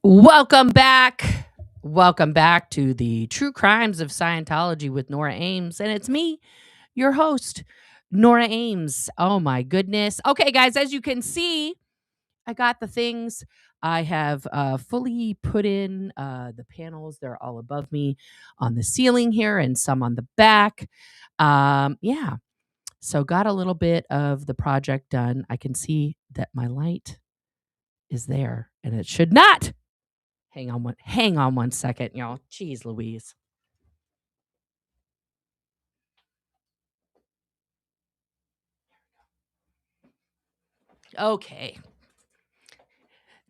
Welcome back. Welcome back to the True Crimes of Scientology with Nora Ames. And it's me, your host, Nora Ames. Oh my goodness. Okay, guys, as you can see, I got the things. I have fully put in the panels. They're all above me on the ceiling here and some on the back. Yeah. So got a little bit of the project done. I can see that my light is there and it should not. Hang on one second, y'all. Jeez Louise. Okay.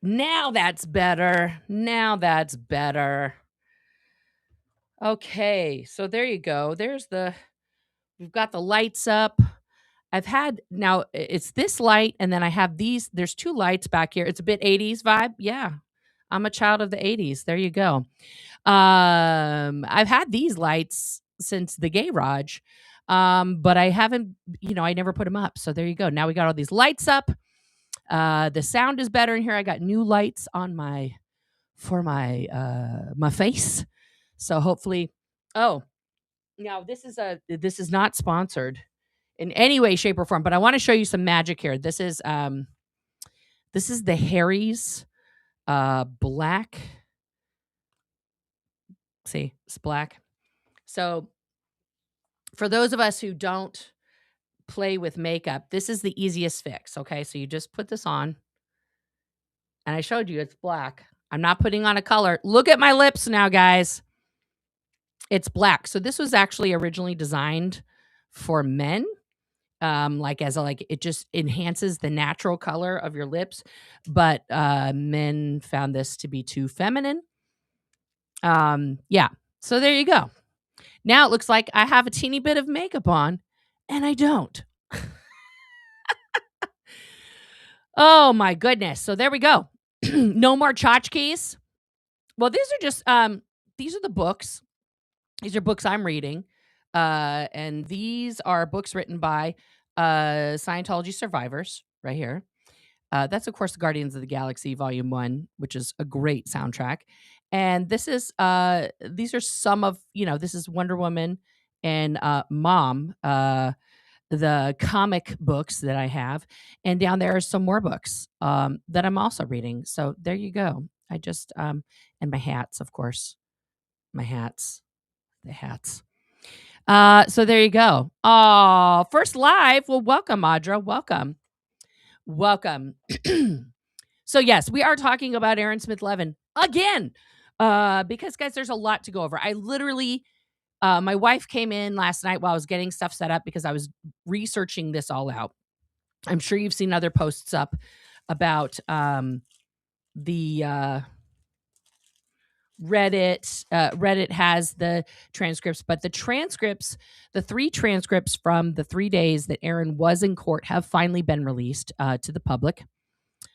Now that's better. Now that's better. Okay. So there you go. We've got the lights up. It's this light and then I have these. There's two lights back here. It's a bit 80s vibe. Yeah. I'm a child of the 80s. There you go. I've had these lights since the garage. But I haven't, I never put them up. So there you go. Now we got all these lights up. The sound is better in here. I got new lights on my face. So hopefully, oh, now this is not sponsored in any way, shape, or form, but I want to show you some magic here. This is the Harry's black. See, it's black. So for those of us who don't play with makeup, this is the easiest fix. Okay, so you just put this on. And I showed you it's black. I'm not putting on a color. Look at my lips now, guys. It's black. So this was actually originally designed for men. It just enhances the natural color of your lips. But men found this to be too feminine. Yeah. So there you go. Now it looks like I have a teeny bit of makeup on, and I don't. Oh my goodness. So there we go. No more tchotchkes. Well, these are just these are the books. These are books I'm reading. And these are books written by Scientology survivors right here. That's of course the Guardians of the Galaxy Volume 1, which is a great soundtrack. And this is these are some of, this is Wonder Woman and Mom, the comic books that I have. And down there are some more books that I'm also reading. So there you go. I just and my hats, of course. My hats. The hats. So there you go. Oh, first live. Well, welcome, Audra. Welcome. Welcome. So yes, we are talking about Aaron Smith Levin again. Because guys, there's a lot to go over. I literally my wife came in last night while I was getting stuff set up because I was researching this all out. I'm sure you've seen other posts up about the Reddit. Reddit has the transcripts, but the three transcripts from the 3 days that Aaron was in court have finally been released to the public.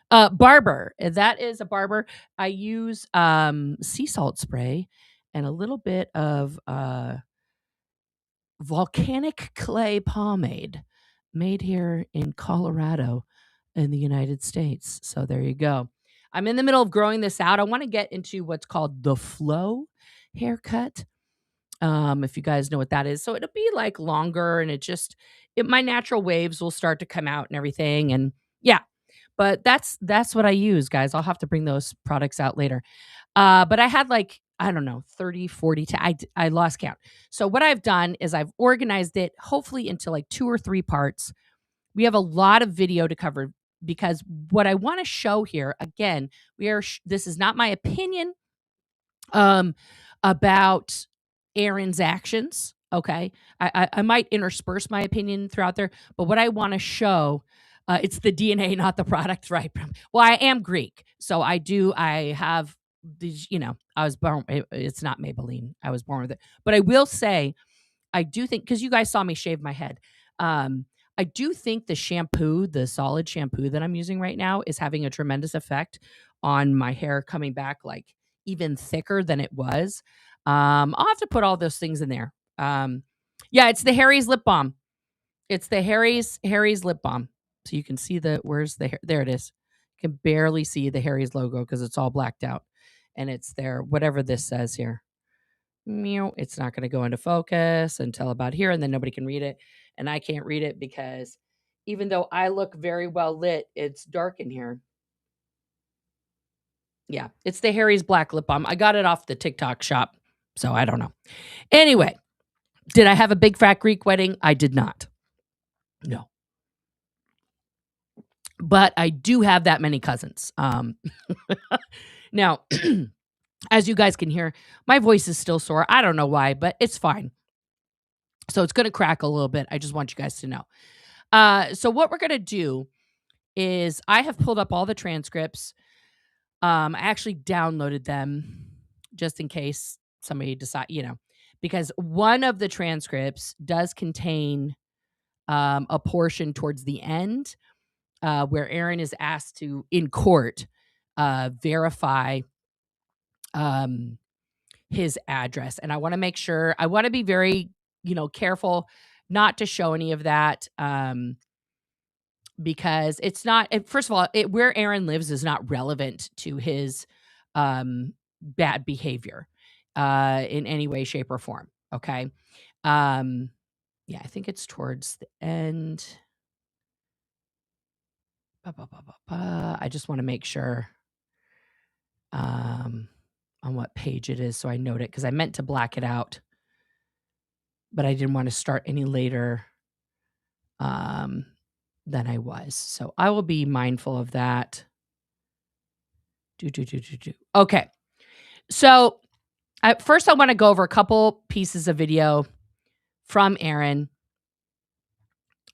Barber, that is a barber. I use sea salt spray and a little bit of volcanic clay pomade made here in Colorado in the United States. So there you go. I'm in the middle of growing this out. I want to get into what's called the flow haircut. If you guys know what that is. So it'll be like longer and my natural waves will start to come out and everything. And yeah, but that's what I use, guys. I'll have to bring those products out later. But I had I don't know, 30, 40, I lost count. So what I've done is I've organized it hopefully into 2 or 3 parts. We have a lot of video to cover because what I want to show here, again, this is not my opinion about Aaron's actions. Okay. I might intersperse my opinion throughout there, but what I want to show, it's the DNA, not the product, right? Well, I am Greek. So I have these, I was born, it's not Maybelline. I was born with it. But I will say, I do think, because you guys saw me shave my head, I do think the solid shampoo that I'm using right now is having a tremendous effect on my hair coming back even thicker than it was. I'll have to put all those things in there. Yeah, it's the Harry's lip balm. It's the Harry's lip balm. So you can see where's the hair? There it is. You can barely see the Harry's logo because it's all blacked out. and it's their whatever this says here. Meow. It's not going to go into focus until about here, and then nobody can read it. And I can't read it because even though I look very well lit, it's dark in here. Yeah, it's the Harry's Black Lip Balm. I got it off the TikTok shop, so I don't know. Anyway, did I have a big fat Greek wedding? I did not. No. But I do have that many cousins. Now, as you guys can hear, my voice is still sore. I don't know why, but it's fine. So it's going to crack a little bit. I just want you guys to know. So what we're going to do is I have pulled up all the transcripts. I actually downloaded them just in case somebody decide, because one of the transcripts does contain a portion towards the end where Aaron is asked to, in court, verify his address. And I want to make sure, I want to be very, careful not to show any of that because it's not, first of all, where Aaron lives is not relevant to his bad behavior in any way, shape, or form. Okay. Yeah, I think it's towards the end. I just want to make sure on what page it is so I note it because I meant to black it out, but I didn't want to start any later than I was. So I will be mindful of that. Okay. So first I want to go over a couple pieces of video from Aaron.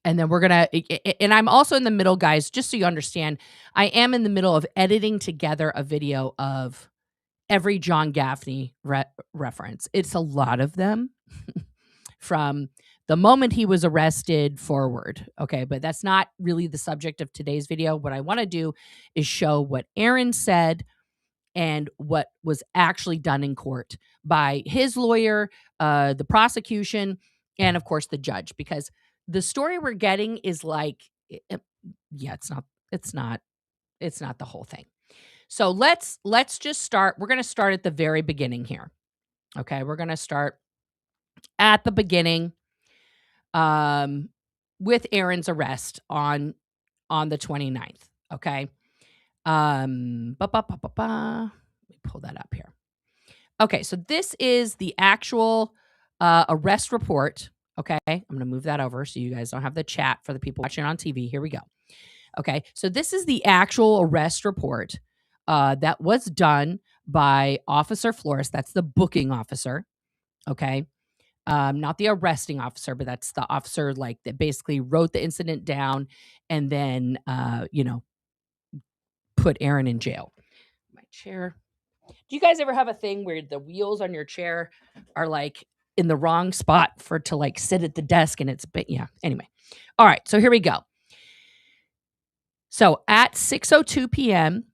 And then we're going to, and I'm also in the middle, guys, just so you understand, I am in the middle of editing together a video of every John Gaffney reference. It's a lot of them from the moment he was arrested forward. Okay. But that's not really the subject of today's video. What I want to do is show what Aaron said and what was actually done in court by his lawyer, the prosecution, and of course the judge, because the story we're getting is like, yeah, it's not the whole thing. So let's just start. We're going to start at the very beginning here. Okay. We're going to start at the beginning with Aaron's arrest on the 29th. Okay. Let me pull that up here. Okay. So this is the actual arrest report. Okay. I'm going to move that over so you guys don't have the chat for the people watching on TV. Here we go. Okay. So this is the actual arrest report that was done by Officer Flores. That's the booking officer. Okay. Not the arresting officer, but that's the officer that basically wrote the incident down and then, put Aaron in jail. My chair. Do you guys ever have a thing where the wheels on your chair are in the wrong spot to sit at the desk and anyway. All right. So here we go. So at 6:02 p.m.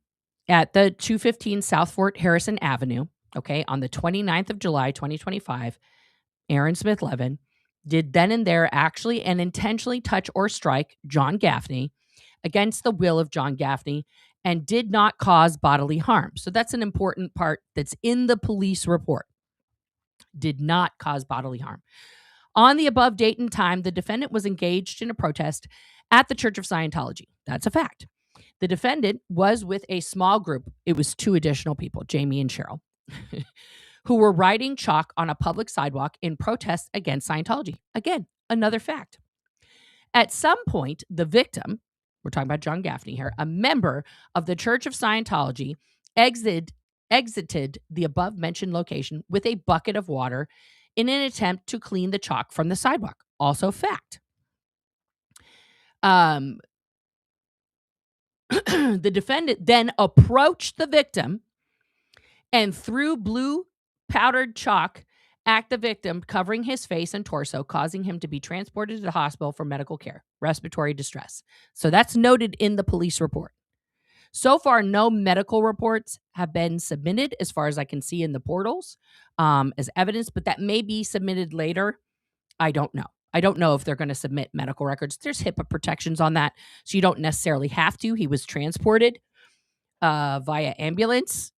at the 215 South Fort Harrison Avenue, okay, on the 29th of July, 2025, Aaron Smith Levin did then and there actually and intentionally touch or strike John Gaffney against the will of John Gaffney and did not cause bodily harm. So that's an important part that's in the police report. Did not cause bodily harm. On the above date and time, the defendant was engaged in a protest at the Church of Scientology. That's a fact. The defendant was with a small group. It was 2 additional people, Jamie and Cheryl, who were riding chalk on a public sidewalk in protest against Scientology. Again, another fact. At some point, the victim, we're talking about John Gaffney here, a member of the Church of Scientology, exited the above-mentioned location with a bucket of water in an attempt to clean the chalk from the sidewalk. Also fact. The defendant then approached the victim and threw blue powdered chalk at the victim, covering his face and torso, causing him to be transported to the hospital for medical care, respiratory distress. So that's noted in the police report. So far, no medical reports have been submitted as far as I can see in the portals as evidence, but that may be submitted later. I don't know. I don't know if they're going to submit medical records. There's HIPAA protections on that, so you don't necessarily have to. He was transported via ambulance,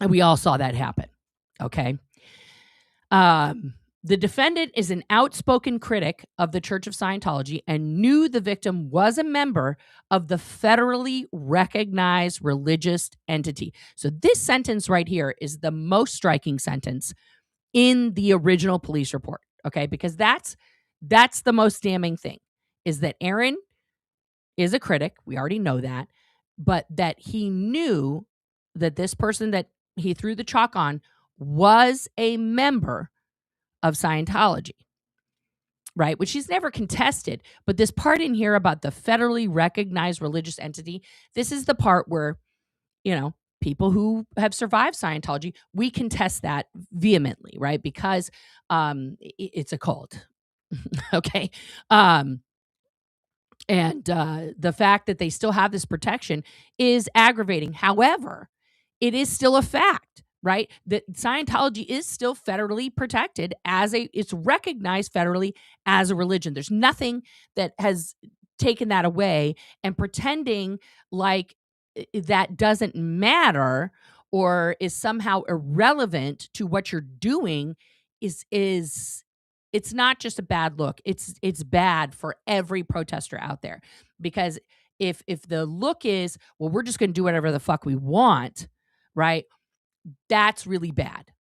And we all saw that happen. Okay. The defendant is an outspoken critic of the Church of Scientology and knew the victim was a member of the federally recognized religious entity. So this sentence right here is the most striking sentence in the original police report, okay? Because that's the most damning thing, is that Aaron is a critic. We already know that, but that he knew that this person that he threw the chalk on was a member of Scientology, right? Which he's never contested. But this part in here about the federally recognized religious entity, this is the part where, people who have survived Scientology, we contest that vehemently, right? Because it's a cult. Okay. And the fact that they still have this protection is aggravating. However, it is still a fact, right? That Scientology is still federally protected it's recognized federally as a religion. There's nothing that has taken that away, and pretending like that doesn't matter or is somehow irrelevant to what you're doing is it's not just a bad look. It's bad for every protester out there, because if the look is, well, we're just going to do whatever the fuck we want, right? That's really bad.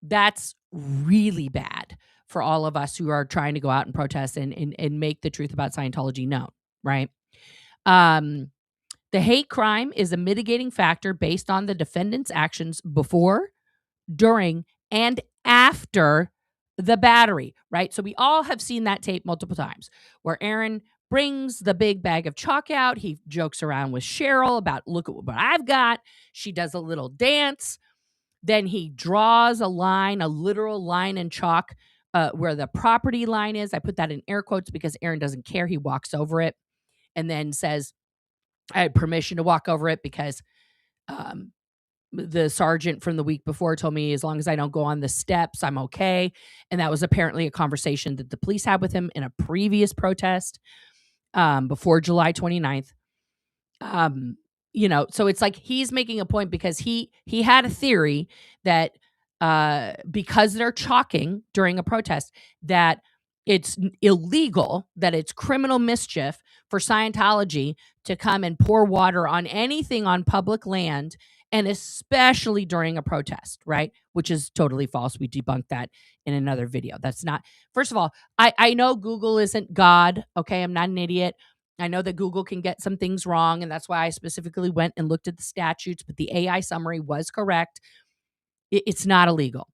That's really bad for all of us who are trying to go out and protest and make the truth about Scientology known, right? The hate crime is a mitigating factor based on the defendant's actions before, during, and after the battery, right? So we all have seen that tape multiple times where Aaron brings the big bag of chalk out. He jokes around with Cheryl about, look at what I've got. She does a little dance. Then he draws a line, a literal line in chalk where the property line is. I put that in air quotes because Aaron doesn't care. He walks over it and then says, I had permission to walk over it because the sergeant from the week before told me as long as I don't go on the steps, I'm okay. And that was apparently a conversation that the police had with him in a previous protest before July 29th. So it's like he's making a point because he had a theory that because they're chalking during a protest, that it's illegal, that it's criminal mischief for Scientology to come and pour water on anything on public land, and especially during a protest, right? Which is totally false. We debunked that in another video. That's not, first of all, I know Google isn't God, okay? I'm not an idiot. I know that Google can get some things wrong, and that's why I specifically went and looked at the statutes, but the AI summary was correct. It's not illegal.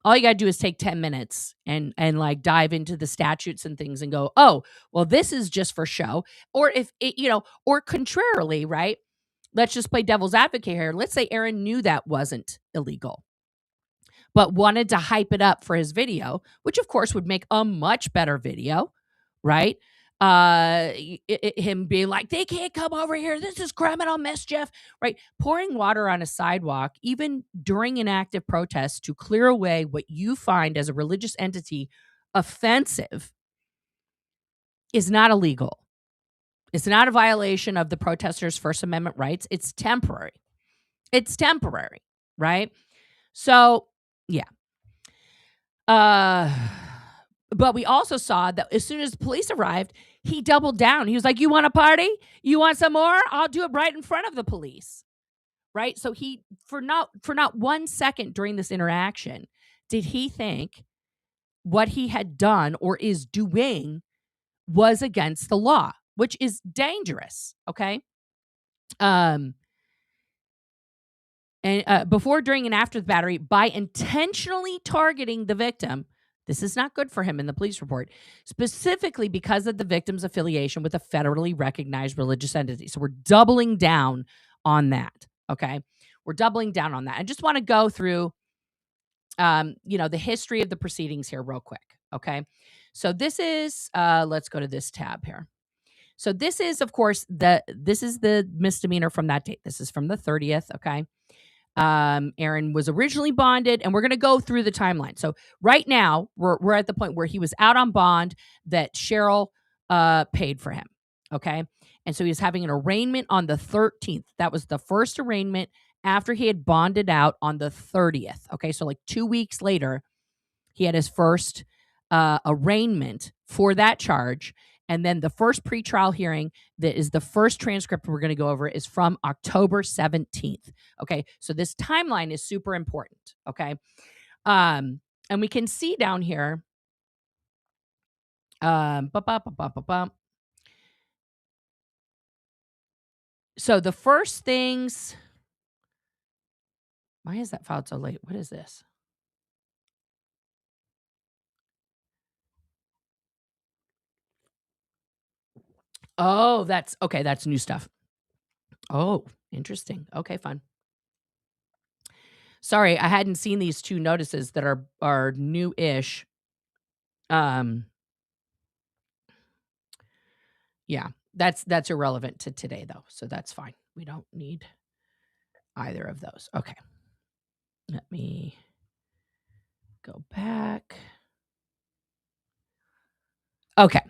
All you got to do is take 10 minutes and like dive into the statutes and things and go, oh, well, this is just for show. Or if it, or contrarily, right? Let's just play devil's advocate here. Let's say Aaron knew that wasn't illegal, but wanted to hype it up for his video, which of course would make a much better video, right? Him being like, they can't come over here. This is criminal mischief, right? Pouring water on a sidewalk, even during an active protest, to clear away what you find as a religious entity offensive is not illegal. It's not a violation of the protesters' First Amendment rights. It's temporary. It's temporary, right? So, yeah. But we also saw that as soon as the police arrived, he doubled down. He was like, you want a party? You want some more? I'll do it right in front of the police. Right? So he, for not 1 second during this interaction, did he think what he had done or is doing was against the law, which is dangerous. Okay. And before, during, and after the battery, by intentionally targeting the victim. This is not good for him in the police report, specifically because of the victim's affiliation with a federally recognized religious entity. So we're doubling down on that. Okay. We're doubling down on that. I just want to go through, the history of the proceedings here real quick. Okay. So this is, let's go to this tab here. So this is, of course, this is the misdemeanor from that date. This is from the 30th. Okay. Aaron was originally bonded, and we're going to go through the timeline. So right now we're at the point where he was out on bond that Cheryl paid for him. Okay. And so he was having an arraignment on the 13th. That was the first arraignment after he had bonded out on the 30th. Okay, so like 2 weeks later, he had his first arraignment for that charge. And then the first pretrial hearing, that is the first transcript we're going to go over, is from October 17th. Okay, so this timeline is super important. Okay, and we can see down here. So the first things. Why is that filed so late? What is this? Oh, that's okay. That's new stuff. Oh, interesting. Okay, fun. Sorry, I hadn't seen these 2 notices that are new-ish. Yeah, that's irrelevant to today though, so that's fine. We don't need either of those. Okay. Let me go back. Okay.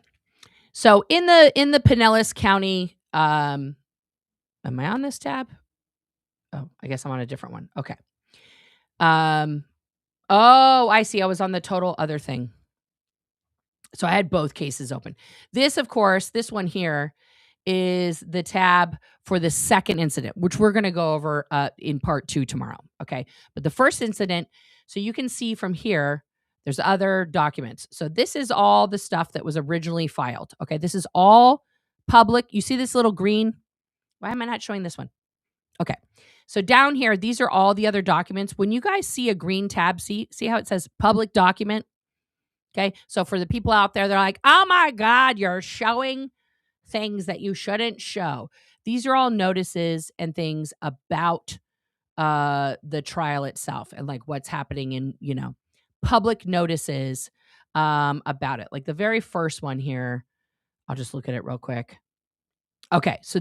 So in the Pinellas County, am I on this tab? Oh, I guess I'm on a different one. Okay. Oh, I see. I was on the total other thing. So I had both cases open. This, of course, this one here is the tab for the second incident, which we're going to go over in part 2 tomorrow. Okay. But the first incident, so you can see from here, there's other documents. So this is all the stuff that was originally filed. Okay. This is all public. You see this little green? Why am I not showing this one? Okay. So down here, these are all the other documents. When you guys see a green tab, see how it says public document? Okay. So for the people out there, they're like, oh my God, you're showing things that you shouldn't show. These are all notices and things about the trial itself and like what's happening in, public notices about it. Like the very first one here, I'll just look at it real quick. Okay. So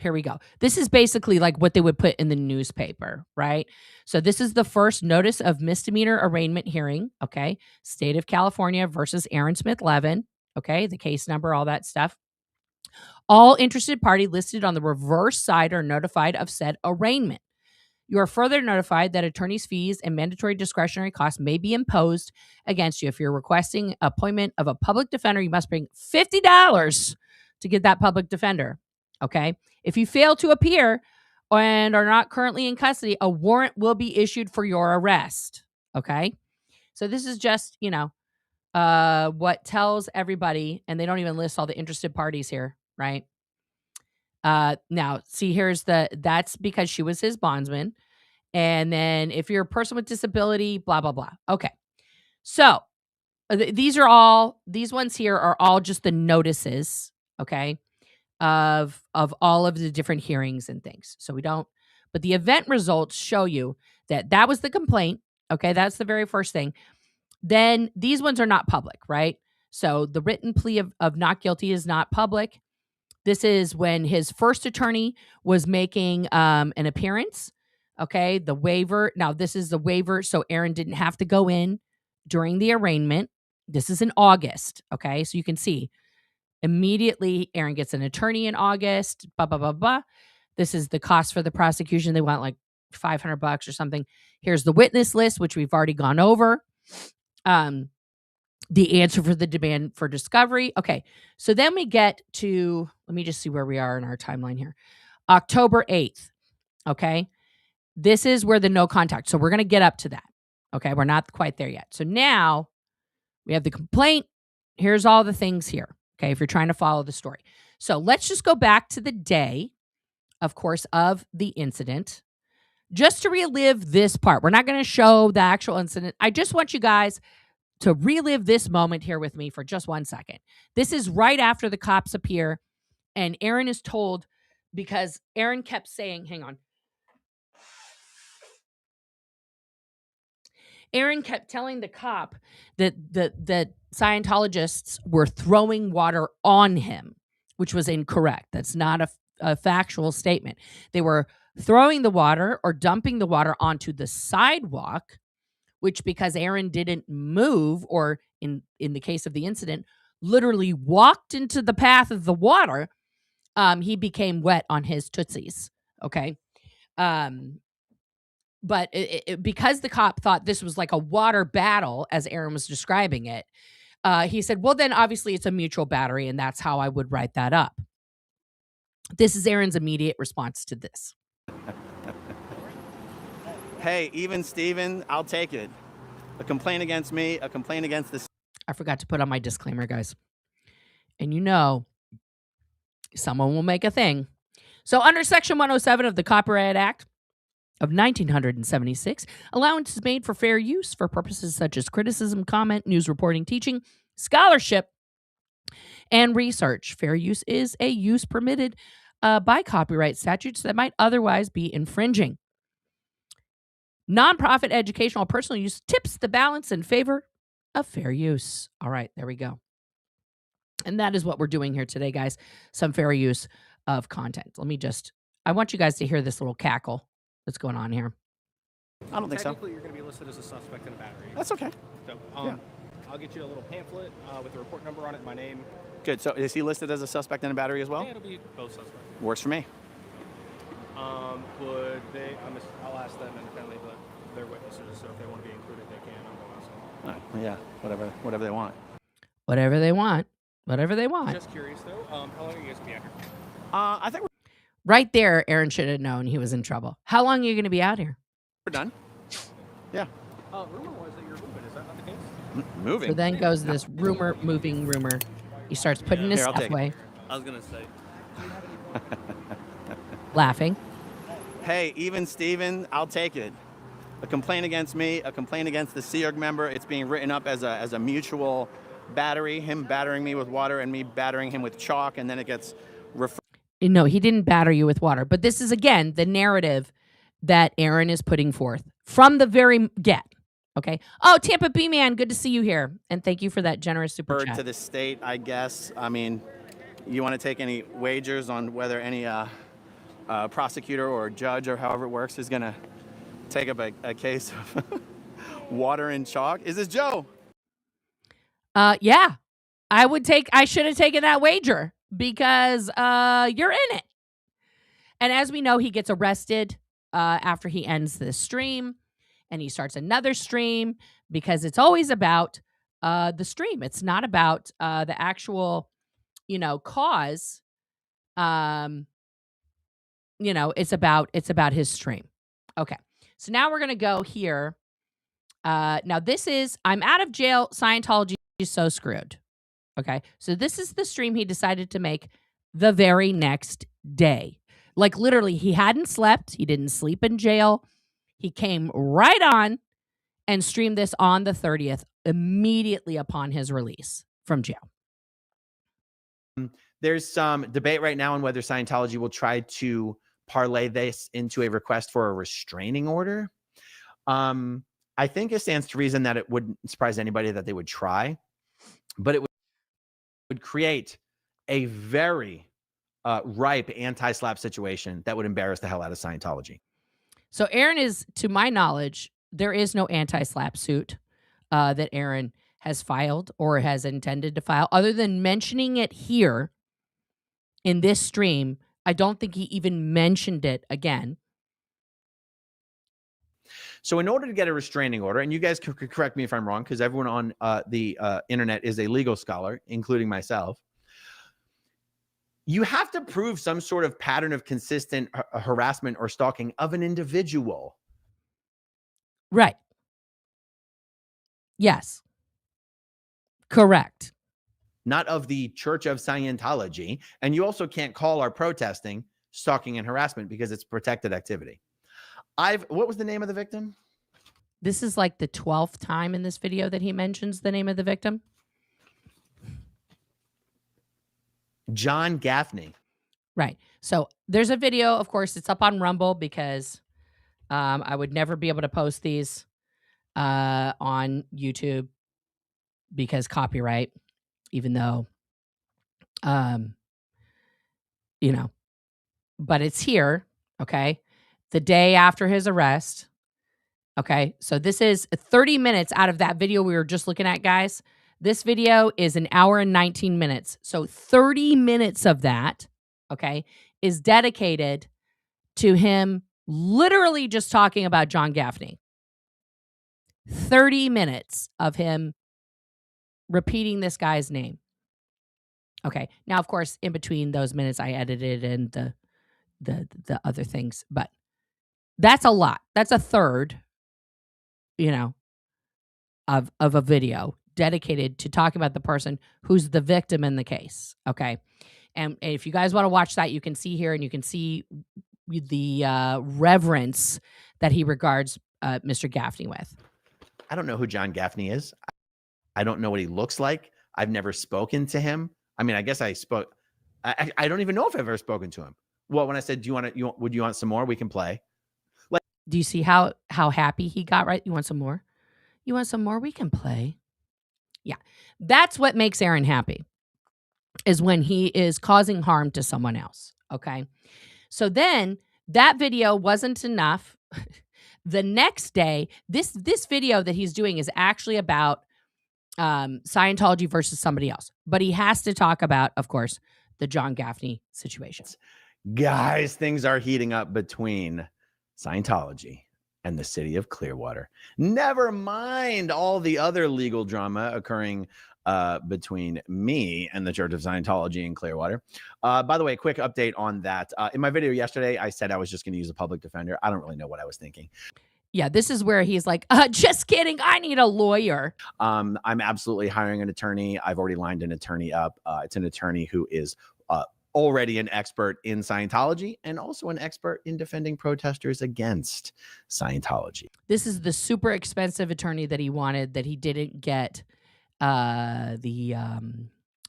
here we go. This is basically like what they would put in the newspaper, right? So this is the first notice of misdemeanor arraignment hearing, okay? State of California versus Aaron Smith Levin, okay? The case number, all that stuff. All interested party listed on the reverse side are notified of said arraignment. You are further notified that attorney's fees and mandatory discretionary costs may be imposed against you. If you're requesting appointment of a public defender, you must bring $50 to get that public defender, okay? If you fail to appear and are not currently in custody, a warrant will be issued for your arrest, okay? So this is just, what tells everybody, and they don't even list all the interested parties here, right? Now, see, that's because she was his bondsman. And then if you're a person with disability, blah, blah, blah. Okay. So these ones here are all just the notices, okay, of all of the different hearings and things. So but the event results show you that was the complaint. Okay. That's the very first thing. Then these ones are not public, right? So the written plea of not guilty is not public. This is when his first attorney was making an appearance. Okay. The waiver. Now, this is the waiver. So Aaron didn't have to go in during the arraignment. This is in August. Okay. So you can see immediately Aaron gets an attorney in August. Blah, blah, blah, blah. This is the cost for the prosecution. They want like $500 or something. Here's the witness list, which we've already gone over. The answer for the demand for discovery. Okay. So then we get to, let me just see where we are in our timeline here. October 8th. Okay. This is where the no contact. So we're going to get up to that. Okay. We're not quite there yet. So now we have the complaint. Here's all the things here. Okay. If you're trying to follow the story. So let's just go back to the day, of course, of the incident, just to relive this part. We're not going to show the actual incident. I just want you guys to relive this moment here with me for just 1 second. This is right after the cops appear and Aaron is told, because Aaron kept saying, hang on. Aaron kept telling the cop that the Scientologists were throwing water on him, which was incorrect. That's not a factual statement. They were throwing the water or dumping the water onto the sidewalk, which, because Aaron didn't move, or in the case of the incident, literally walked into the path of the water, he became wet on his tootsies. Okay. But because the cop thought this was like a water battle, as Aaron was describing it, he said, well, then obviously it's a mutual battery, and that's how I would write that up. This is Aaron's immediate response to this. Hey, even Steven, I'll take it. A complaint against me, a complaint against the... I forgot to put on my disclaimer, guys. And you know, someone will make a thing. So under Section 107 of the Copyright Act of 1976, allowance is made for fair use for purposes such as criticism, comment, news reporting, teaching, scholarship, and research. Fair use is a use permitted by copyright statutes that might otherwise be infringing. Nonprofit educational or personal use tips the balance in favor of fair use. All right, there we go. And that is what we're doing here today, guys. Some fair use of content. I want you guys to hear this little cackle that's going on here. I don't think so. Technically, you're going to be listed as a suspect in a battery. That's okay. So, I'll get you a little pamphlet with the report number on it, my name. Good. So is he listed as a suspect in a battery as well? Yeah, it'll be both suspects. Works for me. Would they? I'll ask them independently, but they're witnesses, so if they want to be included, they can. I'll go ask them. Yeah, whatever they want. Whatever they want. Whatever they want. Just curious, though, how long are you guys going to be out here? I think Right there, Aaron should have known he was in trouble. How long are you going to be out here? we're done. Yeah. Rumor was that you're moving. Is that not the case? Moving. So then goes this moving rumor. He starts putting his Here, I'll stuff take it. away, I was going to say. laughing. Hey, even Steven, I'll take it. A complaint against me, a complaint against the SEOG member. It's being written up as a mutual battery, him battering me with water and me battering him with chalk, and then it gets referred. No, he didn't batter you with water. But this is, again, the narrative that Aaron is putting forth from the very get. Okay. Oh, Tampa B man, good to see you here. And thank you for that generous super chat. to the state, I guess. I mean, you want to take any wagers on whether any prosecutor or judge or however it works is going to take up a case of water and chalk? Is this Joe? Yeah. I should have taken that wager because you're in it. And as we know, he gets arrested after he ends this stream, and he starts another stream because it's always about the stream. It's not about the actual, cause. It's about his stream. Okay. So now we're going to go here. Now this is, I'm out of jail. Scientology is so screwed. Okay. So this is the stream he decided to make the very next day. Like literally he hadn't slept. He didn't sleep in jail. He came right on and streamed this on the 30th, immediately upon his release from jail. There's some debate right now on whether Scientology will try to parlay this into a request for a restraining order. I think it stands to reason that it wouldn't surprise anybody that they would try, but it would create a very ripe anti-SLAPP situation that would embarrass the hell out of Scientology. So Aaron is, to my knowledge, there is no anti-SLAPP suit that Aaron has filed or has intended to file, other than mentioning it here in this stream. I don't think he even mentioned it again. So in order to get a restraining order, and you guys can correct me if I'm wrong, because everyone on the internet is a legal scholar, including myself, you have to prove some sort of pattern of consistent harassment or stalking of an individual. Right. Yes. Correct. Not of the Church of Scientology. And you also can't call our protesting stalking and harassment because it's protected activity. What was the name of the victim? This is like the 12th time in this video that he mentions the name of the victim. John Gaffney. Right. So there's a video, of course, it's up on Rumble because I would never be able to post these on YouTube because copyright, even though, but it's here. Okay. The day after his arrest. Okay. So this is 30 minutes out of that video we were just looking at, guys. This video is an hour and 19 minutes. So 30 minutes of that, okay, is dedicated to him literally just talking about John Gaffney. 30 minutes of him repeating this guy's name. Okay. Now, of course, in between those minutes, I edited in the other things, but that's a lot. That's a third, of a video dedicated to talking about the person who's the victim in the case. Okay. And if you guys want to watch that, you can see here, and you can see the reverence that he regards Mr. Gaffney with. I don't know who John Gaffney is. I don't know what he looks like. I've never spoken to him. I mean, I guess I spoke. I don't even know if I've ever spoken to him. Well, when I said, would you want some more? We can play. Do you see how happy he got, right? You want some more? You want some more? We can play. Yeah. That's what makes Aaron happy, is when he is causing harm to someone else. Okay. So then that video wasn't enough. The next day, this video that he's doing is actually about Scientology versus somebody else. But he has to talk about, of course, the John Gaffney situation. Guys, things are heating up between Scientology and the city of Clearwater. Never mind all the other legal drama occurring between me and the Church of Scientology in Clearwater. By the way, quick update on that. In my video yesterday, I said I was just going to use a public defender. I don't really know what I was thinking. Yeah, this is where he's like, just kidding. I need a lawyer. I'm absolutely hiring an attorney. I've already lined an attorney up. It's an attorney who is already an expert in Scientology and also an expert in defending protesters against Scientology. This is the super expensive attorney that he wanted, that he didn't get the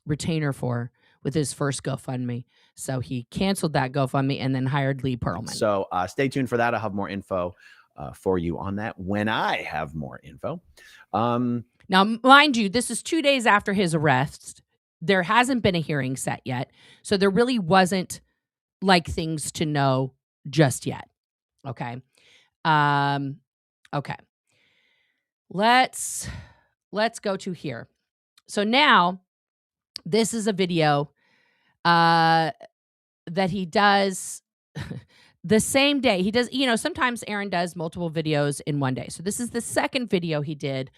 retainer for with his first GoFundMe. So he canceled that GoFundMe and then hired Lee Perlman. So stay tuned for that. I'll have more info for you on that when I have more info. Now, mind you, this is 2 days after his arrest. There hasn't been a hearing set yet. So there really wasn't like things to know just yet. Okay. Okay. Let's go to here. So now this is a video that he does the same day. He does, sometimes Aaron does multiple videos in one day. So this is the second video he did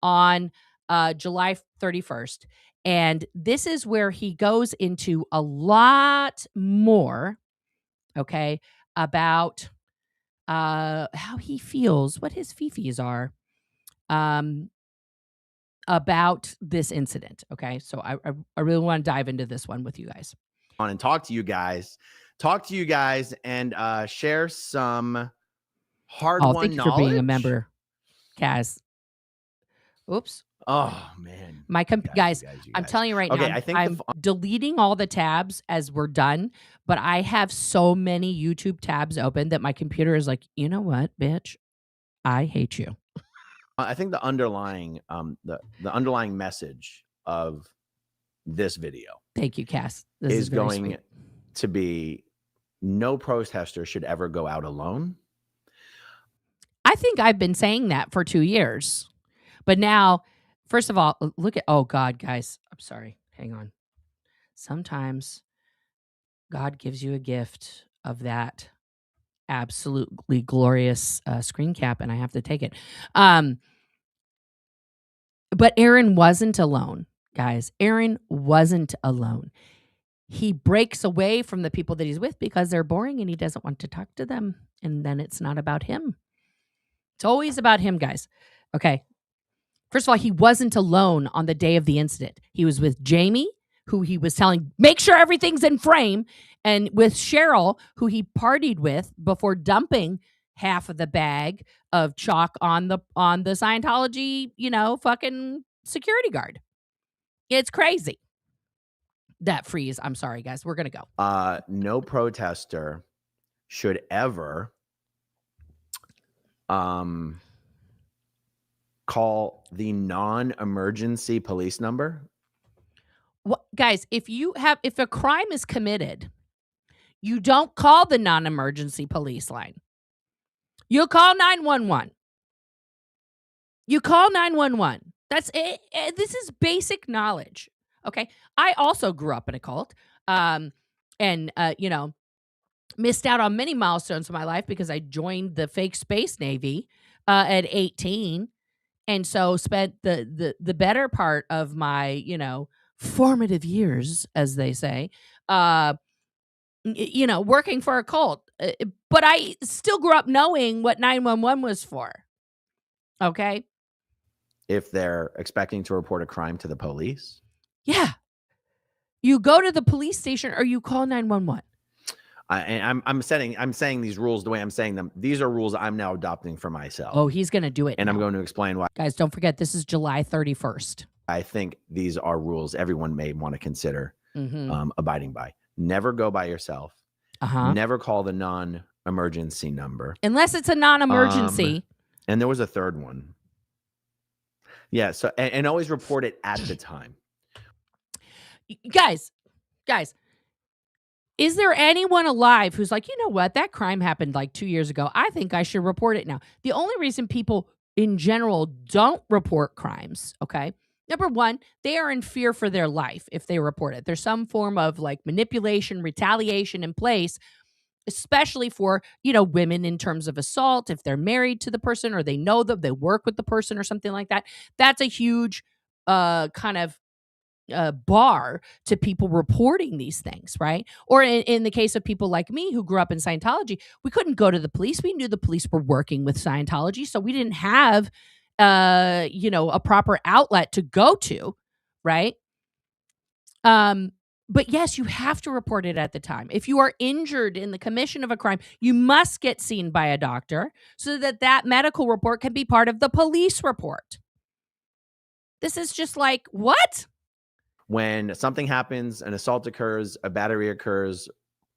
on July 31st. And this is where he goes into a lot more, okay, about how he feels, what his fifis are about this incident. Okay, so I really want to dive into this one with you guys. On and talk to you guys and share some hard-won knowledge. Thank you for being a member, Kaz. Oops. Oh man, guys, I'm telling you right now, I'm deleting all the tabs as we're done, but I have so many YouTube tabs open that my computer is like, you know what, bitch, I hate you. I think the underlying the underlying message of this video, thank you, Cass, this is going to be: no protester should ever go out alone. I think I've been saying that for 2 years, but now. First of all, look at, oh God, guys, I'm sorry. Hang on. Sometimes God gives you a gift of that absolutely glorious screen cap, and I have to take it. But Aaron wasn't alone, guys. Aaron wasn't alone. He breaks away from the people that he's with because they're boring and he doesn't want to talk to them. And then it's not about him. It's always about him, guys. Okay. First of all, he wasn't alone on the day of the incident. He was with Jamie, who he was telling, make sure everything's in frame, and with Cheryl, who he partied with before dumping half of the bag of chalk on the Scientology, fucking security guard. It's crazy. That freeze. I'm sorry, guys. We're going to go. No protester should ever call the non-emergency police number. Well, guys, if a crime is committed, you don't call the non-emergency police line. You call 911. You call 911. That's it. This is basic knowledge. Okay. I also grew up in a cult. And missed out on many milestones in my life because I joined the fake space Navy at 18. And so spent the better part of my, formative years, as they say, working for a cult. But I still grew up knowing what 911 was for. Okay. If they're expecting to report a crime to the police. Yeah. You go to the police station or you call 911. I'm saying these rules the way I'm saying them. These are rules I'm now adopting for myself. Oh, he's going to do it. And now. I'm going to explain why. Guys, don't forget, this is July 31st. I think these are rules everyone may want to consider abiding by. Never go by yourself. Never call the non-emergency number. Unless it's a non-emergency. And there was a third one. Yeah. So, and always report it at the time. Guys, is there anyone alive who's like, you know what? That crime happened like 2 years ago. I think I should report it now. The only reason people in general don't report crimes, okay? Number one, they are in fear for their life if they report it. There's some form of like manipulation, retaliation in place, especially for, women in terms of assault. If they're married to the person or they know them, they work with the person or something like that. That's a huge kind of bar to people reporting these things, right? Or in the case of people like me who grew up in Scientology, we couldn't go to the police. We knew the police were working with Scientology, so we didn't have, a proper outlet to go to, right? But yes, you have to report it at the time. If you are injured in the commission of a crime, you must get seen by a doctor so that medical report can be part of the police report. This is just like, what? When something happens, an assault occurs, a battery occurs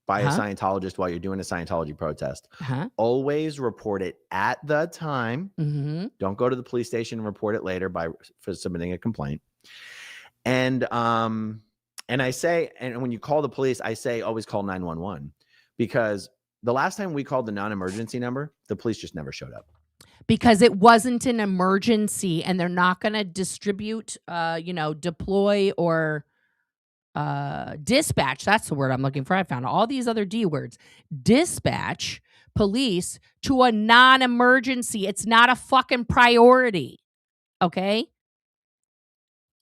by a Scientologist while you're doing a Scientology protest, always report it at the time. Don't go to the police station and report it later for submitting a complaint. And I say, and when you call the police, I say always call 911, because the last time we called the non-emergency number, the police just never showed up. Because it wasn't an emergency and they're not going to distribute, deploy or dispatch. That's the word I'm looking for. I found all these other D words. Dispatch police to a non-emergency. It's not a fucking priority. Okay?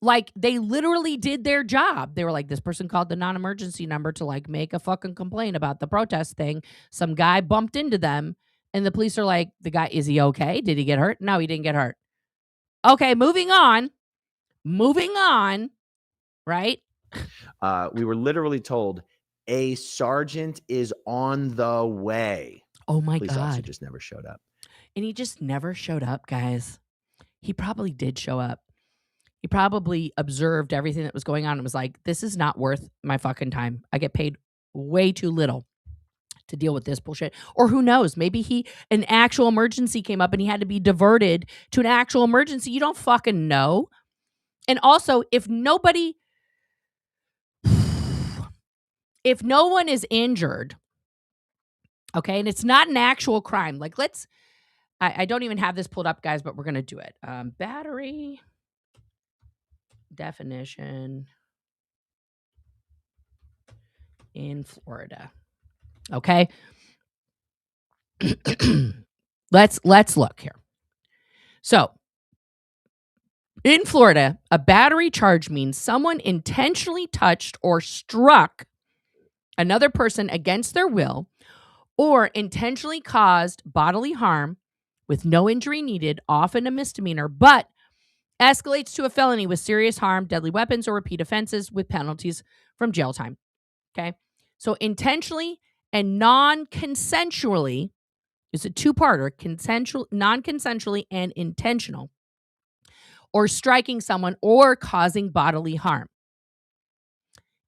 Like, they literally did their job. They were like, this person called the non-emergency number to like make a fucking complaint about the protest thing. Some guy bumped into them. And the police are like, the guy, is he okay? Did he get hurt? No, he didn't get hurt. Okay, moving on, right? We were literally told a sergeant is on the way. Oh my Police God. officer just never showed up. And he just never showed up, guys. He probably did show up. He probably observed everything that was going on and was like, this is not worth my fucking time. I get paid way too little to deal with this bullshit. Or who knows, maybe an actual emergency came up and he had to be diverted to an actual emergency. You don't fucking know. And also, if no one is injured, okay, and it's not an actual crime, like I don't even have this pulled up, guys, but we're going to do it. Battery definition in Florida. Okay. Let's look here. So, in Florida, a battery charge means someone intentionally touched or struck another person against their will or intentionally caused bodily harm with no injury needed, often a misdemeanor, but escalates to a felony with serious harm, deadly weapons, or repeat offenses with penalties from jail time. Okay? So, intentionally and non-consensually is a two-parter, consensual, non-consensually and intentional, or striking someone or causing bodily harm.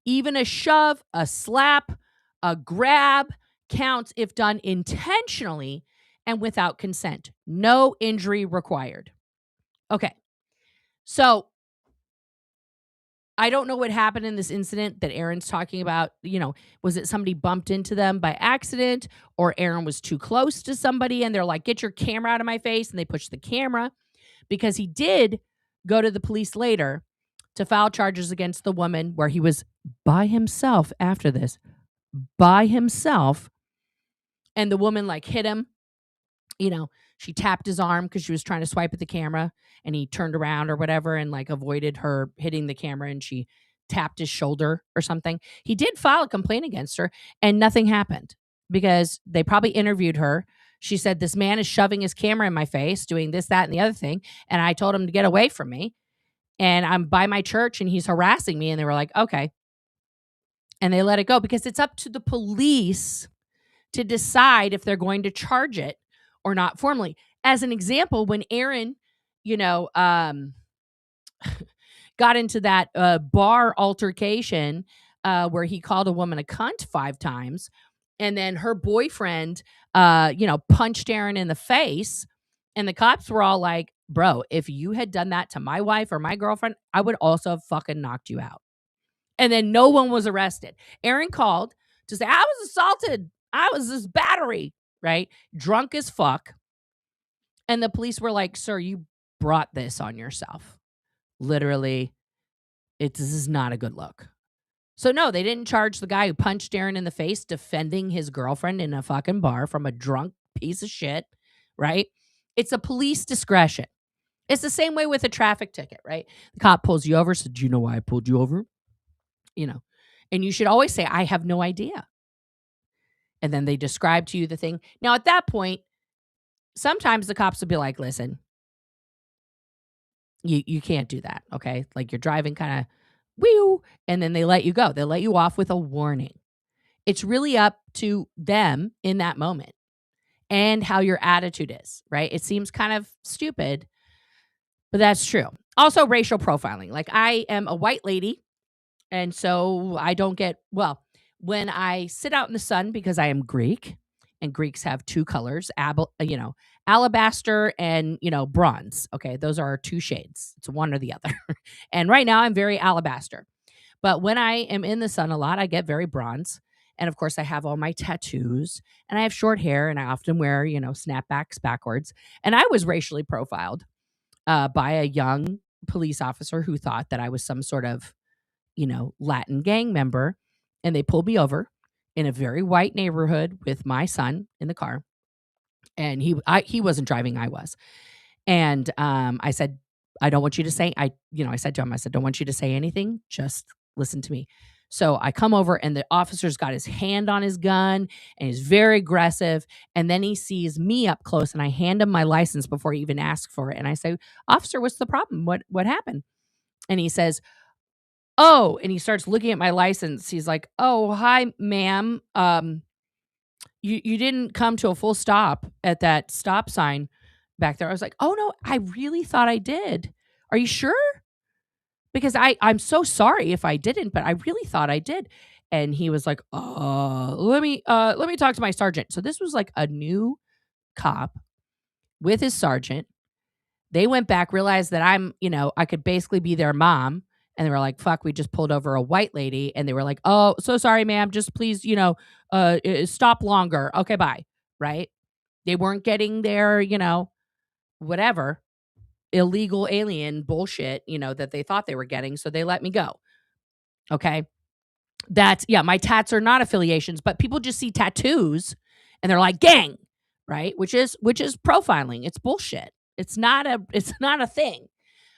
Even a shove, a slap, a grab counts if done intentionally and without consent. No injury required. Okay. So I don't know what happened in this incident that Aaron's talking about. Was it somebody bumped into them by accident, or Aaron was too close to somebody and they're like, get your camera out of my face, and they pushed the camera? Because he did go to the police later to file charges against the woman where he was by himself after this. By himself. And the woman like hit him, she tapped his arm because she was trying to swipe at the camera, and he turned around or whatever and like avoided her hitting the camera, and she tapped his shoulder or something. He did file a complaint against her, and nothing happened because they probably interviewed her. She said, this man is shoving his camera in my face, doing this, that, and the other thing. And I told him to get away from me. And I'm by my church and he's harassing me. And they were like, okay. And they let it go because it's up to the police to decide if they're going to charge it or not formally. As an example, when Aaron, got into that bar altercation where he called a woman a cunt 5 times, and then her boyfriend, punched Aaron in the face, and the cops were all like, bro, if you had done that to my wife or my girlfriend, I would also have fucking knocked you out. And then no one was arrested. Aaron called to say, I was assaulted. I was this battery, right? Drunk as fuck. And the police were like, sir, you brought this on yourself. Literally, this is not a good look. So no, they didn't charge the guy who punched Aaron in the face defending his girlfriend in a fucking bar from a drunk piece of shit, right? It's a police discretion. It's the same way with a traffic ticket, right? The cop pulls you over, said, do you know why I pulled you over? And you should always say, I have no idea. And then they describe to you the thing. Now, at that point, sometimes the cops will be like, listen, you can't do that, okay? Like you're driving kind of whew, and then they let you go. They let you off with a warning. It's really up to them in that moment and how your attitude is, right? It seems kind of stupid, but that's true. Also, racial profiling. Like I am a white lady, and so I don't get, when I sit out in the sun because I am Greek, and Greeks have 2 colors, alabaster and, bronze. Okay, those are our 2 shades. It's one or the other. And right now I'm very alabaster. But when I am in the sun a lot, I get very bronze. And of course, I have all my tattoos, and I have short hair, and I often wear, snapbacks backwards. And I was racially profiled by a young police officer who thought that I was some sort of, Latin gang member. And they pulled me over in a very white neighborhood with my son in the car. And he wasn't driving, I was. And I said, I don't want you to say, I said to him, don't want you to say anything. Just listen to me. So I come over, and the officer's got his hand on his gun, and he's very aggressive. And then he sees me up close, and I hand him my license before he even asks for it. And I say, officer, what's the problem? What happened? And he says, oh, and he starts looking at my license. He's like, oh, hi, ma'am. You didn't come to a full stop at that stop sign back there. I was like, oh, no, I really thought I did. Are you sure? Because I'm so sorry if I didn't, but I really thought I did. And he was like, let me talk to my sergeant. So this was like a new cop with his sergeant. They went back, realized that I could basically be their mom. And they were like, fuck, we just pulled over a white lady. And they were like, oh, so sorry, ma'am. Just please, stop longer. Okay, bye. Right? They weren't getting their, whatever, illegal alien bullshit, that they thought they were getting. So they let me go. Okay. My tats are not affiliations, but people just see tattoos and they're like, gang, right? Which is profiling. It's bullshit. It's not a thing.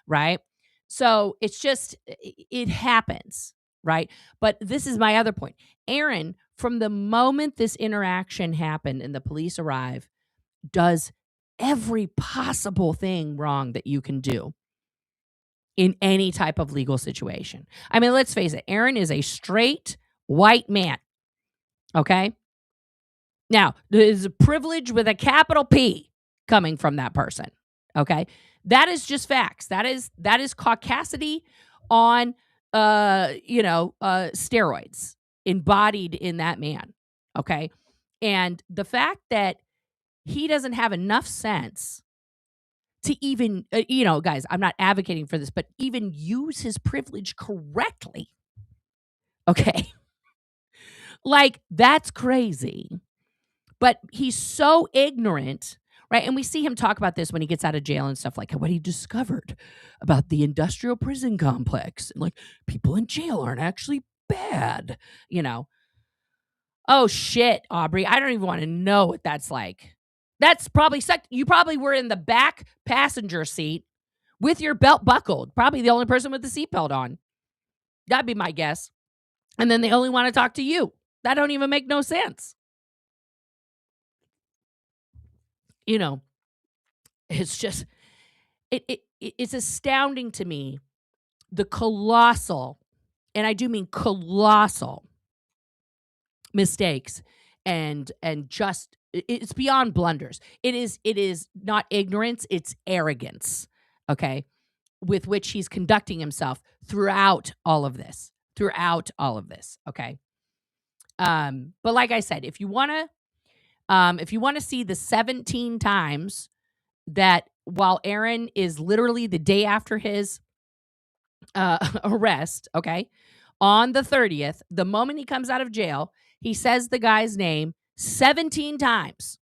Right? So it's just, it happens, right? But this is my other point. Aaron, from the moment this interaction happened and the police arrive, does every possible thing wrong that you can do in any type of legal situation. I mean, let's face it. Aaron is a straight white man. Okay? Now, there's a privilege with a capital P coming from that person. Okay? That is just facts. That is caucasity on steroids embodied in that man. Okay? And the fact that he doesn't have enough sense to even, guys, I'm not advocating for this, but even use his privilege correctly. Okay? Like, that's crazy. But he's so ignorant. Right. And we see him talk about this when he gets out of jail and stuff, like what he discovered about the industrial prison complex. And like, people in jail aren't actually bad, Oh shit, Aubrey. I don't even want to know what that's like. That's probably you probably were in the back passenger seat with your belt buckled. Probably the only person with the seatbelt on. That'd be my guess. And then they only want to talk to you. That don't even make no sense. You know, it's just it's astounding to me the colossal, and I do mean colossal mistakes and just it's beyond blunders. It is not ignorance, it's arrogance, okay, with which he's conducting himself throughout all of this. Okay? But like I said, if you want to see the 17 times that while Aaron is literally the day after his arrest, okay, on the 30th, the moment he comes out of jail, he says the guy's name 17 times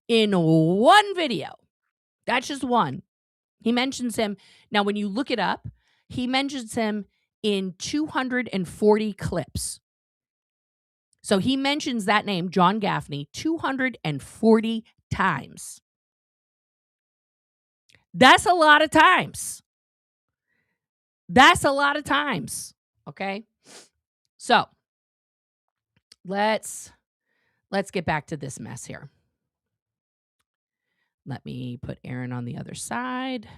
in one video. That's just one. He mentions him. Now, when you look it up, he mentions him in 240 clips. So he mentions that name, John Gaffney, 240 times. That's a lot of times. Okay? So, let's get back to this mess here. Let me put Aaron on the other side.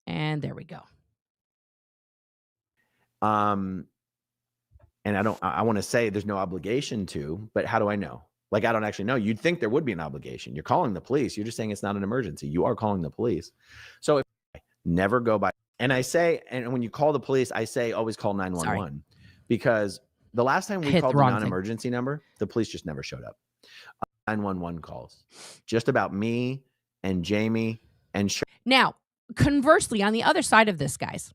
And there we go. And I want to say there's no obligation to, but how do I know? Like, I don't actually know. You'd think there would be an obligation. You're calling the police. You're just saying it's not an emergency. You are calling the police. So if I never go by, and I say, and when you call the police, I say always call 911 because the last time we called the non-emergency number, the police just never showed up. 911 calls, just about me and Jamie and now, conversely, on the other side of this, guys,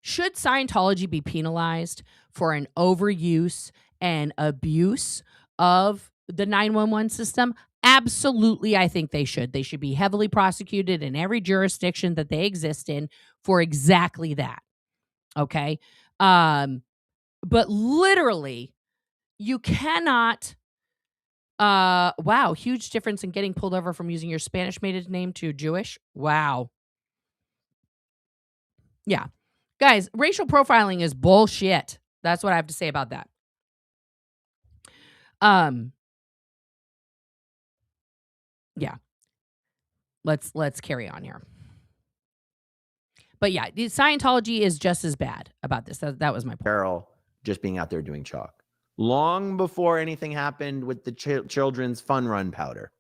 should Scientology be penalized for an overuse and abuse of the 911 system? Absolutely, I think they should. They should be heavily prosecuted in every jurisdiction that they exist in for exactly that. Okay? But literally, you cannot wow, huge difference in getting pulled over from using your Spanish maiden name to Jewish. Wow. Yeah. Guys, racial profiling is bullshit. That's what I have to say about that. Yeah. Let's carry on here. But yeah, Scientology is just as bad about this. That was my point. Carol just being out there doing chalk. Long before anything happened with the children's fun run powder.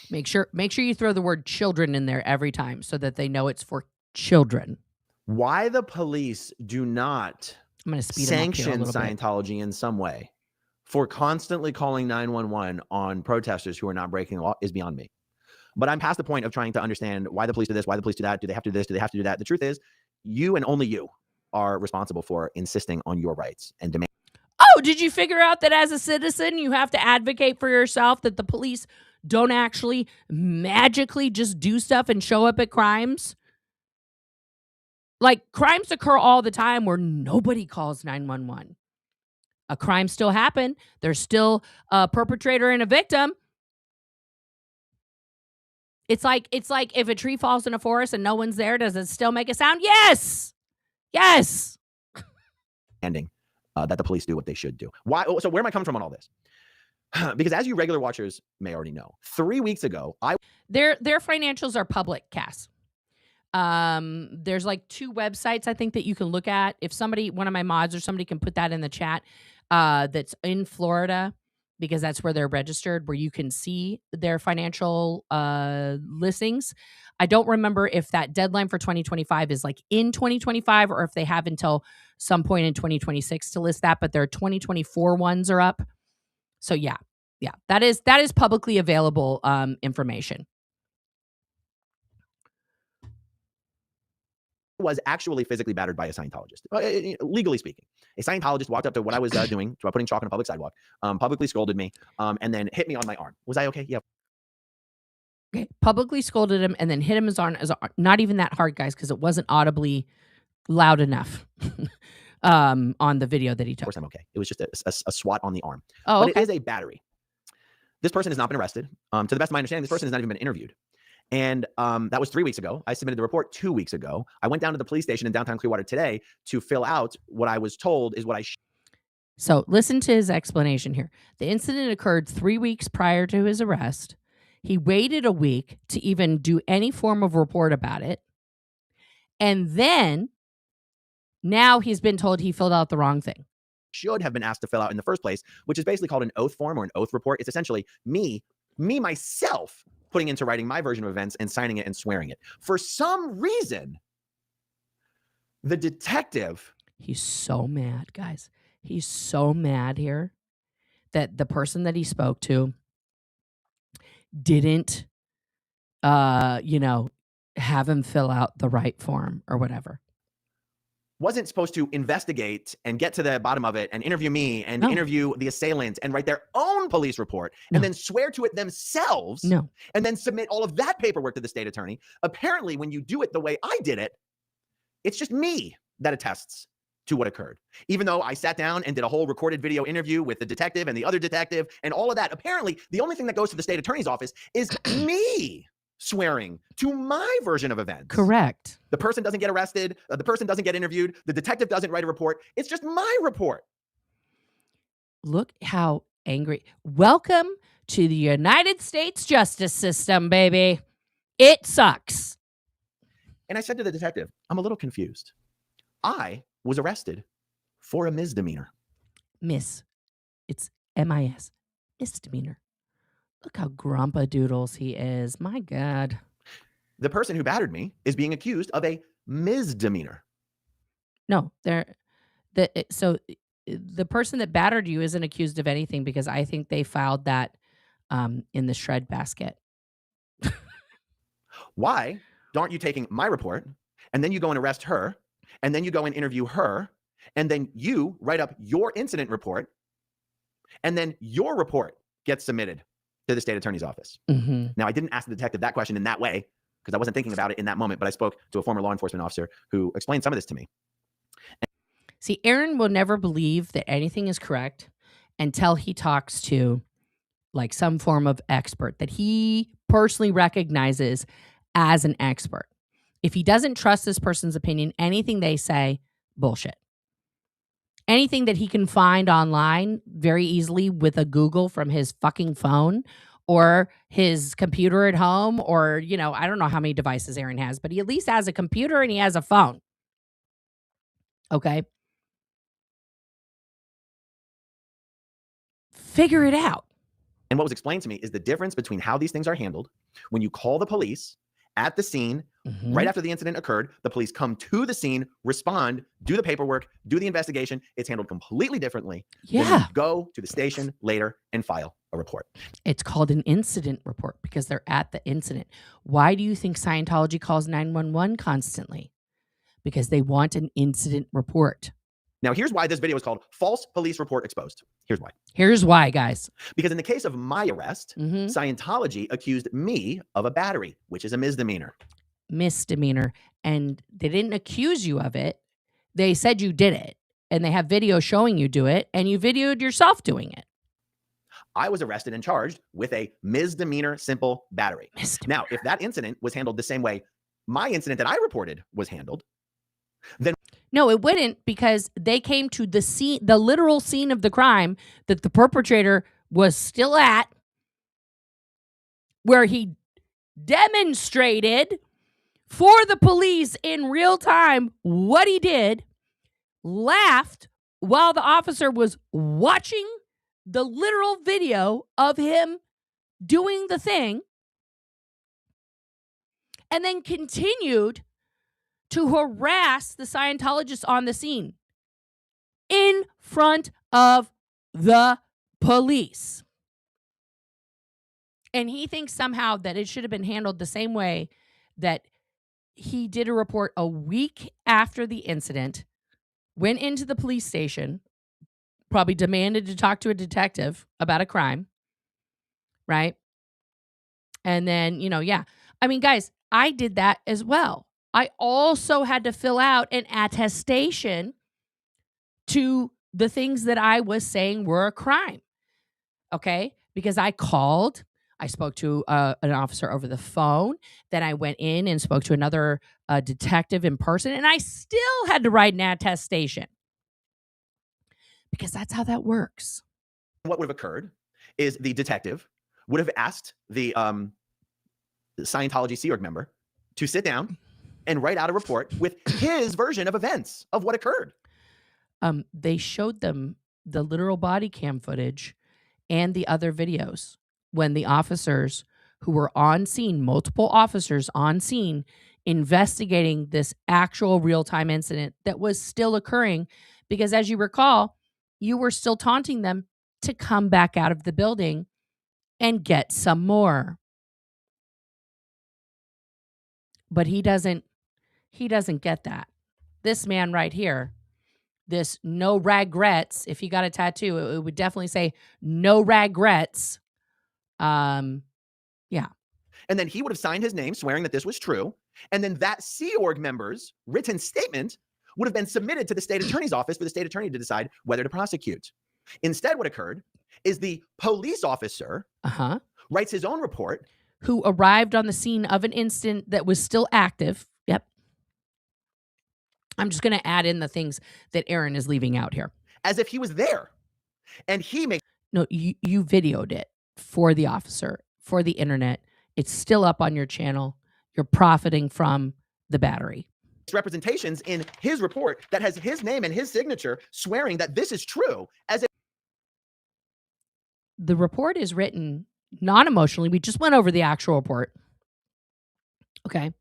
Make sure you throw the word children in there every time so that they know it's for children. Why the police do not sanction Scientology in some way for constantly calling 911 on protesters who are not breaking the law is beyond me. But I'm past the point of trying to understand why the police do this, why the police do that. Do they have to do this? Do they have to do that? The truth is, you and only you are responsible for insisting on your rights and demand. Oh, did you figure out that as a citizen, you have to advocate for yourself, that the police don't actually magically just do stuff and show up at crimes? Like, crimes occur all the time where nobody calls 911. A crime still happened. There's still a perpetrator and a victim. It's like if a tree falls in a forest and no one's there, does it still make a sound? Yes. Yes. Ending. That the police do what they should do. Why? So where am I coming from on all this? Because as you regular watchers may already know, 3 weeks ago, their financials are public, Cass. There's like 2 websites I think that you can look at. If one of my mods or somebody can put that in the chat, that's in Florida, because that's where they're registered, where you can see their financial listings. I don't remember if that deadline for 2025 is like in 2025 or if they have until some point in 2026 to list that, but their 2024 ones are up. So yeah, that is publicly available information. Was actually physically battered by a Scientologist, legally speaking. A Scientologist walked up to what I was doing, putting chalk on a public sidewalk, publicly scolded me, and then hit me on my arm. Was I okay? Yeah. Okay, publicly scolded him and then hit him on his arm. Not even that hard, guys, because it wasn't audibly loud enough. on the video that he Of took. course, I'm okay. It was just a swat on the arm. Oh, But okay. it is a battery. This person has not been arrested. To the best of my understanding, this person has not even been interviewed. And that was 3 weeks ago. I submitted the report 2 weeks ago. I went down to the police station in downtown Clearwater today to fill out what I was told is what I So listen to his explanation here. The incident occurred 3 weeks prior to his arrest. He waited a week to even do any form of report about it. And then now he's been told he filled out the wrong thing. should have been asked to fill out in the first place, which is basically called an oath form or an oath report. It's essentially me myself putting into writing my version of events and signing it and swearing it. For some reason, the detective... He's so mad, guys. He's so mad here that the person that he spoke to didn't, have him fill out the right form or whatever. wasn't supposed to investigate and get to the bottom of it and interview me and No. interview the assailant and write their own police report and then swear to it themselves No. and then submit all of that paperwork to the state attorney. Apparently, when you do it the way I did it, it's just me that attests to what occurred. Even though I sat down and did a whole recorded video interview with the detective and the other detective and all of that, apparently the only thing that goes to the state attorney's office is me swearing to my version of events. Correct. The person doesn't get arrested. The person doesn't get interviewed. The detective doesn't write a report. It's just my report. Look how angry. Welcome to the United States justice system, baby. It sucks. And I said to the detective, I'm a little confused. I was arrested for a misdemeanor. Miss. It's MIS. Misdemeanor. Look how grumpa doodles he is. My God. The person who battered me is being accused of a misdemeanor. No, so the person that battered you isn't accused of anything because I think they filed that in the shred basket. Why aren't you taking my report and then you go and arrest her and then you go and interview her and then you write up your incident report and then your report gets submitted to the state attorney's office? Mm-hmm. Now, I didn't ask the detective that question in that way because I wasn't thinking about it in that moment, but I spoke to a former law enforcement officer who explained some of this to me. See, Aaron will never believe that anything is correct until he talks to like some form of expert that he personally recognizes as an expert. If he doesn't trust this person's opinion, anything they say, bullshit. Anything that he can find online very easily with a Google from his fucking phone or his computer at home or, I don't know how many devices Aaron has, but he at least has a computer and he has a phone. Okay? Figure it out. And what was explained to me is the difference between how these things are handled when you call the police at the scene. Mm-hmm. Right after the incident occurred, the police come to the scene, respond, do the paperwork, do the investigation. It's handled completely differently. Yeah. Then you go to the station later and file a report. It's called an incident report because they're at the incident. Why do you think Scientology calls 911 constantly? Because they want an incident report. Now, here's why this video is called False Police Report Exposed. Here's why. Here's why, guys. Because in the case of my arrest, Scientology accused me of a battery, which is a misdemeanor. Misdemeanor. And they didn't accuse you of it. They said you did it. And they have video showing you do it. And you videoed yourself doing it. I was arrested and charged with a misdemeanor simple battery. Misdemeanor. Now, if that incident was handled the same way my incident that I reported was handled, then... No, it wouldn't, because they came to the scene, the literal scene of the crime that the perpetrator was still at, where he demonstrated for the police in real time what he did, laughed while the officer was watching the literal video of him doing the thing, and then continued to harass the Scientologists on the scene in front of the police. And he thinks somehow that it should have been handled the same way that he did a report a week after the incident, went into the police station, probably demanded to talk to a detective about a crime, right? And then, I mean, guys, I did that as well. I also had to fill out an attestation to the things that I was saying were a crime. Okay? Because I called, I spoke to an officer over the phone, then I went in and spoke to another detective in person, and I still had to write an attestation because that's how that works. What would have occurred is the detective would have asked the Scientology Sea Org member to sit down and write out a report with his version of events of what occurred. They showed them the literal body cam footage and the other videos when the officers who were on scene, multiple officers on scene, investigating this actual real-time incident that was still occurring, because as you recall, you were still taunting them to come back out of the building and get some more. But he doesn't get that. This man right here, this no regrets, if he got a tattoo, it would definitely say no regrets. Yeah. And then he would have signed his name swearing that this was true. And then that Sea Org member's written statement would have been submitted to the state attorney's office for the state attorney to decide whether to prosecute. Instead, what occurred is the police officer writes his own report. Who arrived on the scene of an incident that was still active. Yep. I'm just going to add in the things that Aaron is leaving out here. As if he was there. And he makes... No, you videoed it for the officer, for the internet. It's still up on your channel. You're profiting from the battery. Representations in his report that has his name and his signature swearing that this is true. As if... The report is written non-emotionally. We just went over the actual report. Okay.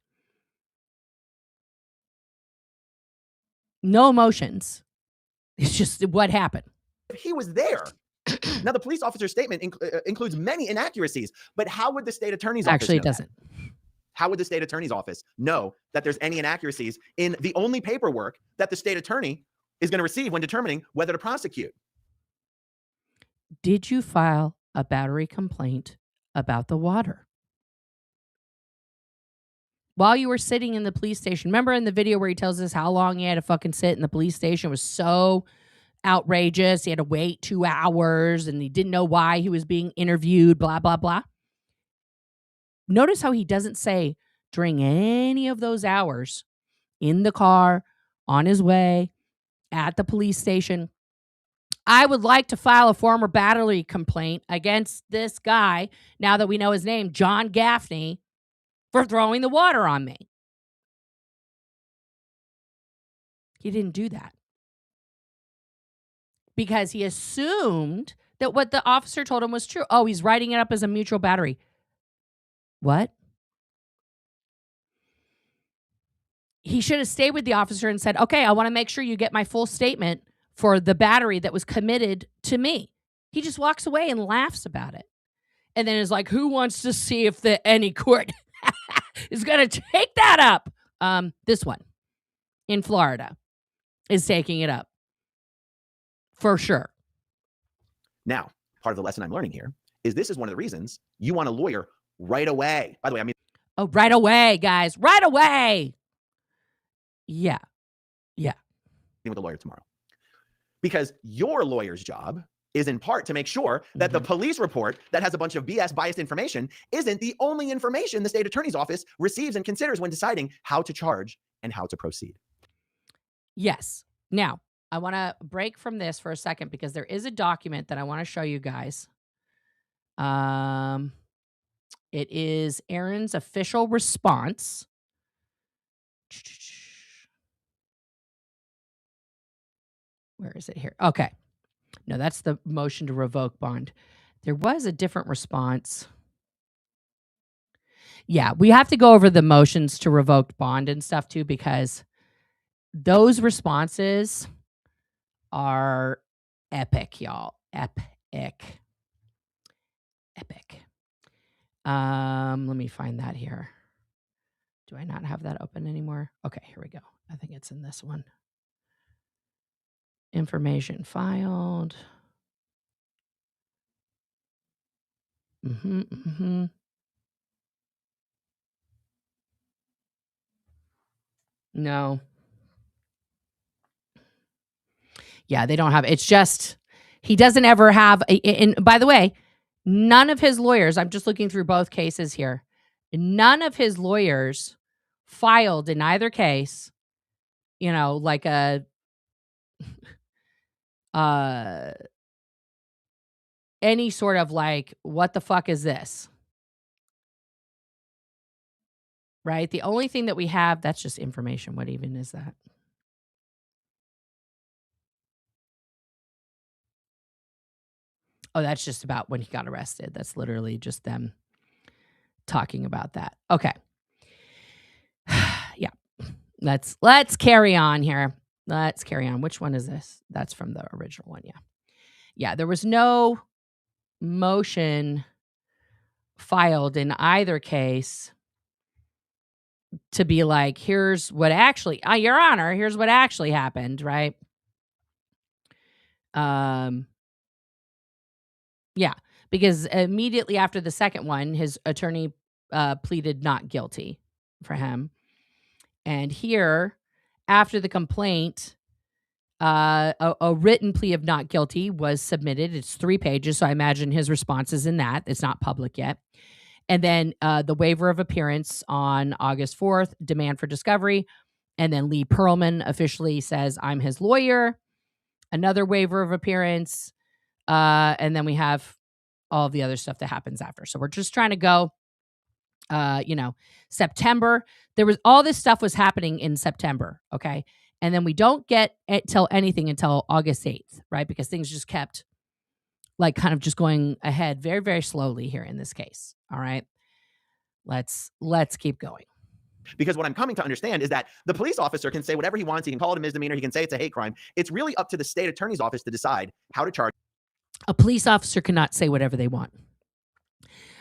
No emotions. It's just what happened. He was there. Now, the police officer's statement includes many inaccuracies, but how would the state attorney's office actually know it doesn't? That? How would the state attorney's office know that there's any inaccuracies in the only paperwork that the state attorney is going to receive when determining whether to prosecute? Did you file a battery complaint about the water? While you were sitting in the police station, remember in the video where he tells us how long he had to fucking sit in the police station? It was so outrageous. He had to wait 2 hours and he didn't know why he was being interviewed, blah, blah, blah. Notice how he doesn't say during any of those hours in the car, on his way, at the police station, I would like to file a former battery complaint against this guy, now that we know his name, John Gaffney, for throwing the water on me. He didn't do that. Because he assumed that what the officer told him was true. Oh, he's writing it up as a mutual battery. What? He should have stayed with the officer and said, okay, I want to make sure you get my full statement for the battery that was committed to me. He just walks away and laughs about it. And then is like, who wants to see if any court is going to take that up? This one in Florida is taking it up. For sure. Now, part of the lesson I'm learning here is this is one of the reasons you want a lawyer right away. By the way, I mean... Oh, right away, guys. Right away. Yeah. Yeah. With a lawyer tomorrow. Because your lawyer's job is in part to make sure that the police report that has a bunch of BS biased information isn't the only information the state attorney's office receives and considers when deciding how to charge and how to proceed. Yes. Now, I want to break from this for a second because there is a document that I want to show you guys. It is Aaron's official response. Where is it here? Okay. No, that's the motion to revoke bond. There was a different response. Yeah, we have to go over the motions to revoke bond and stuff too, because those responses are epic, y'all. Epic. Let me find that here. Do I not have that open anymore? Okay, here we go. I think it's in this one. Information filed. No. Yeah, they don't have, it's just, he doesn't ever have, and by the way, none of his lawyers, I'm just looking through both cases here, none of his lawyers filed in either case, like any sort of like, what the fuck is this? Right? The only thing that we have, that's just information. What even is that? Oh, that's just about when he got arrested. That's literally just them talking about that. Okay. Yeah. Let's carry on here. Let's carry on. Which one is this? That's from the original one. Yeah. Yeah. There was no motion filed in either case to be like, here's what actually, Your Honor, here's what actually happened, right? Yeah, because immediately after the second one, his attorney pleaded not guilty for him. And here, after the complaint, a written plea of not guilty was submitted. It's 3 pages, so I imagine his response is in that. It's not public yet. And then the waiver of appearance on August 4th, demand for discovery. And then Lee Perlman officially says, I'm his lawyer. Another waiver of appearance. And then we have all of the other stuff that happens after. So we're just trying to go, September. There was all this stuff was happening in September. Okay. And then we don't get anything until August 8th, right? Because things just kept like kind of just going ahead very, very slowly here in this case. All right. Let's keep going. Because what I'm coming to understand is that the police officer can say whatever he wants. He can call it a misdemeanor. He can say it's a hate crime. It's really up to the state attorney's office to decide how to charge. A police officer cannot say whatever they want.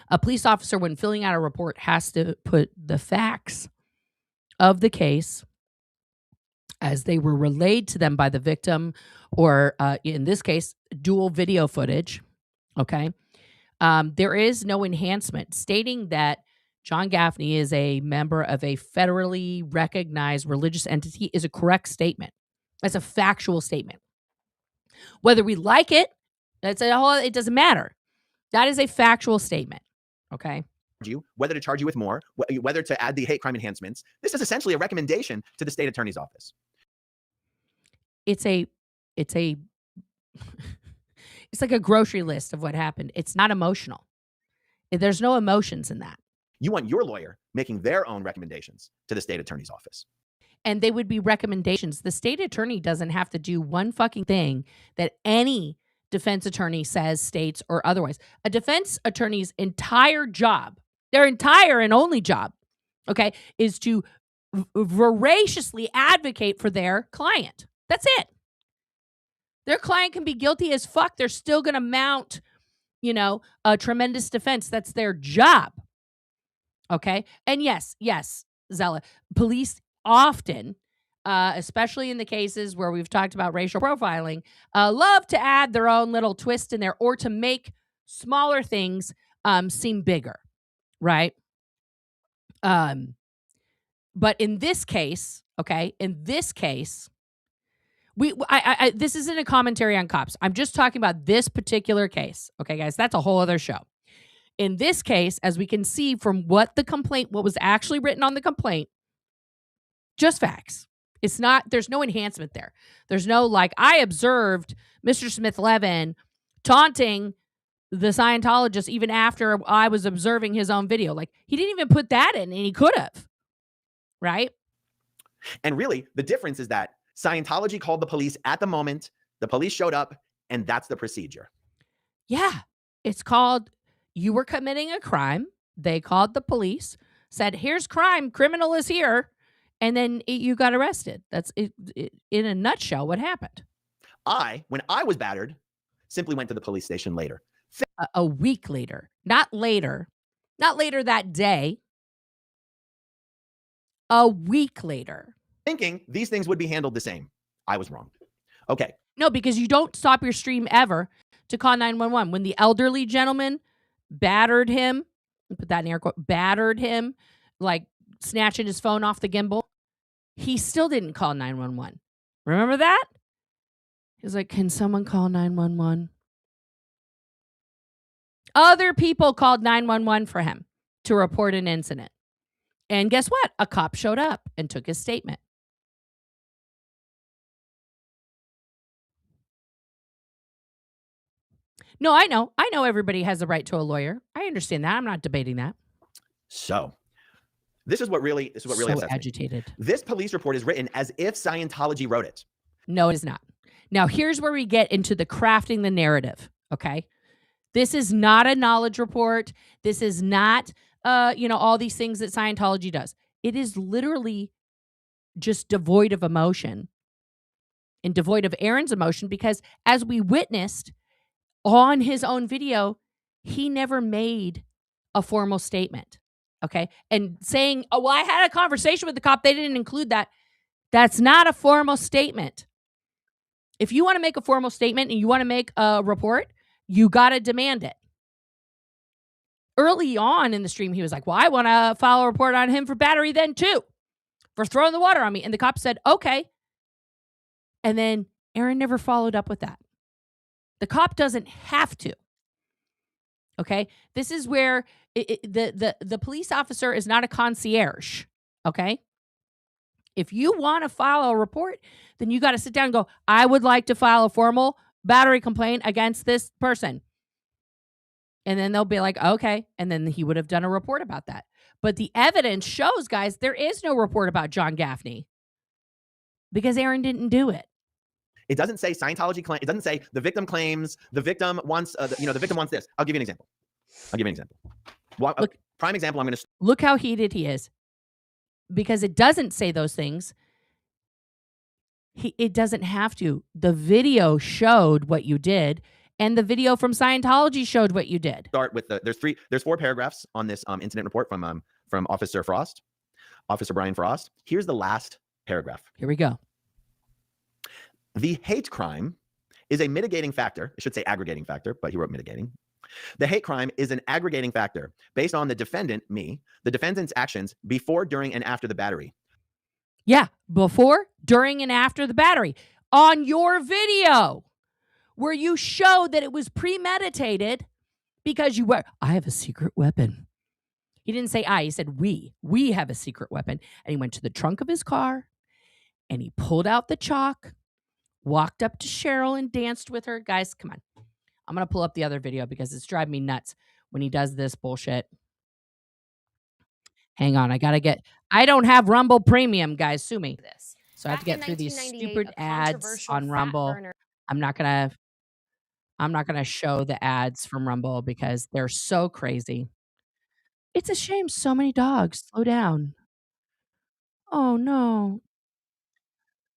A police officer, when filling out a report, has to put the facts of the case as they were relayed to them by the victim, or in this case, dual video footage. Okay. There is no enhancement stating that John Gaffney is a member of a federally recognized religious entity is a correct statement. That's a factual statement. Whether we like it, it doesn't matter. That is a factual statement. Okay. Whether to charge you with more, whether to add the hate crime enhancements. This is essentially a recommendation to the state attorney's office. It's like a grocery list of what happened. It's not emotional. There's no emotions in that. You want your lawyer making their own recommendations to the state attorney's office. And they would be recommendations. The state attorney doesn't have to do one fucking thing that any defense attorney says, states, or otherwise. A defense attorney's entire job, their entire and only job, okay, is to voraciously advocate for their client. That's it. Their client can be guilty as fuck. They're still going to mount, a tremendous defense. That's their job. Okay. And yes, Zella, police often, especially in the cases where we've talked about racial profiling, love to add their own little twist in there or to make smaller things seem bigger. Right. But in this case, this isn't a commentary on cops. I'm just talking about this particular case. Okay, guys, that's a whole other show. In this case, as we can see from what was actually written on the complaint, just facts. There's no enhancement there. There's no I observed Mr. Smith-Levin taunting the Scientologist even after I was observing his own video. He didn't even put that in, and he could have. Right? And really, the difference is that Scientology called the police at the moment, the police showed up, and that's the procedure. Yeah. It's called, you were committing a crime. They called the police, said, here's crime, criminal is here. And then you got arrested. That's it, in a nutshell what happened. When I was battered, simply went to the police station later. A week later. Not later that day. A week later. Thinking these things would be handled the same. I was wrong. Okay. No, because you don't stop your stream ever to call 911. When the elderly gentleman battered him, put that in air quote, battered him, snatching his phone off the gimbal, he still didn't call 911. Remember that? He's like, can someone call 911? Other people called 911 for him to report an incident. And guess what? A cop showed up and took his statement. No, I know. I know everybody has a right to a lawyer. I understand that. I'm not debating that. So this is what really So upsets me. agitated. This police report is written as if Scientology wrote it. No, it is not. Now, here's where we get into the crafting the narrative, okay? This is not a knowledge report. This is not, all these things that Scientology does. It is literally just devoid of emotion and devoid of Aaron's emotion because as we witnessed on his own video, he never made a formal statement, okay? And saying, oh, well, I had a conversation with the cop. They didn't include that. That's not a formal statement. If you want to make a formal statement and you want to make a report, you got to demand it. Early on in the stream, he was like, well, I want to file a report on him for battery then too, for throwing the water on me. And the cop said, okay. And then Aaron never followed up with that. The cop doesn't have to. Okay? This is where the police officer is not a concierge. Okay? If you want to file a report, then you got to sit down and go, I would like to file a formal battery complaint against this person. And then they'll be like, okay. And then he would have done a report about that. But the evidence shows, guys, there is no report about John Gaffney because Aaron didn't do it. It doesn't say Scientology claim. It doesn't say the victim claims, the victim wants, the victim wants this. I'll give you an example. Look, prime example, I'm going to... Look how heated he is. Because it doesn't say those things. It doesn't have to. The video showed what you did, and the video from Scientology showed what you did. Start with there's 4 paragraphs on this incident report from Officer Brian Frost. Here's the last paragraph. Here we go. The hate crime is a mitigating factor. I should say aggregating factor, but he wrote mitigating. The hate crime is an aggregating factor based on the defendant's actions before, during, and after the battery. Yeah, before, during, and after the battery. On your video, where you showed that it was premeditated because I have a secret weapon. He didn't say I, he said we have a secret weapon. And he went to the trunk of his car and he pulled out the chalk, walked up to Cheryl and danced with her. Guys, come on. I'm going to pull up the other video because it's driving me nuts when he does this bullshit. Hang on. I don't have Rumble Premium, guys. Sue me. So I have to get through these stupid ads on Rumble. I'm not going to show the ads from Rumble because they're so crazy. It's a shame so many dogs. Slow down. Oh, no.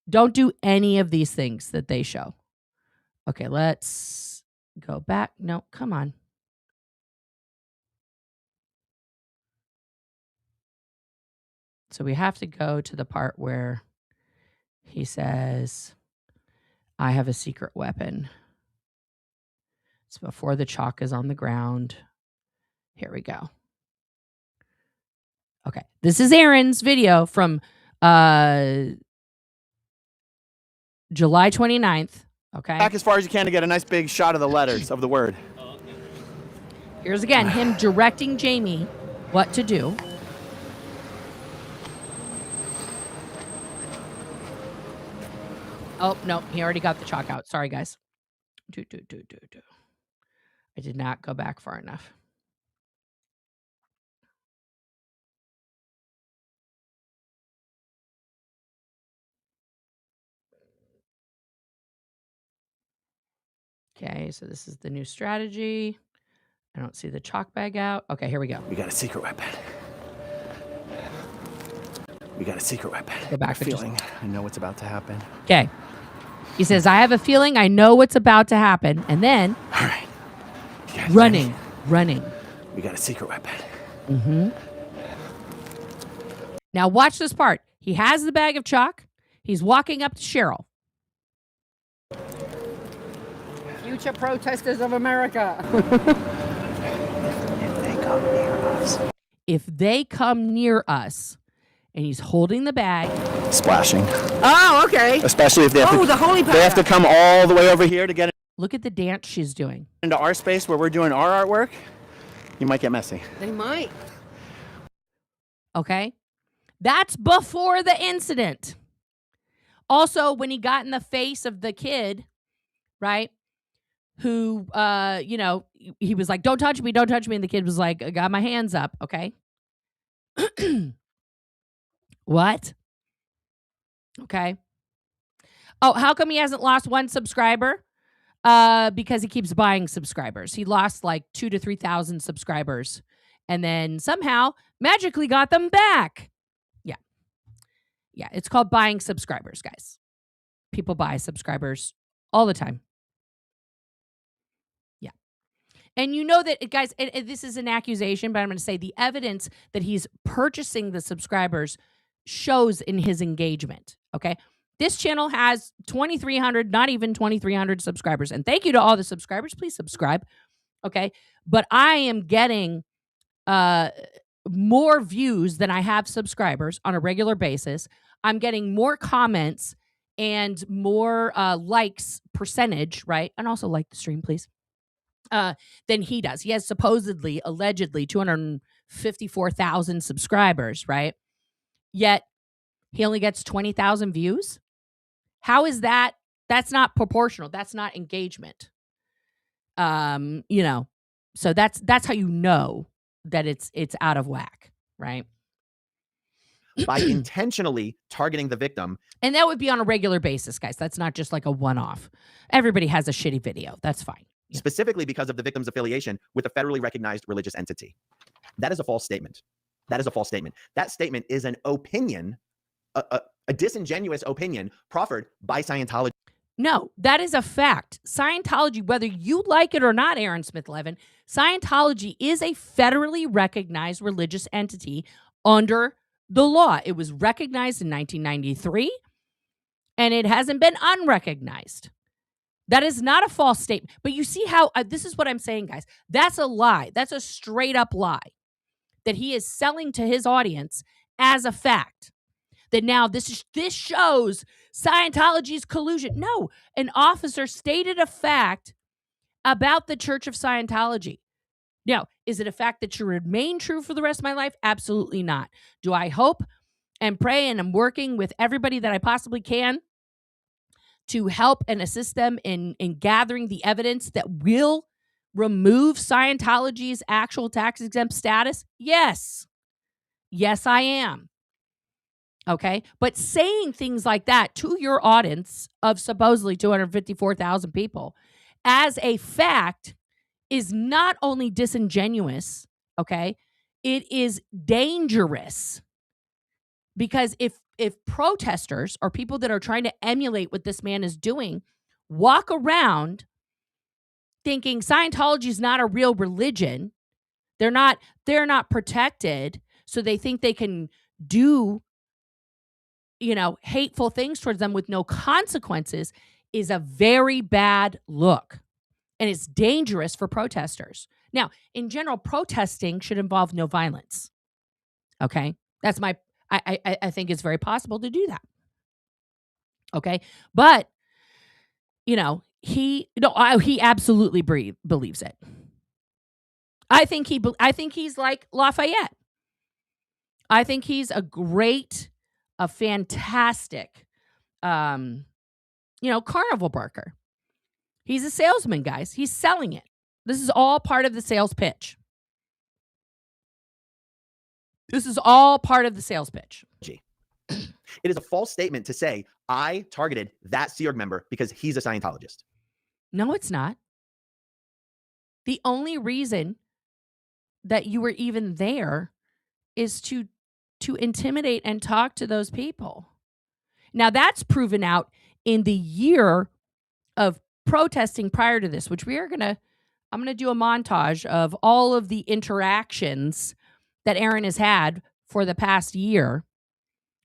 Don't do any of these things that they show. Okay, let's go back. No, come on. So we have to go to the part where he says, I have a secret weapon. It's before the chalk is on the ground. Here we go. Okay, this is Aaron's video from July 29th. Okay. Back as far as you can to get a nice big shot of the letters of the word. Here's again him directing Jamie what to do. Oh, no, he already got the chalk out. Sorry, guys. I did not go back far enough. Okay, so this is the new strategy. I don't see the chalk bag out. Okay, here we go. We got a secret weapon. Go back. Feeling. I know what's about to happen. Okay. He says, I have a feeling I know what's about to happen. And then, all right. Running. We got a secret weapon. Mm-hmm. Now watch this part. He has the bag of chalk. He's walking up to Cheryl. Future protesters of America. If they come near us. If they come near us, and he's holding the bag. Splashing. Oh, okay. Especially if they have, The holy they have to come all the way over here to get Look at the dance she's doing. into our space where we're doing our artwork. You might get messy. They might. Okay? That's before the incident. Also, when he got in the face of the kid, right, who, he was like, don't touch me, don't touch me. And the kid was like, I got my hands up, okay? What? Okay. Oh, how come he hasn't lost one subscriber? Because he keeps buying subscribers. He lost like 2,000 to 3,000 subscribers and then somehow magically got them back. Yeah, it's called buying subscribers, guys. People buy subscribers all the time. Yeah. And you know that, guys, and this is an accusation, but I'm going to say the evidence that he's purchasing the subscribers shows in his engagement, okay? This channel has 2,300, not even 2,300 subscribers. And thank you to all the subscribers. Please subscribe, okay? But I am getting more views than I have subscribers on a regular basis. I'm getting more comments and more likes percentage, right? And also like the stream, please, than he does. He has supposedly, allegedly, 254,000 subscribers, right? Yet he only gets 20,000 views. How is that? That's not proportional. That's not engagement. So that's how you know that it's out of whack, right? By intentionally targeting the victim. And that would be on a regular basis, guys. That's not just like a one-off. Everybody has a shitty video. That's fine. Yeah. Specifically because of the victim's affiliation with a federally recognized religious entity. That is a false statement. That is a false statement. That statement is an opinion, a disingenuous opinion proffered by Scientology. No, that is a fact. Scientology, whether you like it or not, Aaron Smith-Levin, Scientology is a federally recognized religious entity under the law. It was recognized in 1993, and it hasn't been unrecognized. That is not a false statement. But you see how, this is what I'm saying, guys. That's a lie. That's a straight up lie that he is selling to his audience as a fact. That now this shows Scientology's collusion. No, an officer stated a fact about the Church of Scientology. Now, is it a fact that should remain true for the rest of my life? Absolutely not. Do I hope and pray and I'm working with everybody that I possibly can to help and assist them in gathering the evidence that will remove Scientology's actual tax-exempt status? Yes. Yes, I am. Okay? But saying things like that to your audience of supposedly 254,000 people as a fact is not only disingenuous, okay? It is dangerous. Because if protesters or people that are trying to emulate what this man is doing walk around thinking Scientology is not a real religion, they're not protected, so they think they can do hateful things towards them with no consequences, is a very bad look. And it's dangerous for protesters. Now, in general, protesting should involve no violence. Okay? That's I think it's very possible to do that. Okay? But, he absolutely believes it. I think he's like Lafayette. I think he's a fantastic, carnival barker. He's a salesman, guys. He's selling it. This is all part of the sales pitch. This is all part of the sales pitch. It is a false statement to say, I targeted that Sea Org member because he's a Scientologist. No, it's not. The only reason that you were even there is to intimidate and talk to those people. Now, that's proven out in the year of protesting prior to this, which I'm going to do a montage of all of the interactions that Aaron has had for the past year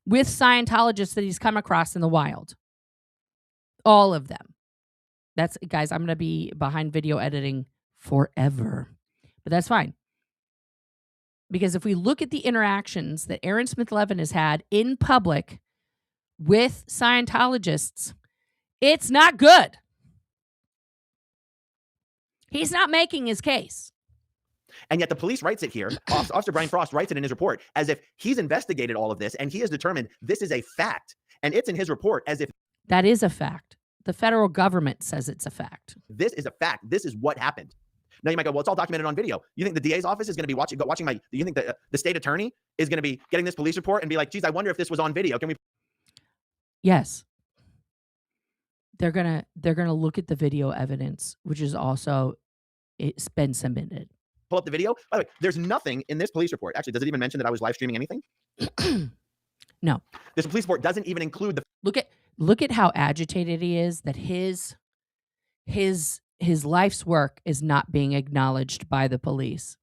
with Scientologists that he's come across in the wild. All of them. Guys, I'm going to be behind video editing forever. But that's fine. Because if we look at the interactions that Aaron Smith-Levin has had in public with Scientologists, it's not good. He's not making his case. And yet the police writes it here. Officer Brian Frost writes it in his report as if he's investigated all of this and he has determined this is a fact. And it's in his report as if that is a fact. The federal government says it's a fact. This is a fact. This is what happened. Now you might go, well, it's all documented on video. You think the DA's office is going to be watching my, you think the state attorney is going to be getting this police report and be like, geez, I wonder if this was on video. Can we? Yes. They're going to look at the video evidence, which is also, it's been submitted. Pull up the video. By the way, there's nothing in this police report. Actually, does it even mention that I was live streaming anything? No. This police report doesn't even include the. Look at how agitated he is that his life's work is not being acknowledged by the police.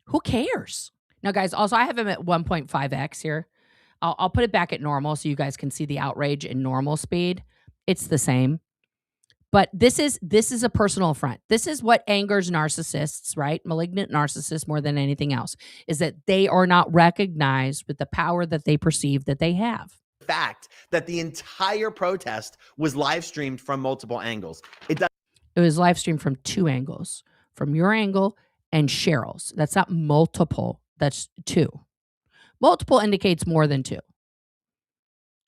Who cares? Now, guys, also I have him at 1.5x here. I'll put it back at normal so you guys can see the outrage in normal speed. It's the same. But this is a personal affront. This is what angers narcissists, right? Malignant narcissists more than anything else, is that they are not recognized with the power that they perceive that they have. Fact that the entire protest was live streamed from multiple angles. It was live streamed from two angles, from your angle and Cheryl's. That's not multiple. That's two. Multiple indicates more than two.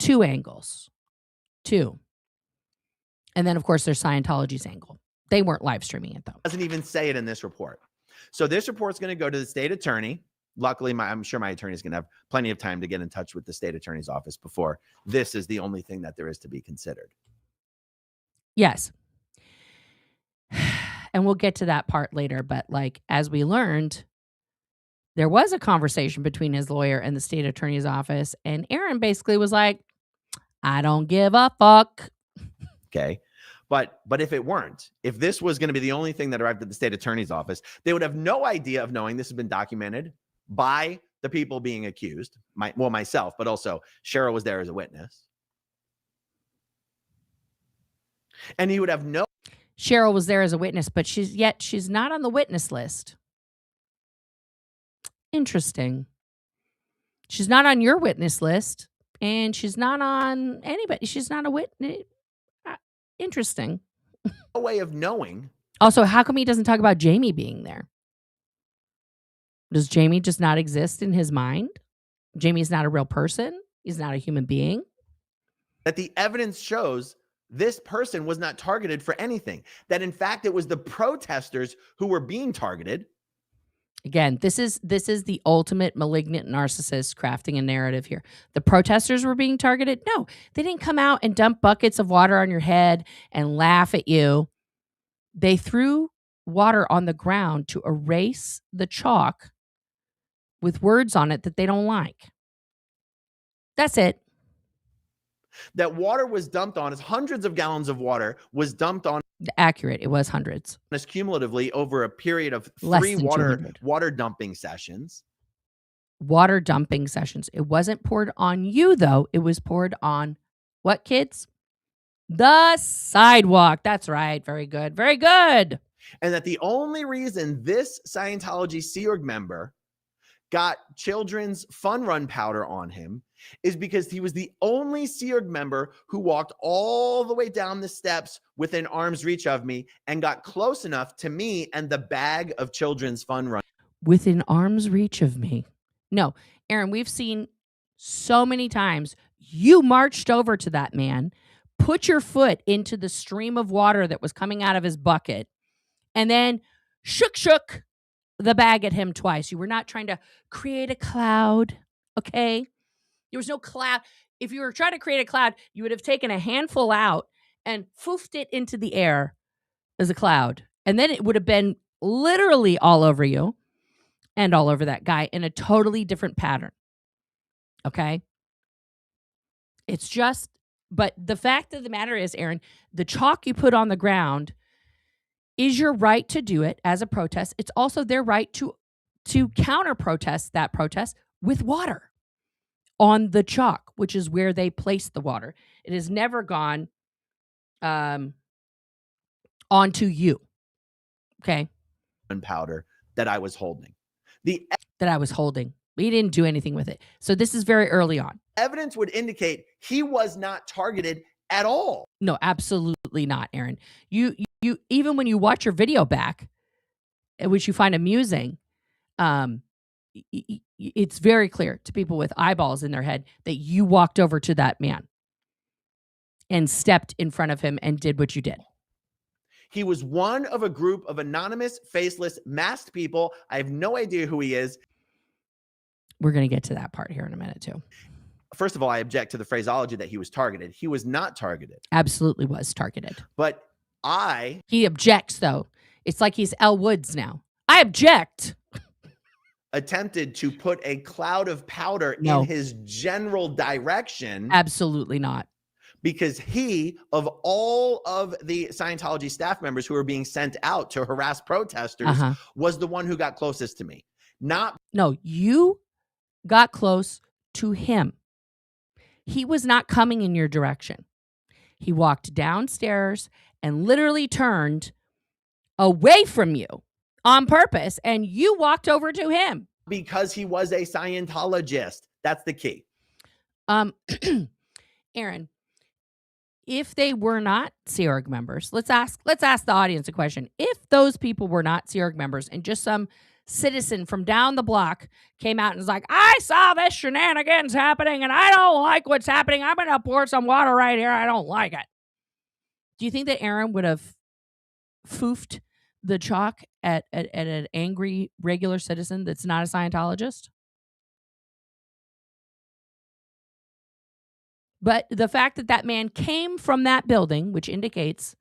Two angles. Two. And then, of course, there's Scientology's angle. They weren't live streaming it, though. Doesn't even say it in this report. So this report's going to go to the state attorney. Luckily, I'm sure my attorney is going to have plenty of time to get in touch with the state attorney's office before this is the only thing that there is to be considered. Yes. And we'll get to that part later. But like, as we learned, there was a conversation between his lawyer and the state attorney's office. And Aaron basically was like, I don't give a fuck. Okay. But if it weren't, if this was going to be the only thing that arrived at the state attorney's office, they would have no idea of knowing this has been documented by the people being accused, myself, but also Cheryl was there as a witness. And he would have no. Cheryl was there as a witness, but she's not on the witness list. Interesting. She's not on your witness list, and she's not on anybody. She's not a witness. Interesting. No way of knowing. Also, how come he doesn't talk about Jamie being there? Does Jamie just not exist in his mind? Jamie's not a real person. He's not a human being. That the evidence shows this person was not targeted for anything. That in fact, it was the protesters who were being targeted. Again, this is the ultimate malignant narcissist crafting a narrative here. The protesters were being targeted? No, they didn't come out and dump buckets of water on your head and laugh at you. They threw water on the ground to erase the chalk with words on it that they don't like. That's it. That water was dumped on us. Hundreds of gallons of water was dumped on. Accurate. It was hundreds. Us cumulatively over a period of Less 3 than water dumping sessions. Water dumping sessions. It wasn't poured on you, though. It was poured on what, kids? The sidewalk. That's right. Very good. Very good. And that the only reason this Scientology Sea Org member got children's fun run powder on him is because he was the only Sea Org member who walked all the way down the steps within arm's reach of me and got close enough to me and the bag of children's fun run. Within arm's reach of me. No, Aaron, we've seen so many times you marched over to that man, put your foot into the stream of water that was coming out of his bucket, and then shook the bag at him twice. You were not trying to create a cloud, okay? There was no cloud. If you were trying to create a cloud, you would have taken a handful out and foofed it into the air as a cloud. And then it would have been literally all over you and all over that guy in a totally different pattern, okay? It's just, but the fact of the matter is, Aaron, the chalk you put on the ground is your right to do it as a protest. It's also their right to counter-protest that protest with water on the chalk, which is where they place the water. It has never gone onto you, okay? Powder that I was holding. The that I was holding. We didn't do anything with it. So this is very early on. evidence would indicate he was not targeted at all. No, absolutely not, Aaron. You even when you watch your video back, which you find amusing, it's very clear to people with eyeballs in their head that you walked over to that man and stepped in front of him and did what you did. He was one of a group of anonymous, faceless, masked people. I have no idea who he is. We're going to get to that part here in a minute too. First of all, I object to the phraseology that he was targeted. He was not targeted. Absolutely was targeted. But he objects, though. It's like he's Elle Woods now. I object. Attempted to put a cloud of powder in his general direction. Absolutely not. Because he, of all of the Scientology staff members who were being sent out to harass protesters, was the one who got closest to me. No, you got close to him. He was not coming in your direction. He walked downstairs and literally turned away from you on purpose, and you walked over to him. Because he was a Scientologist. That's the key. Aaron, if they were not Sea Org members, let's ask the audience a question. If those people were not Sea Org members and just some citizen from down the block came out and was like, I saw this shenanigans happening and I don't like what's happening. I'm going to pour some water right here. I don't like it. Do you think that Aaron would have foofed the chalk at an angry regular citizen that's not a Scientologist? But the fact that that man came from that building, which indicates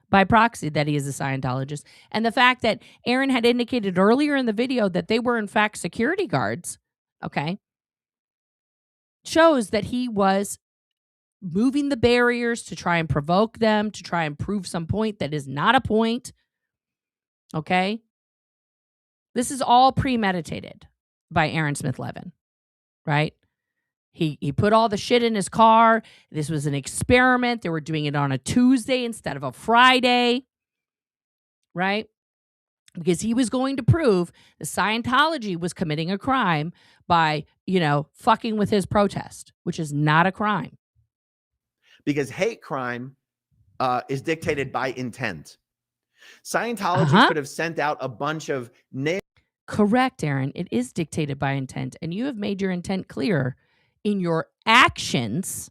by proxy that he is a Scientologist, and the fact that Aaron had indicated earlier in the video that they were in fact security guards, okay, shows that he was moving the barriers to try and provoke them, to try and prove some point that is not a point, okay? This is all premeditated by Aaron Smith-Levin, right? He put all the shit in his car. This was an experiment. They were doing it on a Tuesday instead of a Friday, right? Because he was going to prove the Scientology was committing a crime by, fucking with his protest, which is not a crime. Because hate crime is dictated by intent. Scientology could have sent out a bunch of Correct, Aaron. It is dictated by intent, and you have made your intent clear in your actions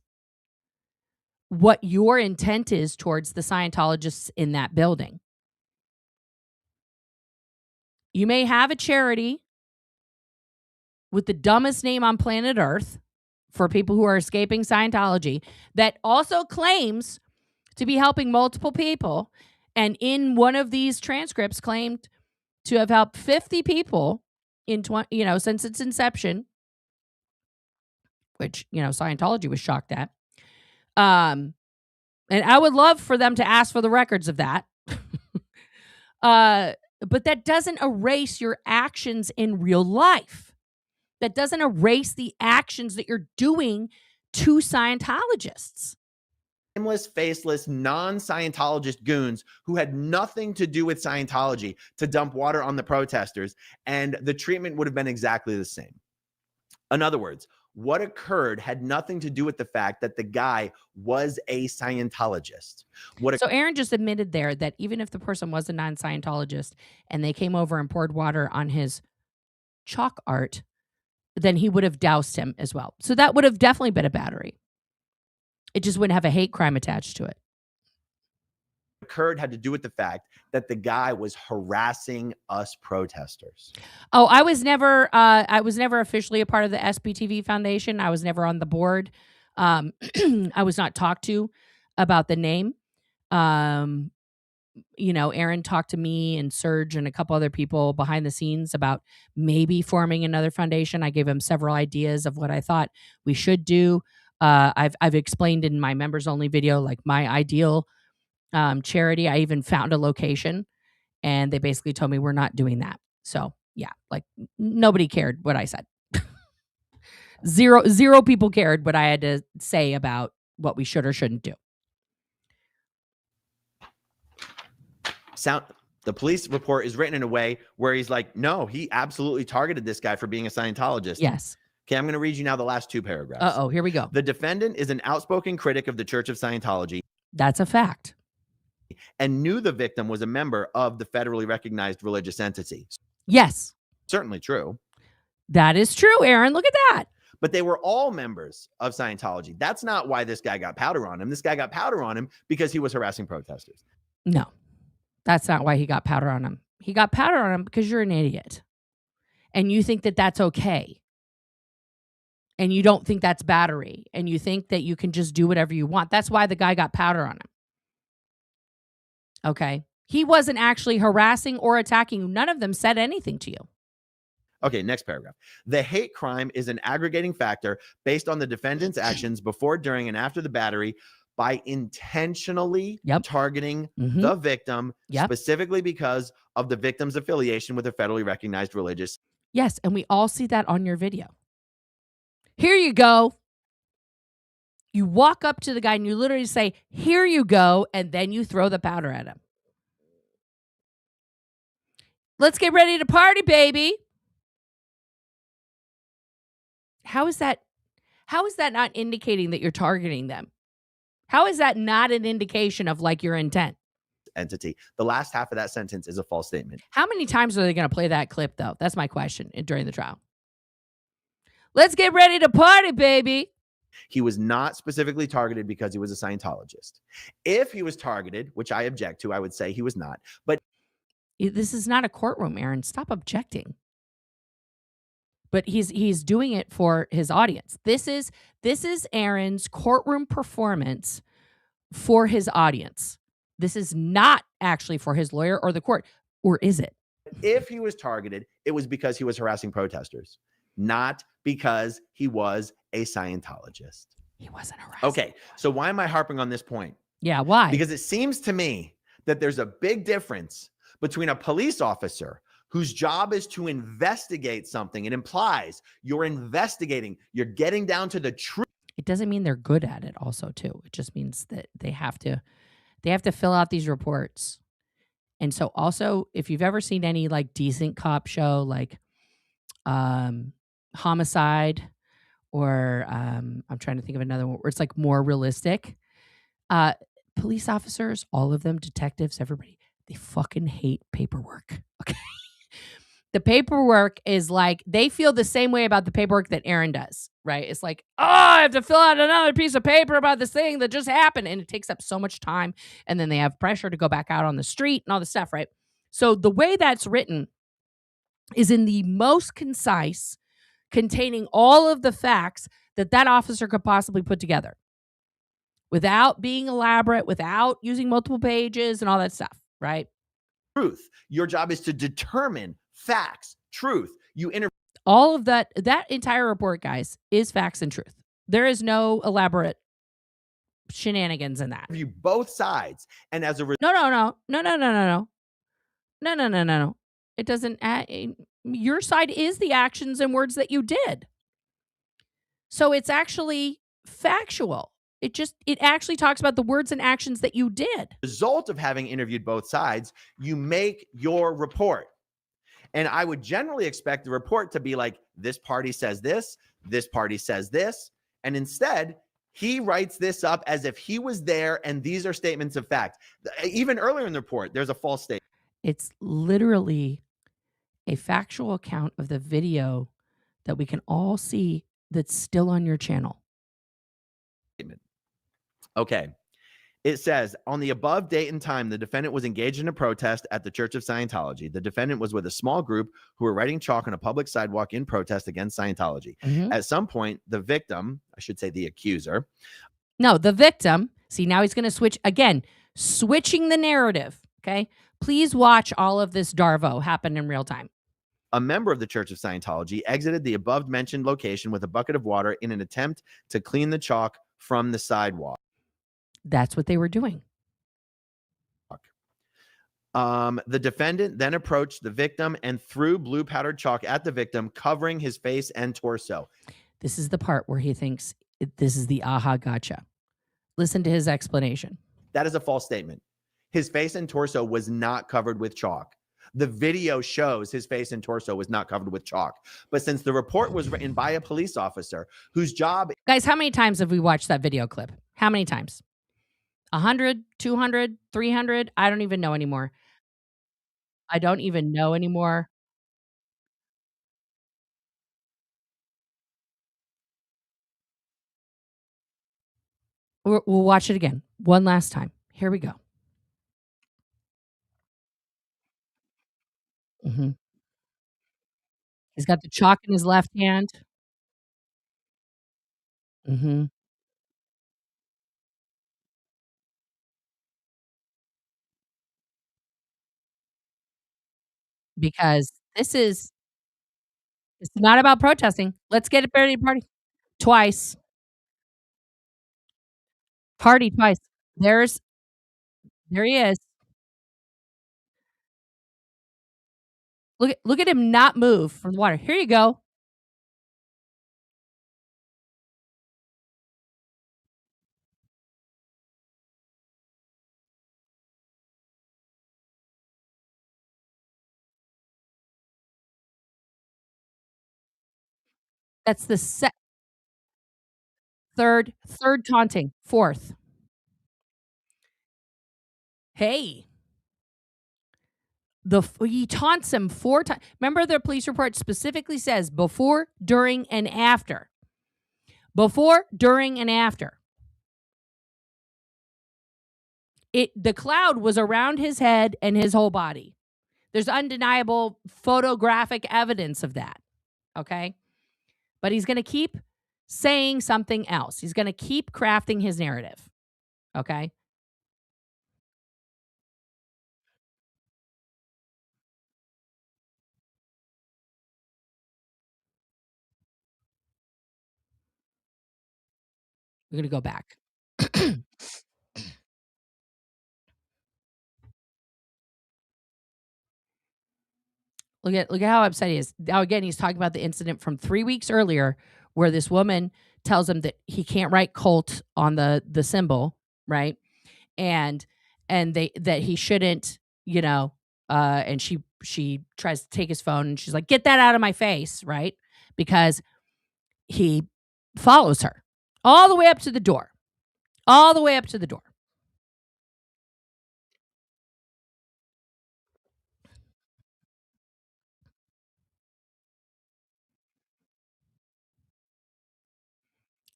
what your intent is towards the Scientologists in that building. You may have a charity with the dumbest name on planet Earth for people who are escaping Scientology that also claims to be helping multiple people, and in one of these transcripts claimed to have helped 50 people in since its inception, which, Scientology was shocked at. And I would love for them to ask for the records of that. But that doesn't erase your actions in real life. That doesn't erase the actions that you're doing to Scientologists. Nameless, faceless, non-Scientologist goons who had nothing to do with Scientology to dump water on the protesters, and the treatment would have been exactly the same. In other words, what occurred had nothing to do with the fact that the guy was a Scientologist. So Aaron just admitted there that even if the person was a non-Scientologist and they came over and poured water on his chalk art, then he would have doused him as well. So that would have definitely been a battery. It just wouldn't have a hate crime attached to it. Occurred had to do with the fact that the guy was harassing us protesters. Oh, I was never officially a part of the SBTV Foundation. I was never on the board. I was not talked to about the name. Aaron talked to me and Serge and a couple other people behind the scenes about maybe forming another foundation. I gave him several ideas of what I thought we should do. I've explained in my members only video, like my ideal charity. I even found a location and they basically told me we're not doing that. So yeah, like nobody cared what I said. Zero people cared what I had to say about what we should or shouldn't do. The police report is written in a way where he's like, no, he absolutely targeted this guy for being a Scientologist. Yes. Okay, I'm going to read you now the last 2 paragraphs. Uh-oh, here we go. The defendant is an outspoken critic of the Church of Scientology That's a fact. and knew the victim was a member of the federally recognized religious entity. Yes, Certainly true. that is true, Aaron. Look at that. But they were all members of Scientology. That's not why this guy got powder on him. This guy got powder on him because he was harassing protesters. No, that's not why he got powder on him. He got powder on him because you're an idiot. And you think that that's okay. And you don't think that's battery. And you think that you can just do whatever you want. That's why the guy got powder on him. Okay. He wasn't actually harassing or attacking you. None of them said anything to you. Okay, next paragraph. The hate crime is an aggregating factor based on the defendant's actions before, during, and after the battery by intentionally targeting the victim, specifically because of the victim's affiliation with a federally recognized religious. Yes, and we all see that on your video. Here you go. You walk up to the guy and you literally say, here you go, and then you throw the powder at him. Let's get ready to party, baby. How is that not indicating that you're targeting them? How is that not an indication of like your intent? Entity. The last half of that sentence is a false statement. How many times are they going to play that clip, though? That's my question during the trial. Let's get ready to party, baby. He was not specifically targeted because he was a Scientologist. If he was targeted, which I object to, I would say he was not. But this is not a courtroom, Aaron. Stop objecting. But he's doing it for his audience. This is Aaron's courtroom performance for his audience. This is not actually for his lawyer or the court, or is it? If he was targeted, it was because he was harassing protesters, not because he was a Scientologist. He wasn't harassing. Okay, so why am I harping on this point? Yeah, why? Because it seems to me that there's a big difference between a police officer whose job is to investigate something. It implies you're investigating, you're getting down to the truth. It doesn't mean they're good at it also, too. It just means that they have to fill out these reports. And so also, if you've ever seen any like decent cop show, like Homicide, or I'm trying to think of another one where it's like more realistic. Police officers, all of them, detectives, everybody, they fucking hate paperwork. Okay. The paperwork is like, they feel the same way about the paperwork that Aaron does, right? It's like, oh, I have to fill out another piece of paper about this thing that just happened. And it takes up so much time. And then they have pressure to go back out on the street and all this stuff, right? So the way that's written is in the most concise, containing all of the facts that officer could possibly put together without being elaborate, without using multiple pages and all that stuff, right? Truth. Your job is to determine facts, truth. All of that entire report, guys, is facts and truth. There is no elaborate shenanigans in that. You both sides, and as a No. It doesn't. Your side is the actions and words that you did. So it's actually factual. It actually talks about the words and actions that you did. Result of having interviewed both sides, you make your report. And I would generally expect the report to be like, this party says this party says this. And instead, he writes this up as if he was there, and these are statements of fact. Even earlier in the report, there's a false statement. It's literally a factual account of the video that we can all see that's still on your channel. Okay. It says, on the above date and time, the defendant was engaged in a protest at the Church of Scientology. The defendant was with a small group who were writing chalk on a public sidewalk in protest against Scientology. Mm-hmm. At some point, the victim, I should say the accuser. No, the victim. See, now he's going to switch again, switching the narrative. Okay. Please watch all of this Darvo happen in real time. A member of the Church of Scientology exited the above mentioned location with a bucket of water in an attempt to clean the chalk from the sidewalk. That's what they were doing. The defendant then approached the victim and threw blue powdered chalk at the victim, covering his face and torso. This is the part where he thinks this is the aha gotcha. Listen to his explanation. That is a false statement. his face and torso was not covered with chalk. The video shows his face and torso was not covered with chalk. But since the report was written by a police officer whose job... Guys, how many times have we watched that video clip? How many times? 100, 200, 300? I don't even know anymore. I don't even know anymore. We'll watch it again. One last time. Here we go. Mhm. He's got the chalk in his left hand. Mhm. Because it's not about protesting. Let's get it ready to party. Twice. Party twice. There he is. Look at him not move from the water. Here you go. That's the third taunting. Fourth. Hey. He taunts him 4 times. Remember, the police report specifically says before, during, and after. Before, during, and after. The cloud was around his head and his whole body. There's undeniable photographic evidence of that. Okay? But he's going to keep saying something else. He's going to keep crafting his narrative. Okay? We're going to go back. Look at how upset he is. Now again, he's talking about the incident from 3 weeks earlier where this woman tells him that he can't write cult on the symbol, right? And that he shouldn't, and she tries to take his phone and she's like, "Get that out of my face," right? Because he follows her all the way up to the door. All the way up to the door.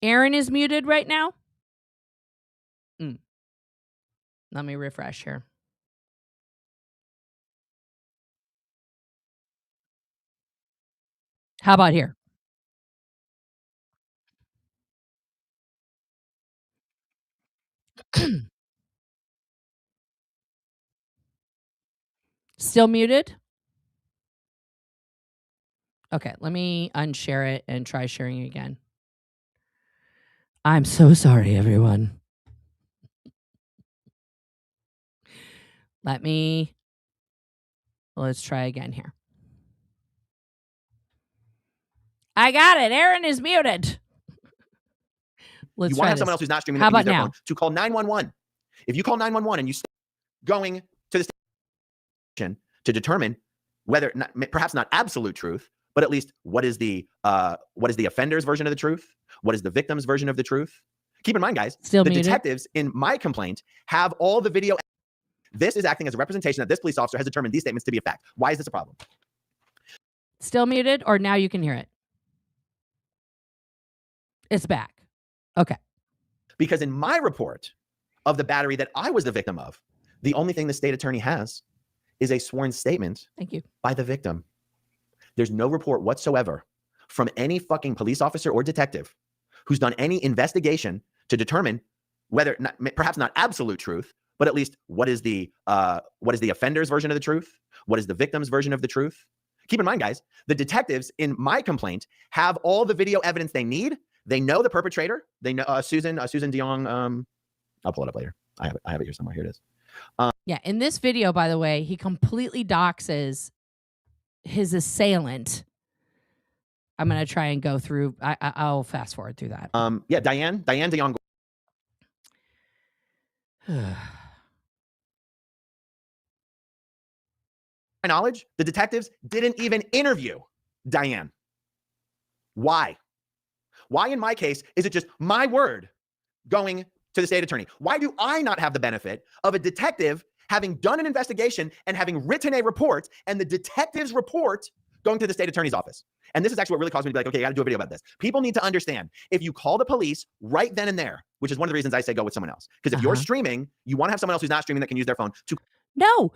Aaron is muted right now. Let me refresh here. How about here? Still muted? Okay, let me unshare it and try sharing again. I'm so sorry, everyone. Let's try again here. I got it. Aaron is muted. You want to have someone else who's not streaming How about their now? phone to call 911. If you call 911 and you start going to the station to determine whether, perhaps not absolute truth, but at least what is the offender's version of the truth? What is the victim's version of the truth? Keep in mind, guys, the detectives in my complaint have all the video. This is acting as a representation that this police officer has determined these statements to be a fact. Why is this a problem? Still muted, or now you can hear it? It's back. Okay. Because in my report of the battery that I was the victim of, the only thing the state attorney has is a sworn statement. Thank you. By the victim. There's no report whatsoever from any fucking police officer or detective who's done any investigation to determine whether, perhaps not absolute truth, but at least what is the offender's version of the truth? What is the victim's version of the truth? Keep in mind, guys, the detectives in my complaint have all the video evidence they need. They know the perpetrator. They know Susan DeYoung. I'll pull it up later. I have it here somewhere. Here it is. Yeah, in this video, by the way, he completely doxes his assailant. I'm going to try and go through. I'll fast forward through that. Yeah, Diane DeYoung. my knowledge, the detectives didn't even interview Diane. Why? Why in my case is it just my word going to the state attorney? Why do I not have the benefit of a detective having done an investigation and having written a report, and the detective's report going to the state attorney's office? And this is actually what really caused me to be like, okay, I got to do a video about this. People need to understand, if you call the police right then and there, which is one of the reasons I say go with someone else. Because if you're streaming, you want to have someone else who's not streaming that can use their phone to. No,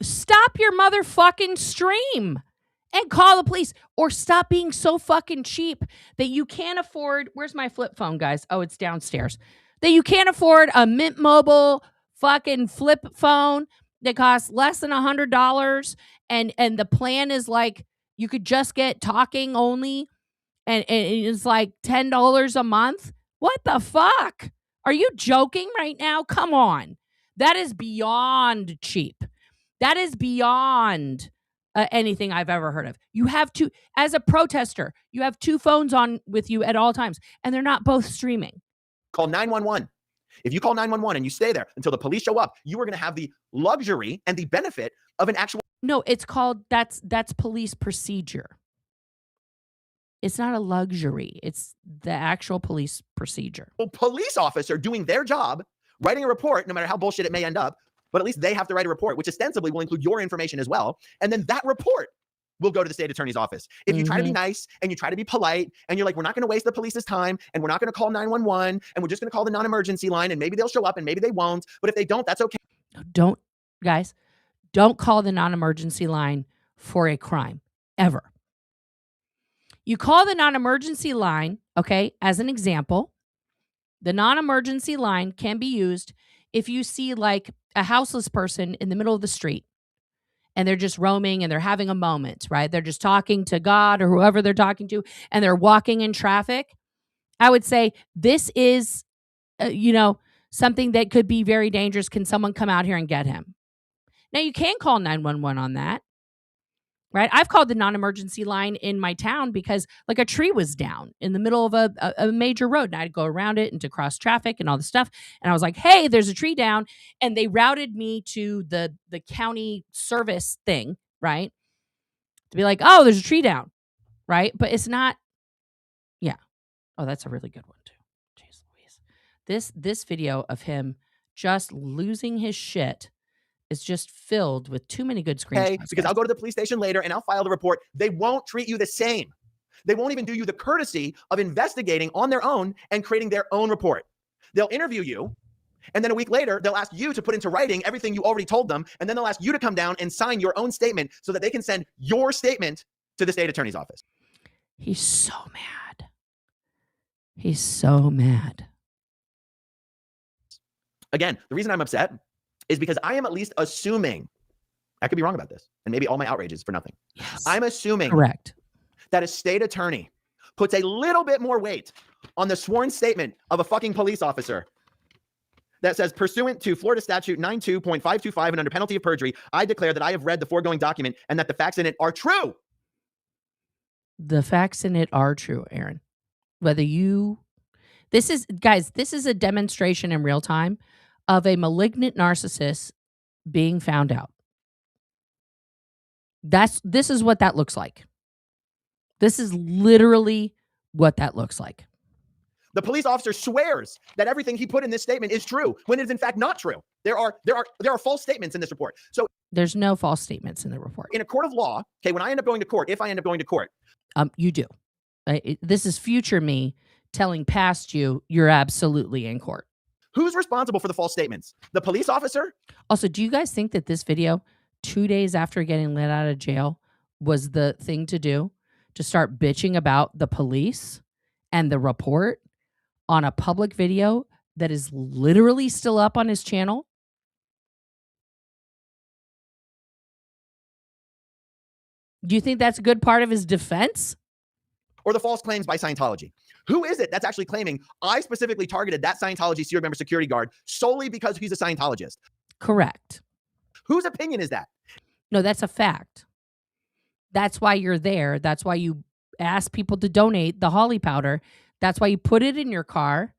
stop your motherfucking stream and call the police, or stop being so fucking cheap that you can't afford. Where's my flip phone, guys? Oh, it's downstairs. That you can't afford a Mint Mobile fucking flip phone that costs less than $100, and the plan is like you could just get talking only, and it's like $10 a month. What the fuck? Are you joking right now? Come on. That is beyond cheap. That is beyond anything I've ever heard of. You have to, as a protester, you have two phones on with you at all times, and they're not both streaming. Call 911. If you call 911 and you stay there until the police show up, you are going to have the luxury and the benefit of an actual. No, it's called, that's police procedure. It's not a luxury. It's the actual police procedure. Police officer doing their job, writing a report, no matter how bullshit it may end up, but at least they have to write a report, which ostensibly will include your information as well. And then that report will go to the state attorney's office. If you try to be nice and you try to be polite and you're like, we're not going to waste the police's time and we're not going to call 911 and we're just going to call the non-emergency line and maybe they'll show up and maybe they won't. But if they don't, that's okay. Don't, guys, don't call the non-emergency line for a crime, ever. You call the non-emergency line, okay, as an example. The non-emergency line can be used if you see like a houseless person in the middle of the street and they're just roaming and they're having a moment, right? They're just talking to God or whoever they're talking to, and they're walking in traffic. I would say this is, something that could be very dangerous. Can someone come out here and get him? Now, you can call 911 on that, right? I've called the non-emergency line in my town because like a tree was down in the middle of a major road, and I'd go around it and to cross traffic and all this stuff. And I was like, hey, there's a tree down. And they routed me to the county service thing, right? To be like, oh, there's a tree down, right? But it's not, yeah. Oh, that's a really good one too. Jeez Louise. This video of him just losing his shit is just filled with too many good screenshots. Okay, because I'll go to the police station later and I'll file the report. They won't treat you the same. They won't even do you the courtesy of investigating on their own and creating their own report. They'll interview you, and then a week later, they'll ask you to put into writing everything you already told them, and then they'll ask you to come down and sign your own statement so that they can send your statement to the state attorney's office. He's so mad. He's so mad. Again, the reason I'm upset is because I am at least assuming, I could be wrong about this, and maybe all my outrage is for nothing. Yes. I'm assuming Correct. that a state attorney puts a little bit more weight on the sworn statement of a fucking police officer that says, pursuant to Florida statute 92.525 and under penalty of perjury, I declare that I have read the foregoing document and that the facts in it are true. The facts in it are true, Aaron. This is a demonstration in real time of a malignant narcissist being found out. This is what that looks like. This is literally what that looks like. The police officer swears that everything he put in this statement is true when it is in fact not true. There are false statements in this report. So there's no false statements in the report. In a court of law, okay, when I end up going to court, if I end up going to court, you do. This is future me telling past you you're absolutely in court. Who's responsible for the false statements? The police officer? Also, do you guys think that this video 2 days after getting let out of jail was the thing to do, to start bitching about the police and the report on a public video that is literally still up on his channel? Do you think that's a good part of his defense? Or the false claims by Scientology? Who is it that's actually claiming I specifically targeted that Scientology Sea Org member security guard solely because he's a Scientologist? Correct. Whose opinion is that? No, that's a fact. That's why you're there. That's why you ask people to donate the Holly powder. That's why you put it in your car.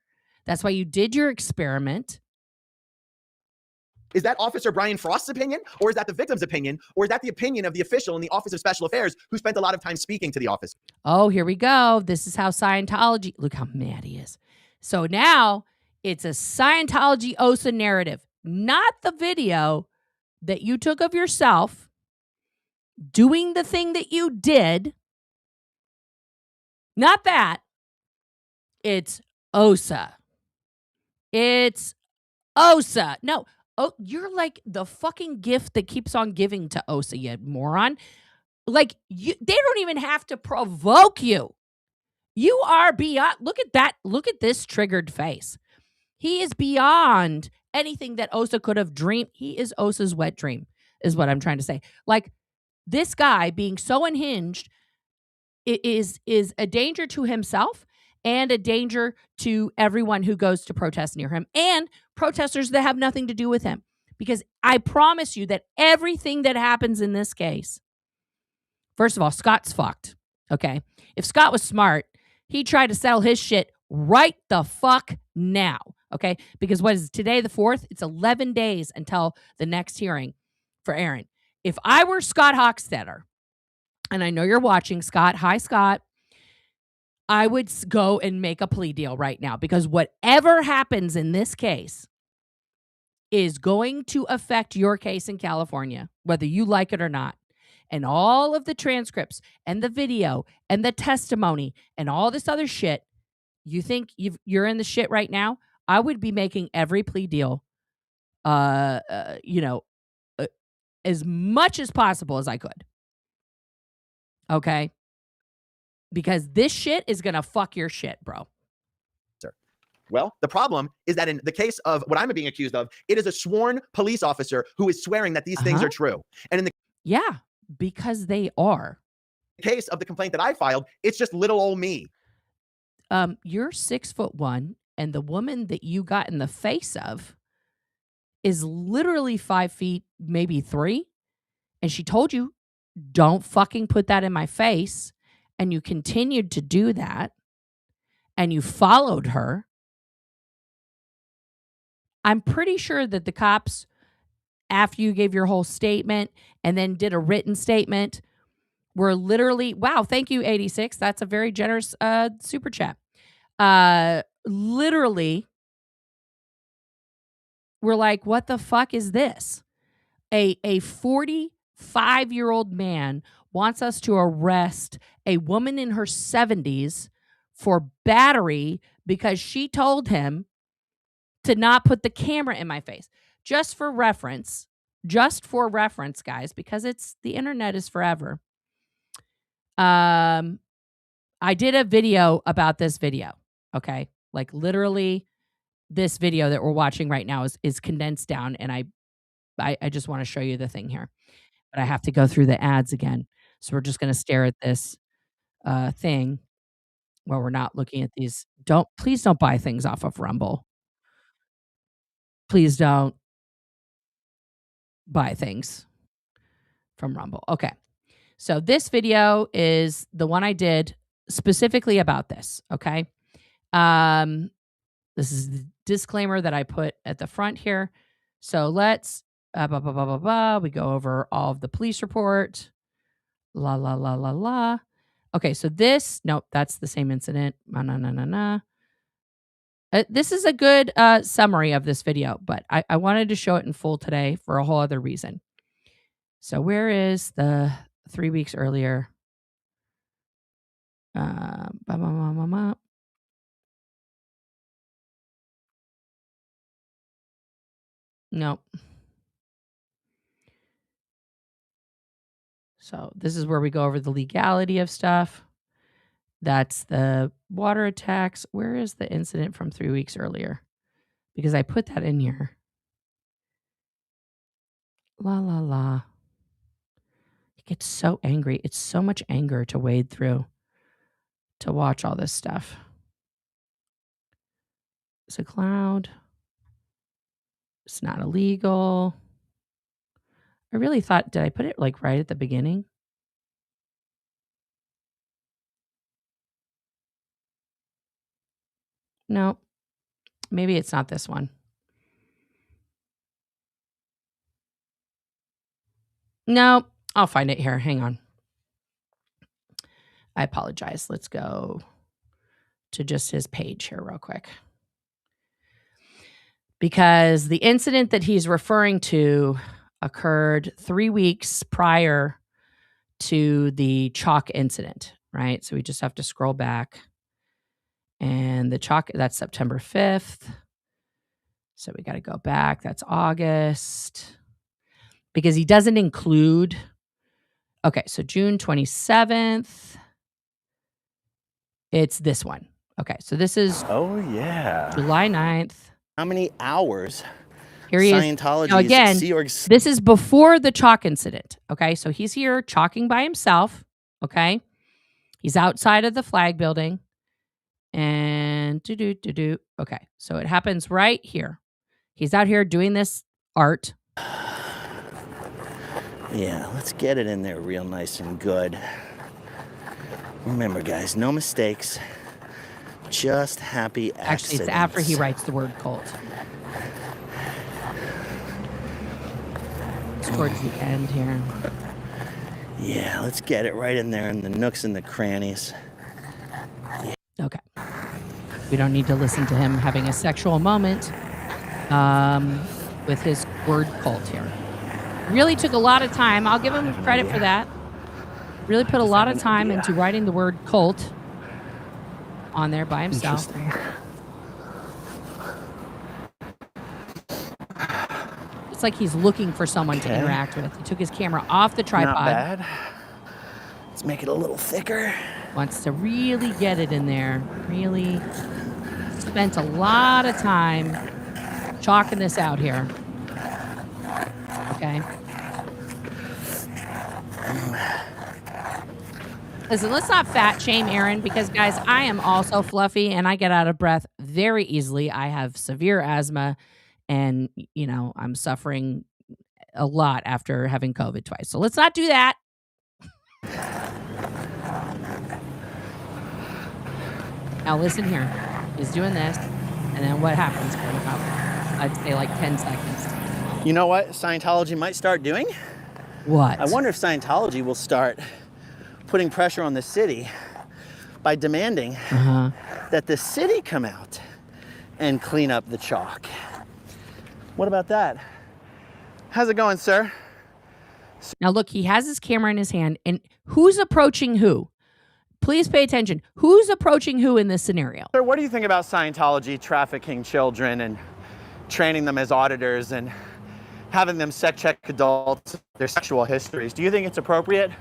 That's why you did your experiment. Is that Officer Brian Frost's opinion, or is that the victim's opinion, or is that the opinion of the official in the Office of Special Affairs who spent a lot of time speaking to the office? Oh, here we go. This is how Scientology, look how mad he is. So now it's a Scientology OSA narrative, not the video that you took of yourself doing the thing that you did. Not that. It's OSA. It's OSA. No. Oh, you're like the fucking gift that keeps on giving to OSA, you moron. Like, they don't even have to provoke you. You are beyond. Look at that. Look at this triggered face. He is beyond anything that OSA could have dreamed. He is OSA's wet dream, is what I'm trying to say. Like, this guy being so unhinged is a danger to himself and a danger to everyone who goes to protest near him and protesters that have nothing to do with him. Because I promise you that everything that happens in this case, first of all, Scott's fucked. Okay. If Scott was smart, he'd try to settle his shit right the fuck now. Okay. Because what is today, the 4th? It's 11 days until the next hearing for Aaron. If I were Scott Hochstetter, and I know you're watching, Scott, hi, Scott, I would go and make a plea deal right now, because whatever happens in this case is going to affect your case in California, whether you like it or not. And all of the transcripts and the video and the testimony and all this other shit, you think you're in the shit right now? I would be making every plea deal, as much as possible as I could. Okay? Because this shit is going to fuck your shit, bro. Well, the problem is that in the case of what I'm being accused of, it is a sworn police officer who is swearing that these things are true. And in the because they are. case of the complaint that I filed, it's just little old me. You're 6'1", and the woman that you got in the face of is literally 5 feet, maybe 3. And she told you, don't fucking put that in my face. And you continued to do that. And you followed her. I'm pretty sure that the cops, after you gave your whole statement and then did a written statement, were literally, wow, thank you, 86. That's a very generous super chat. Literally, we're like, what the fuck is this? A 45-year-old man wants us to arrest a woman in her 70s for battery because she told him to not put the camera in my face. Just for reference, guys, because the internet is forever. I did a video about this video. Okay. Like, literally, this video that we're watching right now is condensed down. And I just want to show you the thing here, but I have to go through the ads again. So we're just going to stare at this thing while we're not looking at these. Please don't buy things off of Rumble. Please don't buy things from Rumble. Okay. So this video is the one I did specifically about this. Okay. This is the disclaimer that I put at the front here. So let's, we go over all of the police report. La, la, la, la, la. Okay. So nope, that's the same incident. This is a good summary of this video, but I wanted to show it in full today for a whole other reason. So where is the 3 weeks earlier? Nope. So this is where we go over the legality of stuff. That's the water attacks. Where is the incident from 3 weeks earlier? Because I put that in here. La, la, la. He gets so angry. It's so much anger to wade through to watch all this stuff. It's a cloud. It's not illegal. I really thought, did I put it like right at the beginning? No, maybe it's not this one. No, I'll find it here. Hang on. I apologize. Let's go to just his page here real quick. Because the incident that he's referring to occurred 3 weeks prior to the chalk incident, right? So we just have to scroll back. And the chalk, that's September 5th. So we got to go back. That's August. Because he doesn't include. Okay, so June 27th. It's this one. Okay, so this is Oh, yeah. July 9th. How many hours? Here he is. Scientology's Now again, Sea Org's this is before the chalk incident. Okay, so he's here chalking by himself. Okay, he's outside of the flag building. And okay, so it happens right here. He's out here doing this art. Yeah, let's get it in there real nice and good. Remember, guys, no mistakes. Just happy accidents. Actually, it's after he writes the word cult. It's towards the end here. Yeah, let's get it right in there in the nooks and the crannies. Okay. We don't need to listen to him having a sexual moment with his word cult here. Really took a lot of time. I'll give him credit for that. Really put a lot of time into writing the word cult on there by himself. It's like he's looking for someone to interact with. He took his camera off the tripod. Not bad. Let's make it a little thicker. Wants to really get it in there. Really spent a lot of time chalking this out here. Okay. Listen, let's not fat shame Aaron because, guys, I am also fluffy and I get out of breath very easily. I have severe asthma and, you know, I'm suffering a lot after having COVID twice. So let's not do that. Now listen here. He's doing this. And then what happens for about, I'd say, like 10 seconds. You know what Scientology might start doing? What? I wonder if Scientology will start putting pressure on the city by demanding that the city come out and clean up the chalk. What about that? How's it going, sir? Now look, he has his camera in his hand, and who's approaching who? Please pay attention. Who's approaching who in this scenario? Sir, what do you think about Scientology trafficking children and training them as auditors and having them sex check adults, their sexual histories? Do you think it's appropriate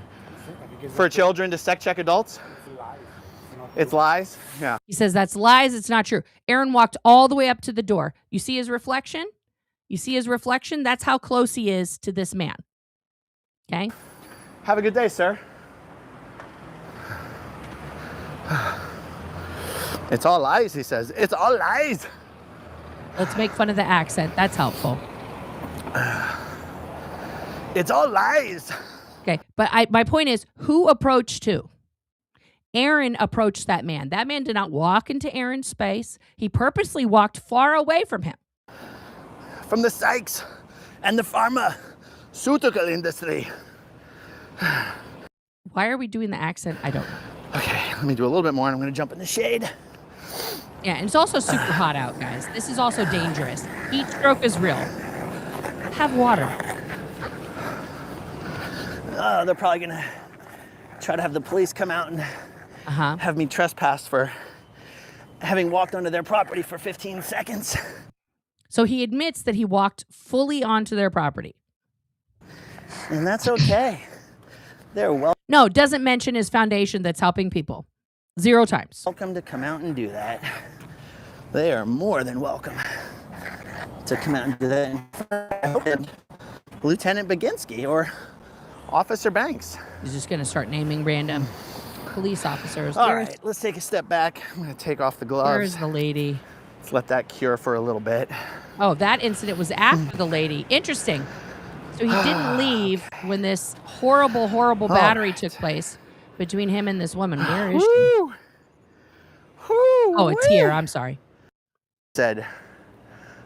for children to sex check adults? It's lies? Yeah. He says that's lies. It's not true. Aaron walked all the way up to the door. You see his reflection? You see his reflection? That's how close he is to this man. Okay? Have a good day, sir. It's all lies, he says. It's all lies. Let's make fun of the accent. That's helpful. It's all lies. Okay, but my point is, who approached who? Aaron approached that man. That man did not walk into Aaron's space. He purposely walked far away from him. From the psychs and the pharmaceutical industry. Why are we doing the accent? I don't know. Okay, let me do a little bit more and I'm going to jump in the shade. Yeah, and it's also super hot out, guys. This is also dangerous. Heat stroke is real. Have water. They're probably going to try to have the police come out and have me trespassed for having walked onto their property for 15 seconds. So he admits that he walked fully onto their property. And that's okay. They're No, doesn't mention his foundation that's helping people. 0 times. welcome to come out and do that. They are more than welcome to come out and do that. I hope that Lieutenant Baginski or Officer Banks. He's just going to start naming random police officers. All right, let's take a step back. I'm going to take off the gloves. Where's the lady? Let's let that cure for a little bit. Oh, that incident was after the lady. Interesting. So he didn't leave when this horrible, horrible battery took place between him and this woman. Where is she? Oh, it's here. I'm sorry. Said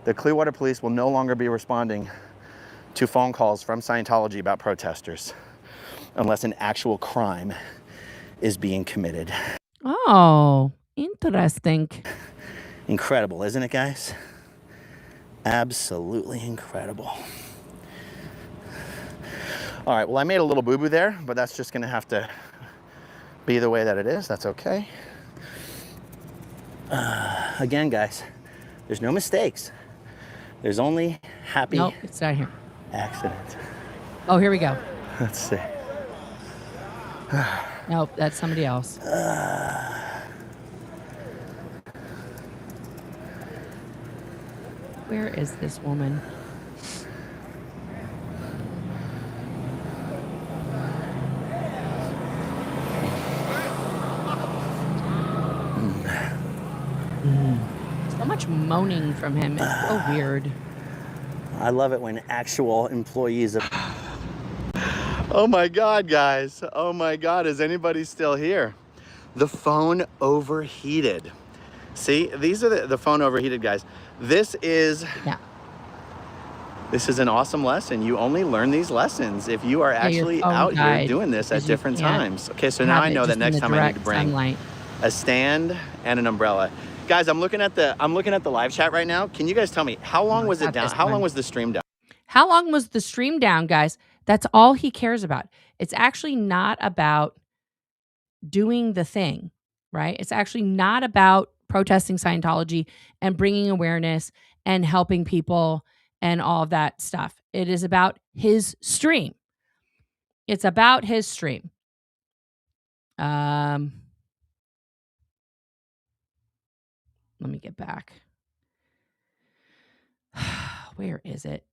the Clearwater Police will no longer be responding to phone calls from Scientology about protesters unless an actual crime is being committed. Oh, interesting. Incredible, isn't it, guys? Absolutely incredible. All right, well, I made a little boo-boo there, but that's just gonna have to be the way that it is. That's okay. Again, guys, there's no mistakes. There's only happy Nope, it's not here. accidents. Oh, here we go. Let's see. Nope, that's somebody else. Where is this woman? So much moaning from him. It's so weird. I love it when actual employees of... Oh my God, guys. Oh my God, is anybody still here? The phone overheated. See, these are the phone overheated, guys. This is an awesome lesson. You only learn these lessons if you are actually out here doing this at different times. Okay, so now I know that next time I need to bring a stand and an umbrella. Guys, I'm looking at the live chat right now. Can you guys tell me how long was it down? How long was the stream down? How long was the stream down, guys? That's all he cares about. It's actually not about doing the thing, right? It's actually not about protesting Scientology and bringing awareness and helping people and all of that stuff. It is about his stream. It's about his stream. Let me get back. Where is it?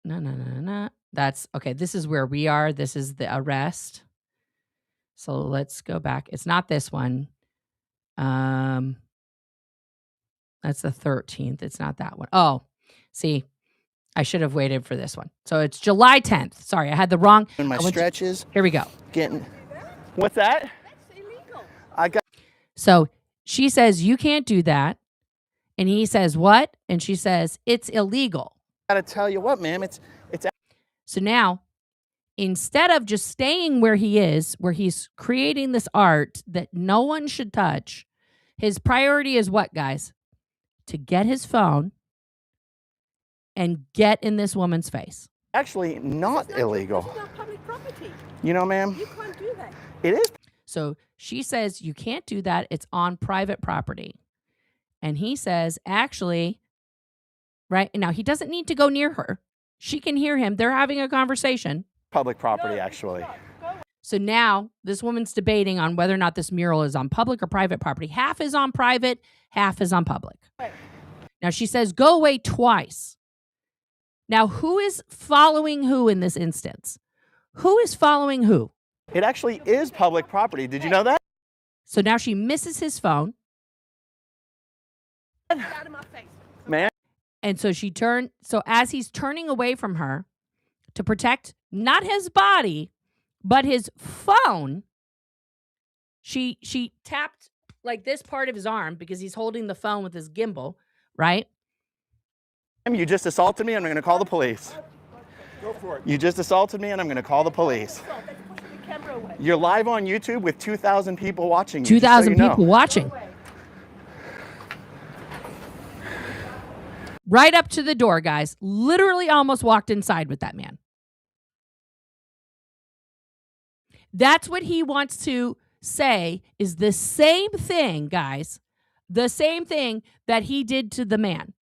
No. That's okay. This is where we are. This is the arrest. So let's go back. It's not this one. That's the 13th. It's not that one. Oh, see, I should have waited for this one. So it's July 10th. Sorry, I had the wrong. In my stretches. Here we go. What's that? That's illegal. So she says, you can't do that. And he says, what? And she says, it's illegal. I gotta tell you what, ma'am, it's. So now, instead of just staying where he is, where he's creating this art that no one should touch, his priority is what, guys? To get his phone and get in this woman's face. Actually not illegal. It's not public property. You know, ma'am? You can't do that. It is. So she says, you can't do that. It's on private property. And he says, actually, right now, he doesn't need to go near her. She can hear him. They're having a conversation. Public property, actually. So now this woman's debating on whether or not this mural is on public or private property. Half is on private, half is on public. Now she says, go away twice. Now, who is following who in this instance? Who is following who? It actually is public property. Did you know that? So now she misses his phone. Out of my face. Man. And so so as he's turning away from her to protect not his body, but his phone, she tapped like this part of his arm because he's holding the phone with his gimbal, right? You just assaulted me and I'm going to call the police. Go for it. You just assaulted me and I'm going to call the police. You're live on YouTube with 2,000 people watching you. 2,000 people watching. Right up to the door, guys. Literally almost walked inside with that man. That's what he wants to say is the same thing, guys. The same thing that he did to the man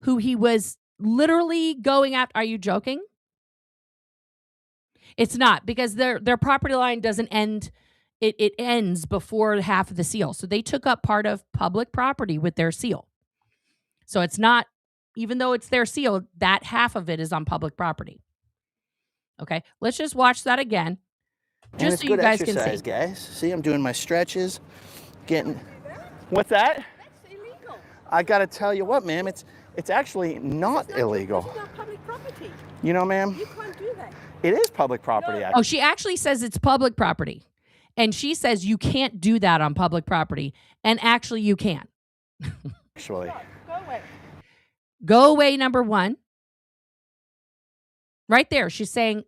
who he was literally going after. Are you joking? It's not, because their property line doesn't end. It ends before half of the seal. So they took up part of public property with their seal. So it's not, even though it's their seal, that half of it is on public property. Okay, let's just watch that again. Just so you guys can see. Guys. See, I'm doing my stretches, What's that? That's illegal. I gotta tell you what, ma'am, it's actually not illegal. It's not public property. You know, ma'am? You can't do that. It is public property. Oh, she actually says it's public property. And she says you can't do that on public property. And actually you can. Actually. Go away. Go away, number one. Right there. She's saying,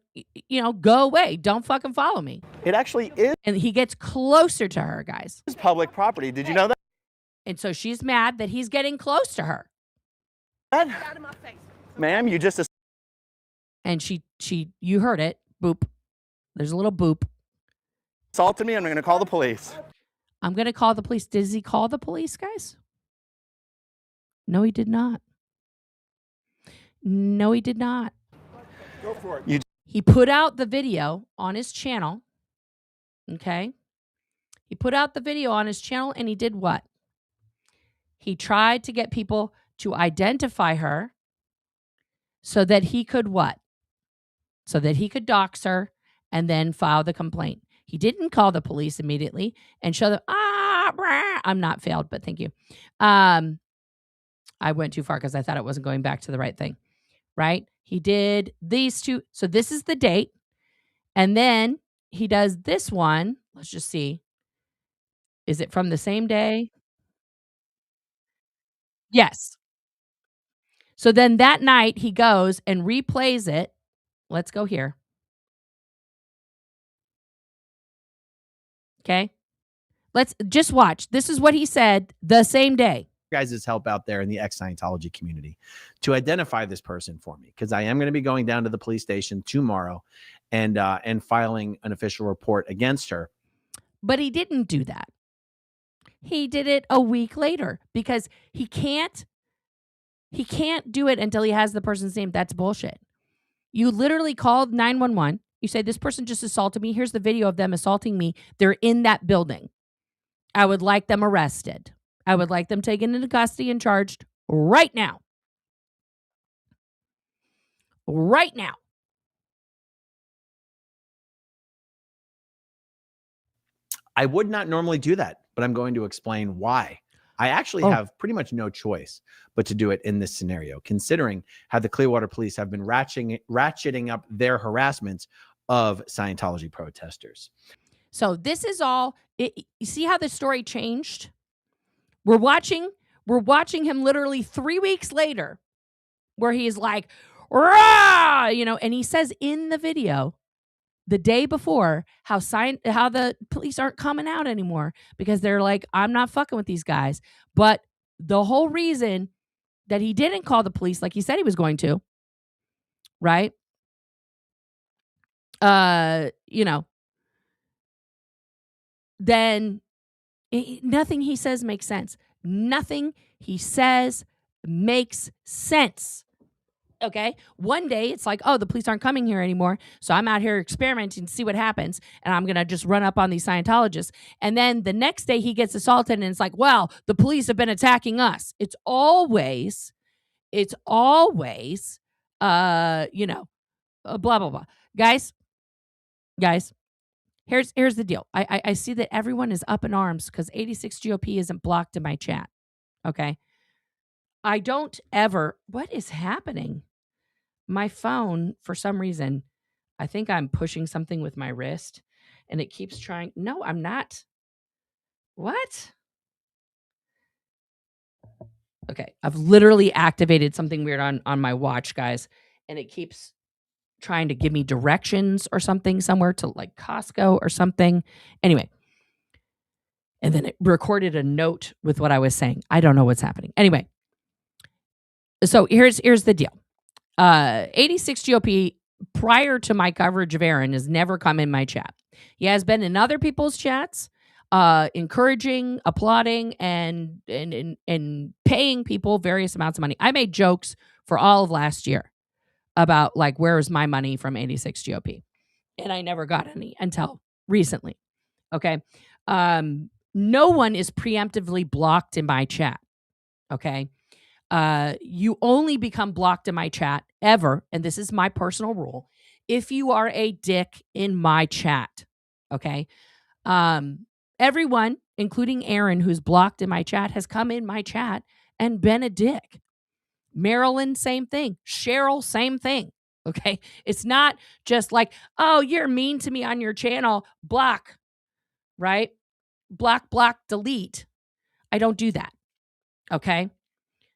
go away. Don't fucking follow me. It actually is And he gets closer to her, guys. public property. Did you know that? And so she's mad that he's getting close to her. Get out of my face. Ma'am, you just And you heard it. Boop. There's a little boop. assaulted me. I'm going to call the police. I'm going to call the police. Does he call the police, guys? No, he did not. No, he did not. Go for it. He put out the video on his channel. Okay. He put out the video on his channel and he did what? He tried to get people to identify her so that he could what? So that he could dox her and then file the complaint. He didn't call the police immediately and show them, I'm not failed, but thank you. I went too far because I thought it wasn't going back to the right thing, right? He did these two. So this is the date. And then he does this one. Let's just see. Is it from the same day? Yes. So then that night he goes and replays it. Let's go here. Okay. Let's just watch. This is what he said the same day. Guys' help out there in the ex-Scientology community to identify this person for me, because I am going to be going down to the police station tomorrow and filing an official report against her. But he didn't do that. He did it a week later because he can't do it until he has the person's name. That's bullshit. You literally called 911. You say, this person just assaulted me. Here's the video of them assaulting me. They're in that building. I would like them arrested. I would like them taken into custody and charged right now. Right now. I would not normally do that, but I'm going to explain why. I actually have pretty much no choice but to do it in this scenario, considering how the Clearwater police have been ratcheting up their harassment of Scientology protesters. So this is all, you see how the story changed? We're watching him literally 3 weeks later where he's like, rah, and he says in the video the day before how the police aren't coming out anymore because they're like, I'm not fucking with these guys. But the whole reason that he didn't call the police like he said he was going to, right? Then nothing he says makes sense. Nothing he says makes sense. Okay. One day it's like, oh, the police aren't coming here anymore. So I'm out here experimenting to see what happens. And I'm going to just run up on these Scientologists. And then the next day he gets assaulted and it's like, well, the police have been attacking us. It's always, blah, blah, blah. Guys, here's the deal. I see that everyone is up in arms because 86 GOP isn't blocked in my chat. Okay. I don't ever, what is happening? My phone, for some reason, I think I'm pushing something with my wrist and it keeps trying. No, I'm not. What? Okay. I've literally activated something weird on my watch, guys, and it keeps trying to give me directions or something somewhere to like Costco or something. Anyway. And then it recorded a note with what I was saying. I don't know what's happening. Anyway. So here's the deal. 86 GOP, prior to my coverage of Aaron, has never come in my chat. He has been in other people's chats, encouraging, applauding, and paying people various amounts of money. I made jokes for all of last year about like, where is my money from 86 GOP? And I never got any until recently. Okay. No one is preemptively blocked in my chat. Okay. You only become blocked in my chat ever, and this is my personal rule, if you are a dick in my chat. Okay. Everyone, including Aaron, who's blocked in my chat, has come in my chat and been a dick. Marilyn, same thing. Cheryl, same thing. Okay. It's not just like, oh, you're mean to me on your channel. Block. Right? Block, delete. I don't do that. Okay.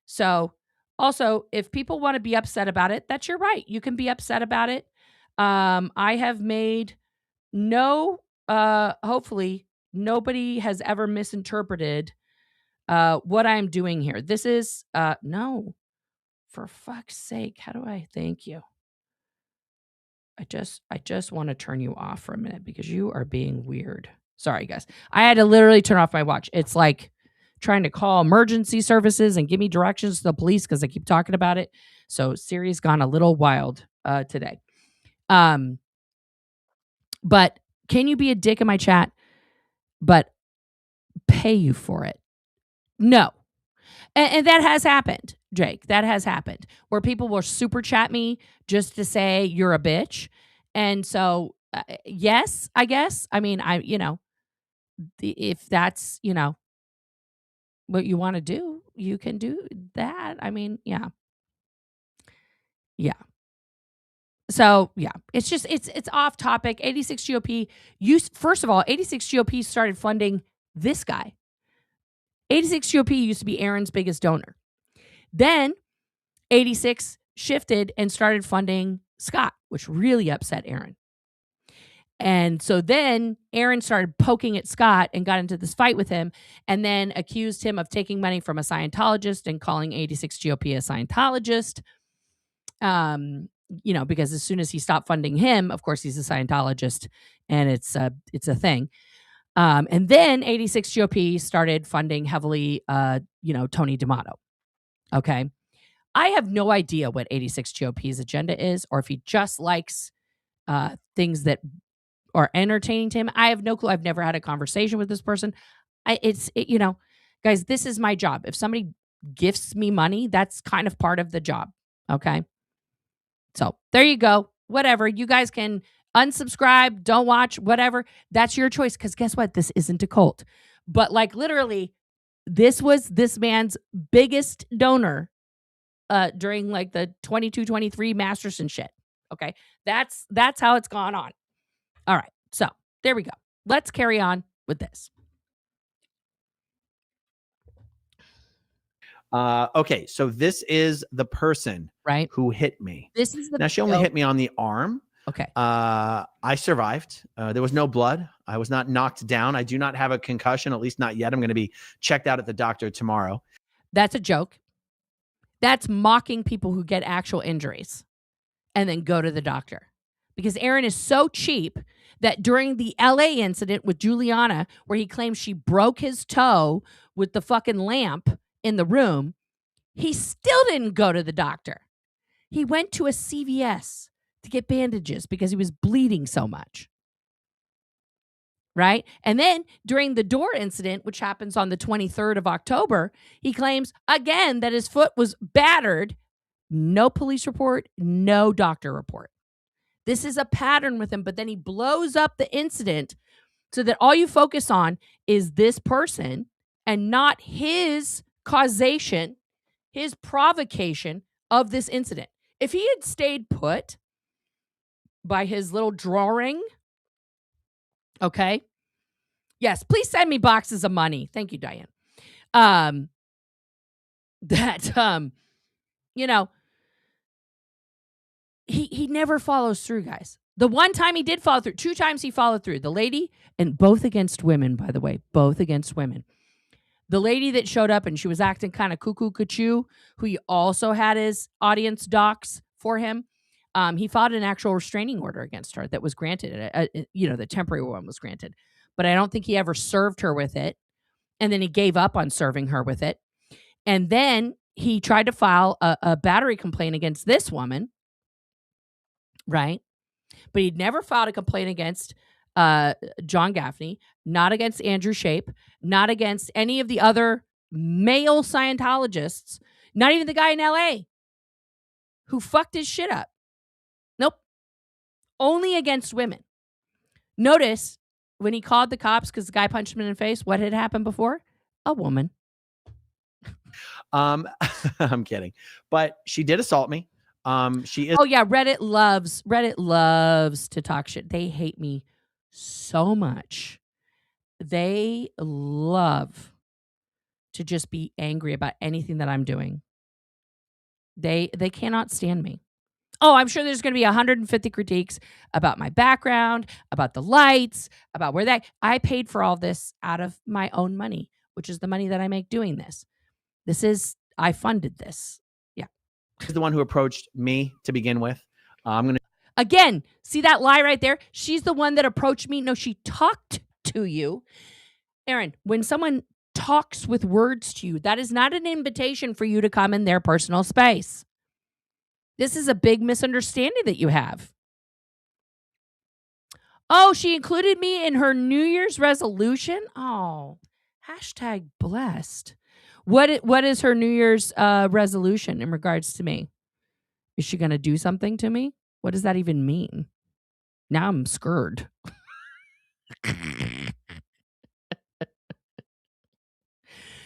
So Also, if people want to be upset about it, that's your right. You can be upset about it. I have made no, hopefully, nobody has ever misinterpreted what I'm doing here. This is, no, for fuck's sake. How do I thank you? I just want to turn you off for a minute because you are being weird. Sorry, guys. I had to literally turn off my watch. It's like trying to call emergency services and give me directions to the police because I keep talking about it. So Siri's gone a little wild today. But can you be a dick in my chat, but pay you for it? No. And that has happened, Jake. That has happened where people will super chat me just to say you're a bitch. And so, yes, I guess. I mean, if that's, what you want to do, you can do that. I mean, yeah. Yeah. So, yeah, it's just, it's off topic. 86 GOP, first of all, 86 GOP started funding this guy. 86 GOP used to be Aaron's biggest donor. Then 86 shifted and started funding Scott, which really upset Aaron. And so then Aaron started poking at Scott and got into this fight with him and then accused him of taking money from a Scientologist and calling 86 GOP a Scientologist. Because as soon as he stopped funding him, of course, he's a Scientologist and it's a thing. And then 86 GOP started funding heavily, Tony D'Amato. Okay. I have no idea what 86 GOP's agenda is, or if he just likes things that are entertaining to him. I have no clue. I've never had a conversation with this person. Guys, this is my job. If somebody gifts me money, that's kind of part of the job. Okay. So there you go. Whatever. You guys can unsubscribe, don't watch, whatever. That's your choice. Because guess what? This isn't a cult. But like literally, this was this man's biggest donor during like the 22-23 Masterson shit. Okay. That's how it's gone on. All right. So there we go. Let's carry on with this. Okay. So this is the person right who hit me. This is now she only hit me on the arm. Okay. I survived. There was no blood. I was not knocked down. I do not have a concussion, at least not yet. I'm going to be checked out at the doctor tomorrow. That's a joke. That's mocking people who get actual injuries and then go to the doctor. Because Aaron is so cheap that during the LA incident with Juliana, where he claims she broke his toe with the fucking lamp in the room, he still didn't go to the doctor. He went to a CVS to get bandages because he was bleeding so much. Right? And then during the door incident, which happens on the 23rd of October, he claims again that his foot was battered. No police report, no doctor report. This is a pattern with him, but then he blows up the incident so that all you focus on is this person and not his causation, his provocation of this incident. If he had stayed put by his little drawing, okay? Yes, please send me boxes of money. Thank you, Diane. He never follows through, guys. The one time he did follow through, 2 times he followed through. The lady, and both against women, by the way, both against women. The lady that showed up and she was acting kind of cuckoo-cuckoo, who he also had his audience docs for him. He filed an actual restraining order against her that was granted. The temporary one was granted. But I don't think he ever served her with it. And then he gave up on serving her with it. And then he tried to file a battery complaint against this woman. Right? But he'd never filed a complaint against John Gaffney, not against Andrew Shape, not against any of the other male Scientologists, not even the guy in LA who fucked his shit up. Nope. Only against women. Notice when he called the cops because the guy punched him in the face, what had happened before? A woman. I'm kidding. But she did assault me. She is. Oh yeah, Reddit loves to talk shit. They hate me so much. They love to just be angry about anything that I'm doing. They cannot stand me. Oh, I'm sure there's going to be 150 critiques about my background, about the lights, about where I paid for all this out of my own money, which is the money that I make doing this. I funded this. Yeah. She's the one who approached me to begin with. I'm going to. Again, see that lie right there? She's the one that approached me. No, she talked to you. Aaron, when someone talks with words to you, that is not an invitation for you to come in their personal space. This is a big misunderstanding that you have. Oh, she included me in her New Year's resolution? Oh, #blessed. What is her New Year's resolution in regards to me? Is she going to do something to me? What does that even mean? Now I'm scared.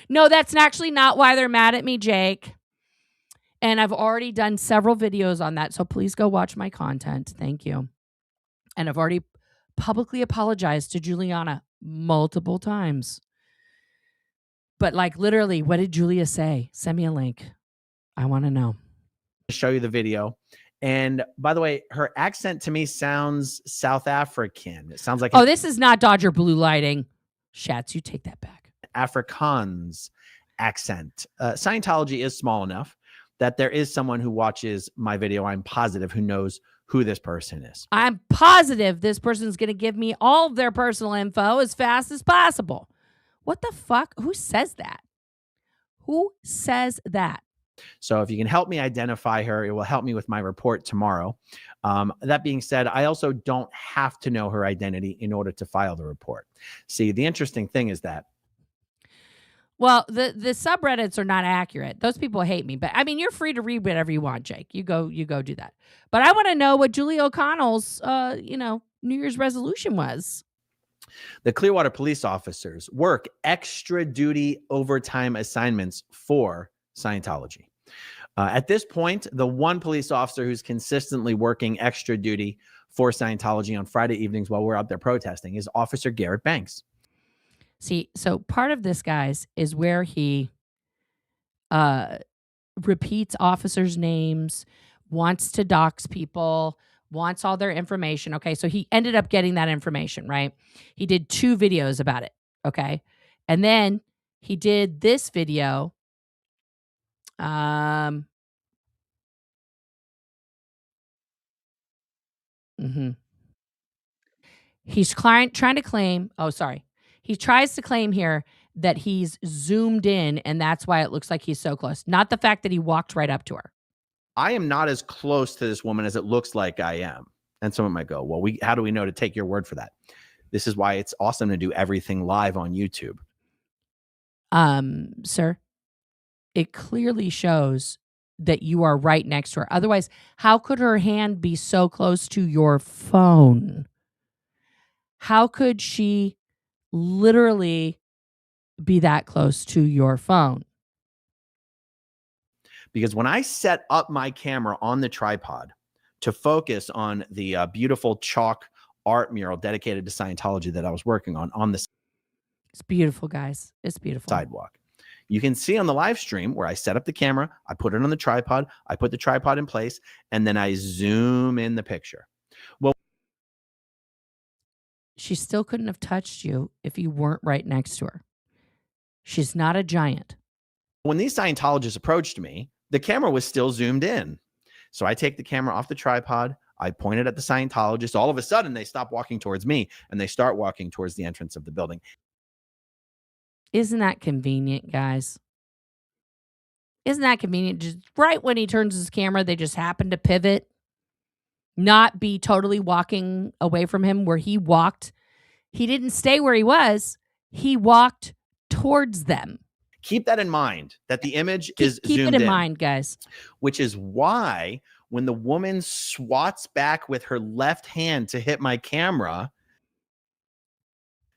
No, that's actually not why they're mad at me, Jake. And I've already done several videos on that, so please go watch my content. Thank you. And I've already publicly apologized to Juliana multiple times. But like literally, what did Julia say? Send me a link. I want to know. Show you the video. And by the way, her accent to me sounds South African. It sounds like this is not Dodger blue lighting. Shats, you take that back. Afrikaans accent. Scientology is small enough that there is someone who watches my video, I'm positive, who knows who this person is. I'm positive this person's going to give me all of their personal info as fast as possible. What the fuck? Who says that? Who says that? So if you can help me identify her, it will help me with my report tomorrow. That being said, I also don't have to know her identity in order to file the report. See, the interesting thing is that well, the subreddits are not accurate. Those people hate me. But I mean, you're free to read whatever you want, Jake. You go do that. But I want to know what Julie O'Connell's New Year's resolution was. The Clearwater police officers work extra duty overtime assignments for Scientology. At this point, the one police officer who's consistently working extra duty for Scientology on Friday evenings while we're out there protesting is Officer Garrett Banks. See, so part of this, guys, is where he repeats officers' names, wants to dox people, wants all their information. Okay, so he ended up getting that information, right? He did 2 videos about it, okay? And then he did this video. He's trying to claim, he tries to claim here that he's zoomed in and that's why it looks like he's so close. Not the fact that he walked right up to her. I am not as close to this woman as it looks like I am. And someone might go, well, how do we know to take your word for that? This is why it's awesome to do everything live on YouTube. Sir, it clearly shows that you are right next to her. Otherwise, how could her hand be so close to your phone? How could she literally be that close to your phone? Because when I set up my camera on the tripod to focus on the beautiful chalk art mural dedicated to Scientology that I was working on the it's beautiful, guys. It's beautiful. Sidewalk. You can see on the live stream where I set up the camera, I put it on the tripod, I put the tripod in place, and then I zoom in the picture. Well, she still couldn't have touched you if you weren't right next to her. She's not a giant. When these Scientologists approached me, the camera was still zoomed in. So I take the camera off the tripod, I point it at the Scientologists. All of a sudden, they stop walking towards me and they start walking towards the entrance of the building. Isn't that convenient, guys? Isn't that convenient? Just right when he turns his camera, they just happen to pivot, not be totally walking away from him where he walked. He didn't stay where he was. He walked towards them. Keep that in mind, that the image is keep zoomed it in mind, guys. Which is why when the woman swats back with her left hand to hit my camera,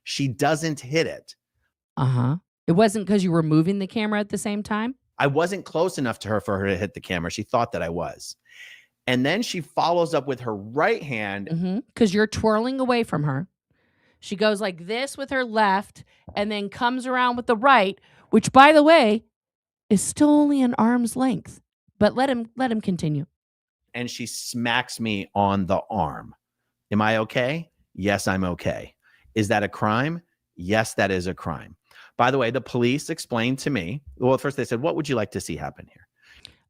she doesn't hit it. It wasn't because you were moving the camera at the same time? I wasn't close enough to her for her to hit the camera. She thought that I was. And then she follows up with her right hand. Because you're twirling away from her. She goes like this with her left and then comes around with the right, which, by the way, is still only an arm's length. But let him continue. And she smacks me on the arm. Am I okay? Yes, I'm okay. Is that a crime? Yes, that is a crime. By the way, the police explained to me, well, first they said, what would you like to see happen here?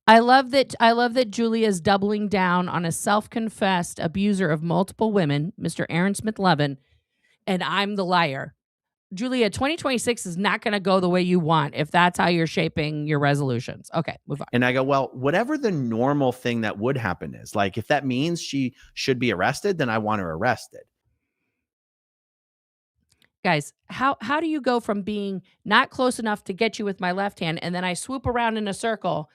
I love that Julia's doubling down on a self-confessed abuser of multiple women, Mr. Aaron Smith Levin, and I'm the liar. Julia, 2026 is not going to go the way you want if that's how you're shaping your resolutions. Okay, move on. And I go, well, whatever the normal thing that would happen is, like, if that means she should be arrested, then I want her arrested. Guys, how do you go from being not close enough to get you with my left hand and then I swoop around in a circle?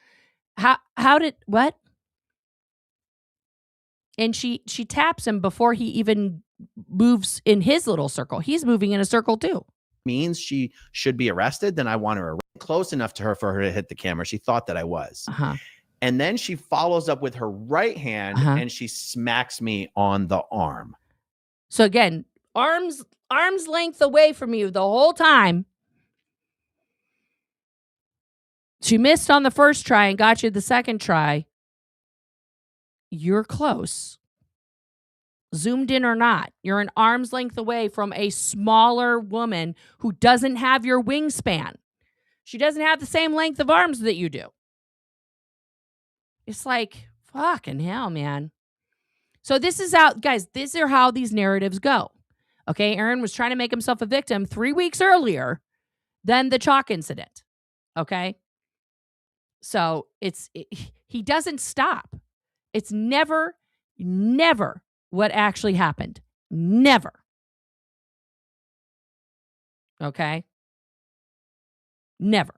How did what? And she taps him before he even moves in his little circle. He's moving in a circle too. Means she should be arrested, then I want her close enough to her for her to hit the camera. She thought that I was. And then she follows up with her right hand and she smacks me on the arm. So again, arm's length away from you the whole time. She missed on the first try and got you the second try. You're close. Zoomed in or not, you're an arm's length away from a smaller woman who doesn't have your wingspan. She doesn't have the same length of arms that you do. It's like, fucking hell, man. So this is how, guys, these are how these narratives go. Okay, Aaron was trying to make himself a victim 3 weeks earlier than the chalk incident. Okay? So he doesn't stop. It's never what actually happened. Never. Okay? Never.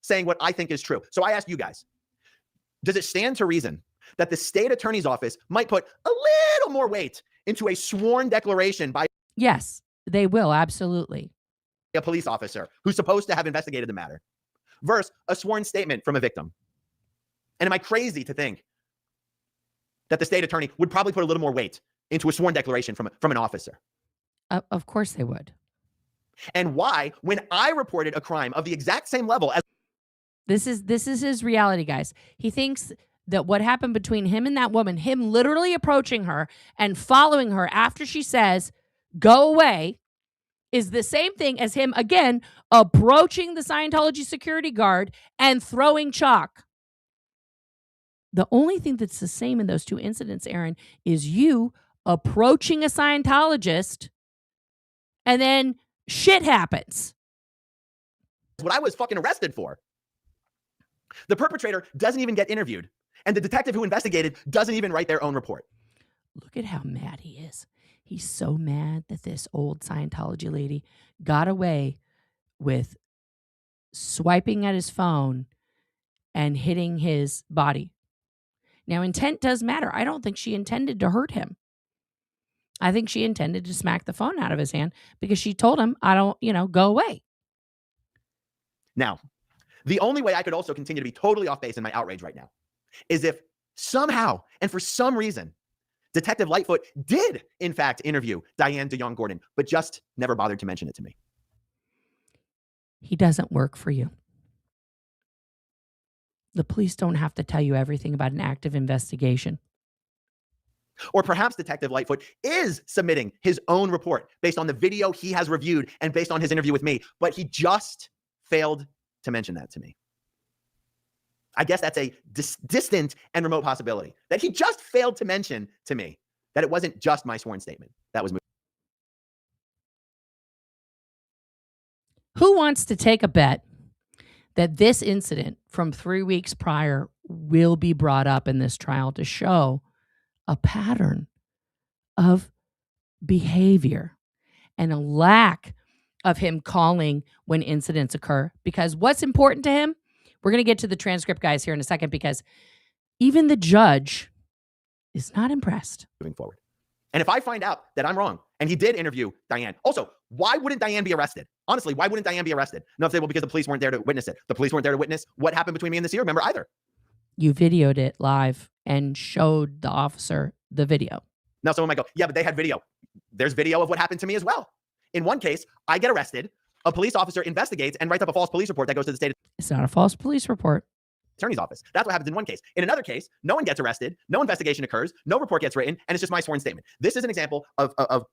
Saying what I think is true. So I ask you guys, does it stand to reason that the state attorney's office might put a little more weight into a sworn declaration by Yes, they will. Absolutely. a police officer who's supposed to have investigated the matter versus a sworn statement from a victim? And am I crazy to think that the state attorney would probably put a little more weight into a sworn declaration from an officer? Of course they would. And why, when I reported a crime of the exact same level as This is his reality, guys. He thinks that what happened between him and that woman, him literally approaching her and following her after she says, go away, is the same thing as him, again, approaching the Scientology security guard and throwing chalk. The only thing that's the same in those two incidents, Aaron, is you approaching a Scientologist and then shit happens. what I was fucking arrested for. The perpetrator doesn't even get interviewed, and the detective who investigated doesn't even write their own report. Look at how mad he is. He's so mad that this old Scientology lady got away with swiping at his phone and hitting his body. Now, intent does matter. I don't think she intended to hurt him. I think she intended to smack the phone out of his hand because she told him, I don't, go away. Now, the only way I could also continue to be totally off base in my outrage right now is if somehow and for some reason, Detective Lightfoot did, in fact, interview Diane DeYoung Gordon, but just never bothered to mention it to me. He doesn't work for you. The police don't have to tell you everything about an active investigation. Or perhaps Detective Lightfoot is submitting his own report based on the video he has reviewed and based on his interview with me, but he just failed to mention that to me. I guess that's a distant and remote possibility that he just failed to mention to me that it wasn't just my sworn statement that was moved. Who wants to take a bet that this incident from 3 weeks prior will be brought up in this trial to show a pattern of behavior and a lack of him calling when incidents occur? Because what's important to him, we're going to get to the transcript, guys, here in a second, because even the judge is not impressed. Moving forward. And if I find out that I'm wrong and he did interview Diane, also, why wouldn't Diane be arrested? Honestly, why wouldn't Diane be arrested? No, say, well, because the police weren't there to witness it. The police weren't there to witness what happened between me and the Sea Org member either. You videoed it live and showed the officer the video. Now, someone might go, yeah, but they had video. There's video of what happened to me as well. In one case, I get arrested A police officer investigates and writes up a false police report that goes to the state It's not a false police report. attorney's office. That's what happens in one case. In another case, no one gets arrested, no investigation occurs, no report gets written, and it's just my sworn statement. This is an example of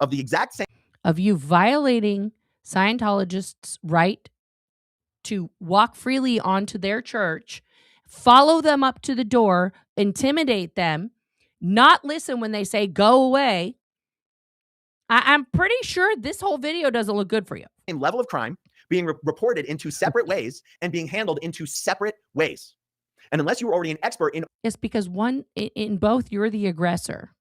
the exact same Of you violating Scientologists' right to walk freely onto their church, follow them up to the door, intimidate them, not listen when they say, go away. I'm pretty sure this whole video doesn't look good for you. same level of crime being reported in two separate ways and being handled in two separate ways. And unless you were already an expert in It's because in both, you're the aggressor.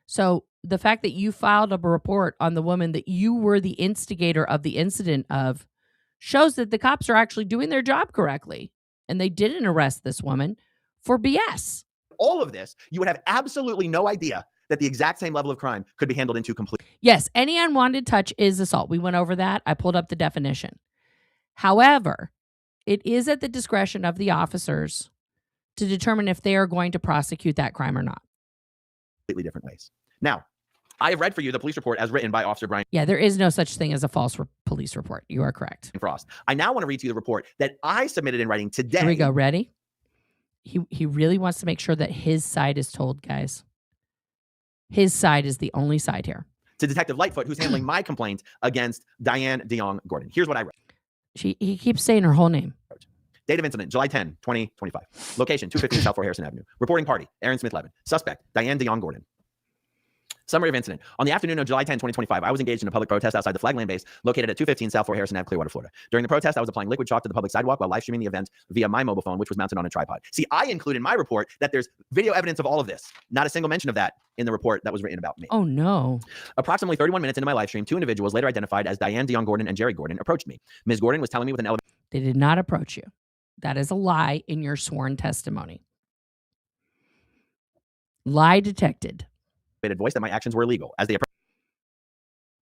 So the fact that you filed a report on the woman that you were the instigator of the incident of shows that the cops are actually doing their job correctly. And they didn't arrest this woman for BS. all of this, you would have absolutely no idea that the exact same level of crime could be handled into complete. Yes, any unwanted touch is assault. We went over that. I pulled up the definition. However, it is at the discretion of the officers to determine if they are going to prosecute that crime or not. Completely different ways. Now, I have read for you the police report as written by Officer Brian Yeah, there is no such thing as a false police report. You are correct. Frost. I now want to read to you the report that I submitted in writing today. Here we go. Ready? He really wants to make sure that his side is told, guys. His side is the only side here. To Detective Lightfoot, who's handling my complaint against Diane DeYoung Gordon. Here's what I read. He keeps saying her whole name. Date of incident, July 10, 2025. Location, 215 South 4 Harrison Avenue. Reporting party, Aaron Smith Levin. Suspect, Diane DeYoung Gordon. Summary of incident. On the afternoon of July 10, 2025, I was engaged in a public protest outside the Flagland base located at 215 South 4 Harrison Ave, Clearwater, Florida. During the protest, I was applying liquid chalk to the public sidewalk while live streaming the event via my mobile phone, which was mounted on a tripod. See, I include in my report that there's video evidence of all of this. Not a single mention of that in the report that was written about me. Oh, no. Approximately 31 minutes into my live stream, two individuals later identified as Diane DeYoung Gordon and Jerry Gordon approached me. Ms. Gordon was telling me with an elevated They did not approach you. That is a lie in your sworn testimony. Lie detected. voice that my actions were illegal. As they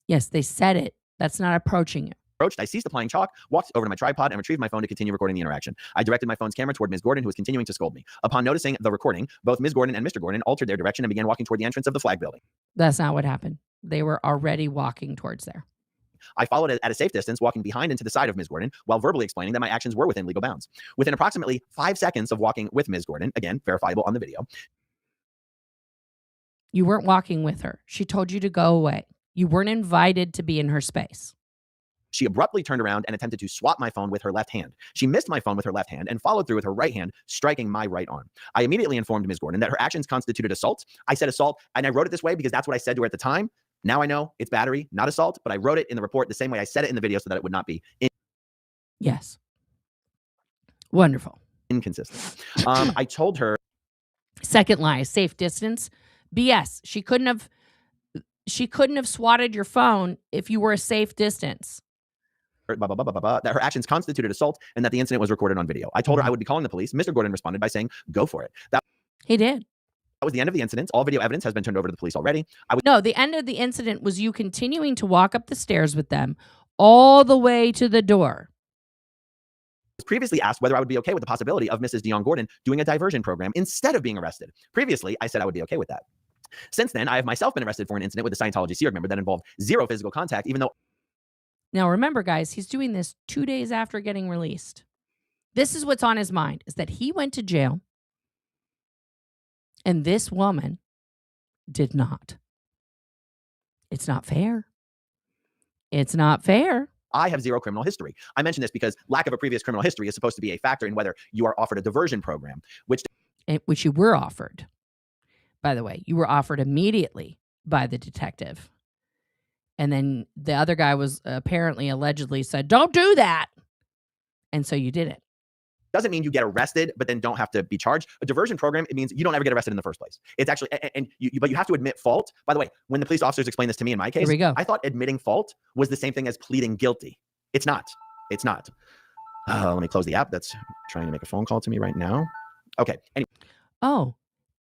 Yes, they said it. That's not approaching you. approached, I ceased applying chalk, walked over to my tripod, and retrieved my phone to continue recording the interaction. I directed my phone's camera toward Ms. Gordon, who was continuing to scold me. Upon noticing the recording, both Ms. Gordon and Mr. Gordon altered their direction and began walking toward the entrance of the flag building. That's not what happened. They were already walking towards there. I followed at a safe distance, walking behind and to the side of Ms. Gordon, while verbally explaining that my actions were within legal bounds. Within approximately 5 seconds of walking with Ms. Gordon, again, verifiable on the video. You weren't walking with her. She told you to go away. You weren't invited to be in her space. She abruptly turned around and attempted to swap my phone with her left hand. She missed my phone with her left hand and followed through with her right hand, striking my right arm. I immediately informed Ms. Gordon that her actions constituted assault. I said assault, and I wrote it this way because that's what I said to her at the time. Now I know it's battery, not assault, but I wrote it in the report the same way I said it in the video so that it would not be Yes. Wonderful. inconsistent. I told her Second lie, safe distance. BS. She couldn't have swatted your phone if you were a safe distance. that her actions constituted assault and that the incident was recorded on video. I told her I would be calling the police. Mr. Gordon responded by saying, go for it. That He did. was the end of the incident. All video evidence has been turned over to the police already. No, the end of the incident was you continuing to walk up the stairs with them all the way to the door. Was previously asked whether I would be okay with the possibility of Mrs. DeYoung Gordon doing a diversion program instead of being arrested. Previously, I said I would be okay with that. Since then, I have myself been arrested for an incident with a Scientology Sea Org member that involved zero physical contact, even though Now, remember, guys, he's doing this 2 days after getting released. This is what's on his mind, is that he went to jail and this woman did not. It's not fair. It's not fair. I have zero criminal history. I mention this because lack of a previous criminal history is supposed to be a factor in whether you are offered a diversion program, which Which you were offered. By the way, you were offered immediately by the detective. And then the other guy was allegedly said, don't do that. And so you did it. doesn't mean you get arrested, but then don't have to be charged. A diversion program, it means you don't ever get arrested in the first place. It's actually, but you have to admit fault. By the way, when the police officers explained this to me in my case, Here we go. I thought admitting fault was the same thing as pleading guilty. It's not. It's not. Let me close the app. That's trying to make a phone call to me right now. Okay. Anyway. Oh,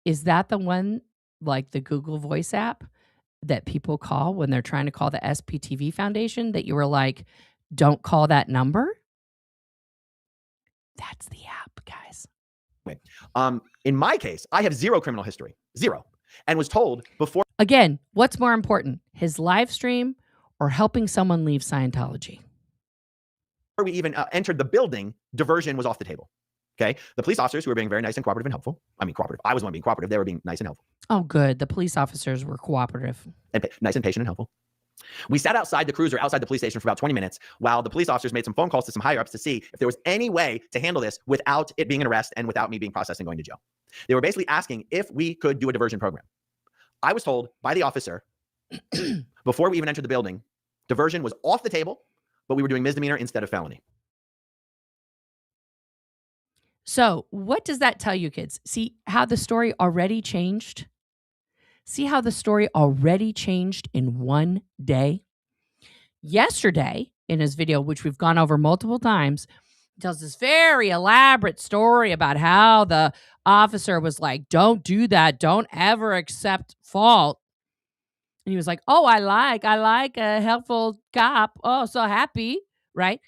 is that the one like the Google Voice app that people call when they're trying to call the SPTV Foundation that you were like, don't call that number? That's the app, guys. In my case, I have zero criminal history, zero, and was told before. Again, what's more important, his live stream or helping someone leave Scientology? we even entered the building, diversion was off the table. Okay. The police officers, who were being very nice and cooperative and helpful. I mean, cooperative. I was the one being cooperative. They were being nice and helpful. Oh, good. The police officers were cooperative. And nice and patient and helpful. We sat outside the cruiser, outside the police station for about 20 minutes while the police officers made some phone calls to some higher ups to see if there was any way to handle this without it being an arrest and without me being processed and going to jail. They were basically asking if we could do a diversion program. I was told by the officer before we even entered the building, diversion was off the table, but we were doing misdemeanor instead of felony. So what does that tell you, kids? See how the story already changed? See how the story already changed in one day? Yesterday, in his video, which we've gone over multiple times, he tells this very elaborate story about how the officer was like, don't do that. Don't ever accept fault. And he was like, oh, I like a helpful cop. Oh, so happy, right?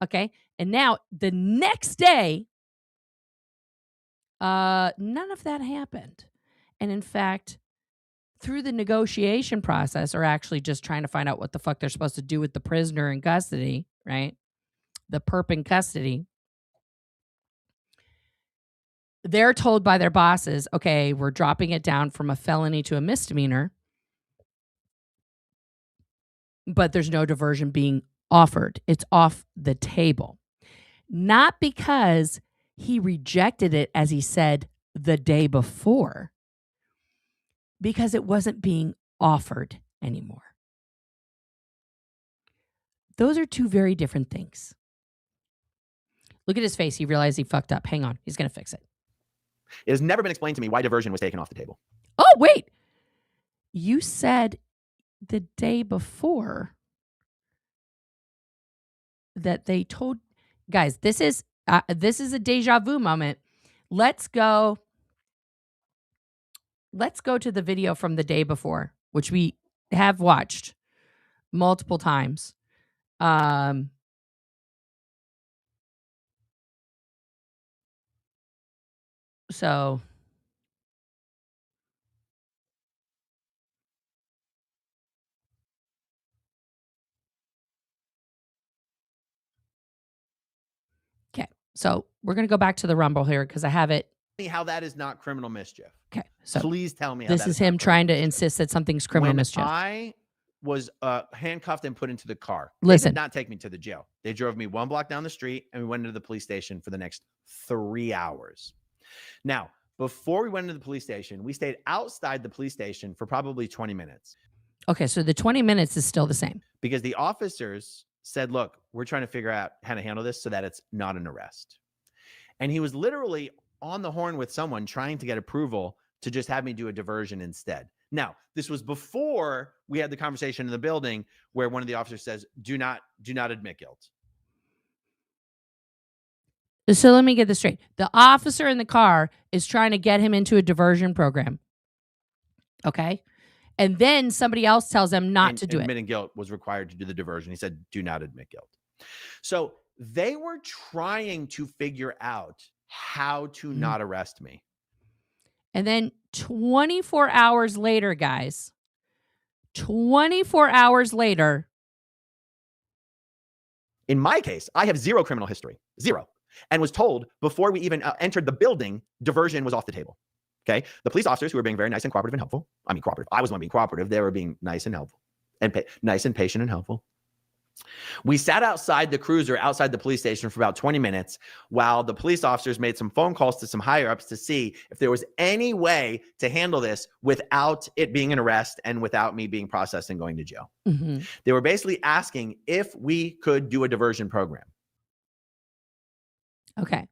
Okay. And now the next day, none of that happened. And in fact, through the negotiation process, or actually just trying to find out what the fuck they're supposed to do with the prisoner in custody, right? The perp in custody. They're told by their bosses, okay, we're dropping it down from a felony to a misdemeanor, but there's no diversion being offered. It's off the table. Not because he rejected it, as he said the day before, because it wasn't being offered anymore. Those are two very different things. Look at his face. He realized he fucked up. Hang on. He's going to fix it. It has never been explained to me why diversion was taken off the table. Oh, wait. You said the day before that they told... Guys, this is a deja vu moment. Let's go to the video from the day before, which we have watched multiple times. So okay. So we're going to go back to the Rumble here because I have it. How that is not criminal mischief. Okay. So please tell me how this is him trying to insist that something's criminal mischief. I was handcuffed and put into the car. Listen. They did not take me to the jail. They drove me 1 block down the street and we went into the police station for the next 3 hours. Now, before we went into the police station, we stayed outside the police station for probably 20 minutes. Okay, so the 20 minutes is still the same. Because the officers said, look, we're trying to figure out how to handle this so that it's not an arrest. And he was literally on the horn with someone trying to get approval to just have me do a diversion instead. Now, this was before we had the conversation in the building where one of the officers says, do not admit guilt. So let me get this straight. The officer in the car is trying to get him into a diversion program. Okay? And then somebody else tells him not to do it. Admitting guilt was required to do the diversion. He said, do not admit guilt. So they were trying to figure out how to not arrest me. And then 24 hours later, guys, 24 hours later. In my case, I have zero criminal history, zero, and was told before we even entered the building, diversion was off the table. Okay. The police officers, who were being very nice and cooperative and helpful. I mean, cooperative. I was the one being cooperative. They were being nice and helpful and nice and patient and helpful. We sat outside the cruiser, outside the police station for about 20 minutes while the police officers made some phone calls to some higher ups to see if there was any way to handle this without it being an arrest and without me being processed and going to jail. Mm-hmm. They were basically asking if we could do a diversion program. Okay.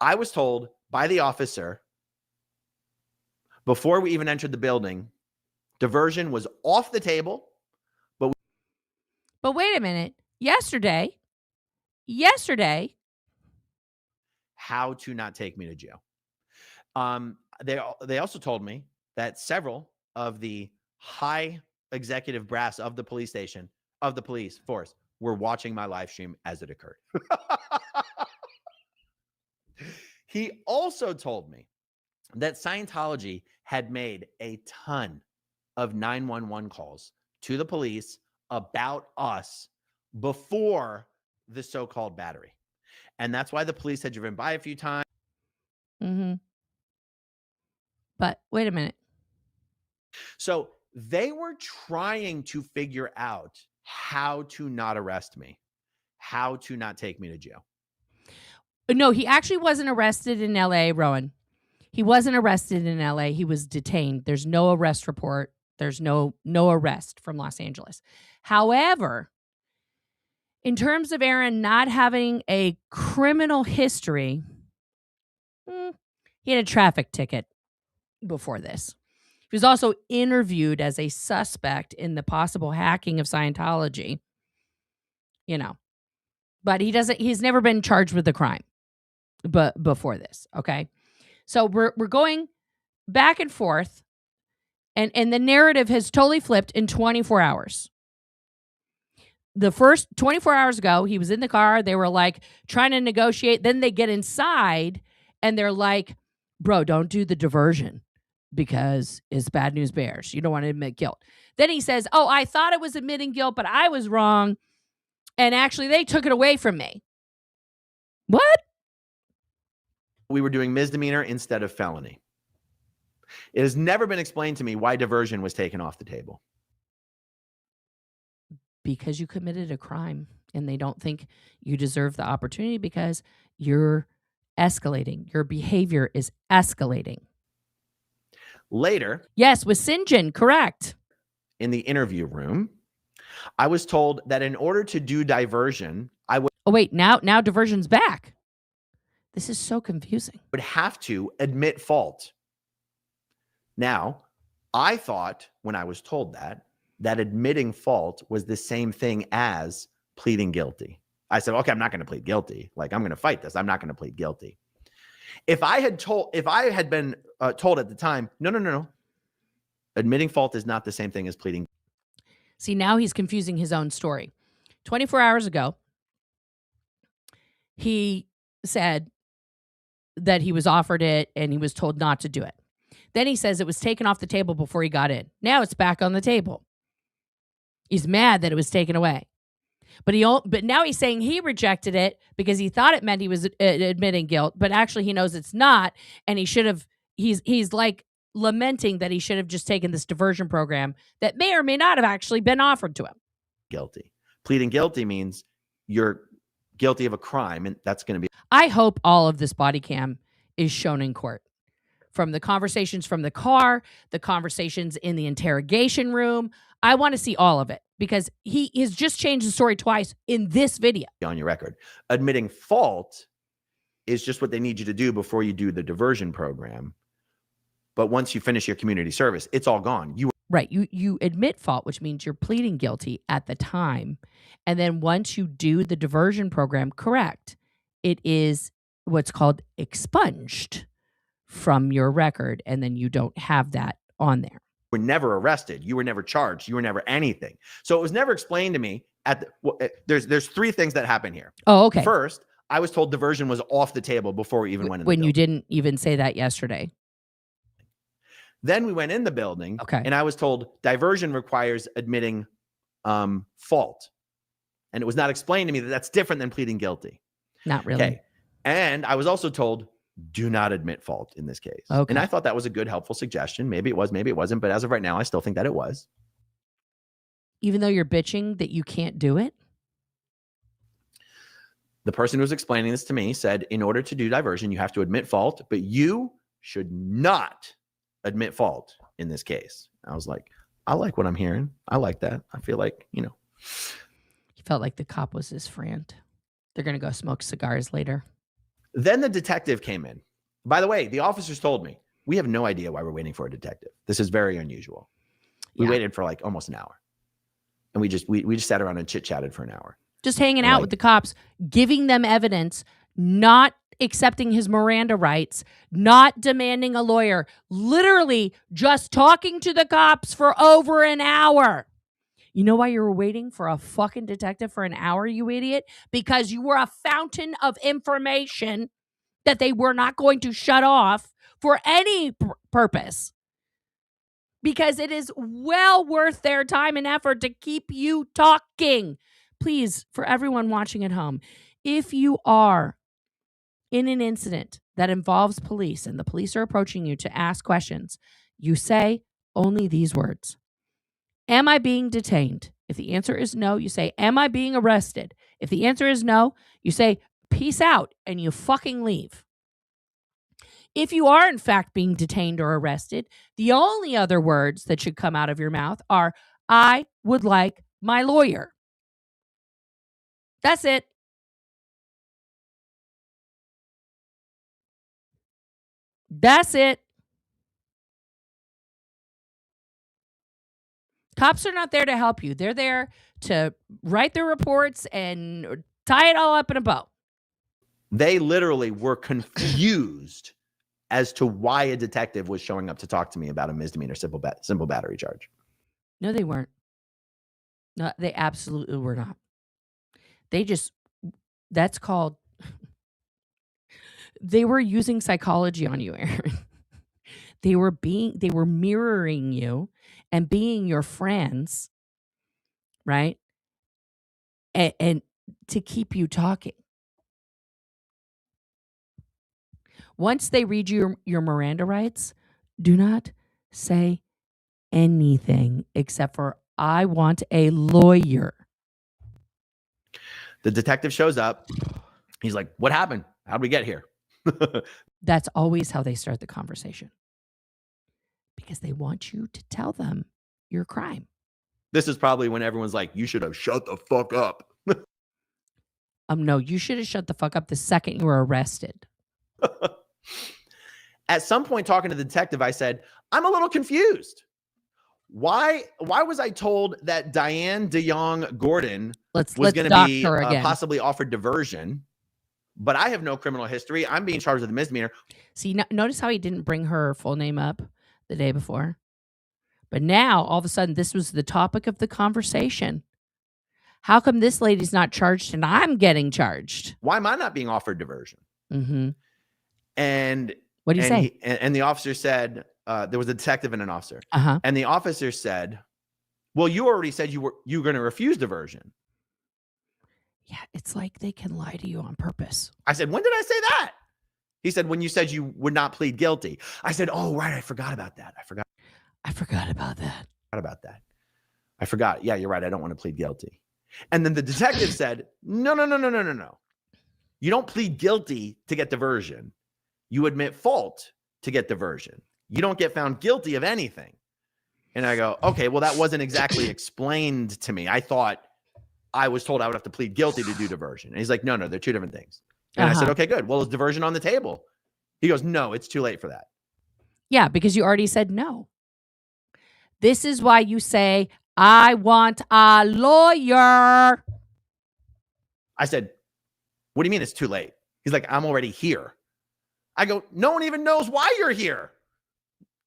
I was told by the officer before we even entered the building, diversion was off the table. But wait a minute. Yesterday, how to not take me to jail. They also told me that several of the high executive brass of the police station, of the police force, were watching my live stream as it occurred. He also told me that Scientology had made a ton of 911 calls to the police about us before the so-called battery. And that's why the police had driven by a few times. Mm-hmm. But wait a minute. So they were trying to figure out how to not arrest me, how to not take me to jail. No, he actually wasn't arrested in LA, Rowan. He wasn't arrested in LA. He was detained. There's no arrest report. There's no arrest from Los Angeles. However, in terms of Aaron not having a criminal history, he had a traffic ticket before this. He was also interviewed as a suspect in the possible hacking of Scientology. But he's never been charged with a crime before this, okay? So we're going back and forth, and the narrative has totally flipped in 24 hours. The first 24 hours ago, he was in the car. They were like trying to negotiate. Then they get inside and they're like, bro, don't do the diversion because it's bad news bears. You don't want to admit guilt. Then he says, oh, I thought it was admitting guilt, but I was wrong. And actually, they took it away from me. What? We were doing misdemeanor instead of felony. It has never been explained to me why diversion was taken off the table. Because you committed a crime and they don't think you deserve the opportunity because you're escalating. Your behavior is escalating. Later. Yes, with Sinjin, correct. In the interview room, I was told that in order to do diversion, I would. Oh, wait, now diversion's back. This is so confusing. Would have to admit fault. Now, I thought when I was told that admitting fault was the same thing as pleading guilty. I said, okay, I'm not going to plead guilty. Like, I'm going to fight this. I'm not going to plead guilty. If I had been told at the time, no, admitting fault is not the same thing as pleading. See, now he's confusing his own story. 24 hours ago, he said that he was offered it and he was told not to do it. Then he says it was taken off the table before he got in. Now it's back on the table. He's mad that it was taken away. But now he's saying he rejected it because he thought it meant he was admitting guilt, but actually he knows it's not, and he's like lamenting that he should have just taken this diversion program that may or may not have actually been offered to him. Guilty. Pleading guilty means you're guilty of a crime, and that's going to be. I hope all of this body cam is shown in court. From the conversations from the car, the conversations in the interrogation room. I want to see all of it because he has just changed the story twice in this video. On your record, admitting fault is just what they need you to do before you do the diversion program. But once you finish your community service, it's all gone. Right. You admit fault, which means you're pleading guilty at the time. And then once you do the diversion program, correct, it is what's called expunged from your record. And then you don't have that on there. You were never arrested. You were never charged. You were never anything. So it was never explained to me there's three things that happen here. Oh, okay. First, I was told diversion was off the table before we even went in the building. When you building. didn't even say that yesterday. Then we went in the building, okay, and I was told diversion requires admitting fault. And it was not explained to me that that's different than pleading guilty. Not really. Okay. And I was also told, do not admit fault in this case. Okay. And I thought that was a good, helpful suggestion. Maybe it was, maybe it wasn't. But as of right now, I still think that it was. Even though you're bitching that you can't do it? The person who was explaining this to me said, in order to do diversion, you have to admit fault, but you should not admit fault in this case. I was like, I like what I'm hearing. I like that. I feel like, He felt like the cop was his friend. They're going to go smoke cigars later. Then the detective came in. By the way, the officers told me, we have no idea why we're waiting for a detective. This is very unusual. We waited for like almost an hour. And we just sat around and chit-chatted for an hour. Just hanging out with the cops, giving them evidence, not accepting his Miranda rights, not demanding a lawyer, literally just talking to the cops for over an hour. You know why you were waiting for a fucking detective for an hour, you idiot? Because you were a fountain of information that they were not going to shut off for any purpose. Because it is well worth their time and effort to keep you talking. please, for everyone watching at home, if you are in an incident that involves police and the police are approaching you to ask questions, you say only these words. Am I being detained? If the answer is no, you say, am I being arrested? If the answer is no, you say, peace out, and you fucking leave. If you are, in fact, being detained or arrested, the only other words that should come out of your mouth are, I would like my lawyer. That's it. That's it. Cops are not there to help you. They're there to write their reports and tie it all up in a bow. They literally were confused as to why a detective was showing up to talk to me about a misdemeanor simple battery charge. No, they weren't. No, they absolutely were not. They just, that's called, they were using psychology on you, Aaron. They were mirroring you and being your friends, right? And to keep you talking. Once they read you your Miranda rights, do not say anything except for, I want a lawyer. The detective shows up. He's like, what happened? How'd we get here? That's always how they start the conversation. Because they want you to tell them your crime. This is probably when everyone's like, you should have shut the fuck up. No, you should have shut the fuck up the second you were arrested. At some point talking to the detective, I said, I'm a little confused. Why was I told that Diane DeYoung Gordon was going to be possibly offered diversion, but I have no criminal history? I'm being charged with a misdemeanor. See, notice how he didn't bring her full name up the day before? But now, all of a sudden, this was the topic of the conversation. How come this lady's not charged and I'm getting charged? Why am I not being offered diversion? Mm-hmm. And what do you say? And the officer said, there was a detective and an officer. Uh-huh. And the officer said, well, you already said you were going to refuse diversion. Yeah, it's like they can lie to you on purpose. I said, when did I say that? He said, when you said you would not plead guilty. I said, oh, right. I forgot about that. I forgot about that. I forgot. Yeah, you're right. I don't want to plead guilty. And then the detective said, no. You don't plead guilty to get diversion. You admit fault to get diversion. You don't get found guilty of anything. And I go, okay, well, that wasn't exactly explained to me. I thought I was told I would have to plead guilty to do diversion. And he's like, no, they're two different things. And I said, okay, good. Well, is diversion on the table? He goes, no, it's too late for that. Yeah, because you already said no. This is why you say, I want a lawyer. I said, what do you mean it's too late? He's like, I'm already here. I go, no one even knows why you're here.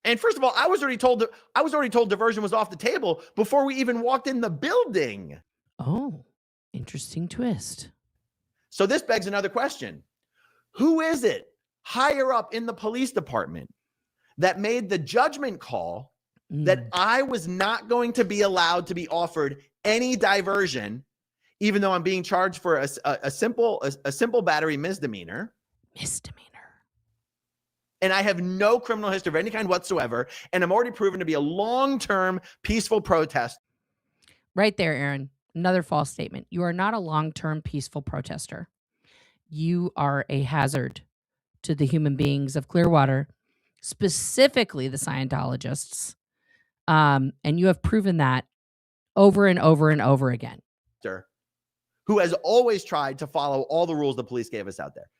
And first of all, I was already told diversion was off the table before we even walked in the building. Oh, interesting twist. So this begs another question. Who is it higher up in the police department that made the judgment call that I was not going to be allowed to be offered any diversion, even though I'm being charged for a simple battery misdemeanor? And I have no criminal history of any kind whatsoever. And I'm already proven to be a long-term peaceful protester. Right there, Aaron. Another false statement. You are not a long-term peaceful protester. You are a hazard to the human beings of Clearwater, specifically the Scientologists. And you have proven that over and over and over again. Who has always tried to follow all the rules the police gave us out there.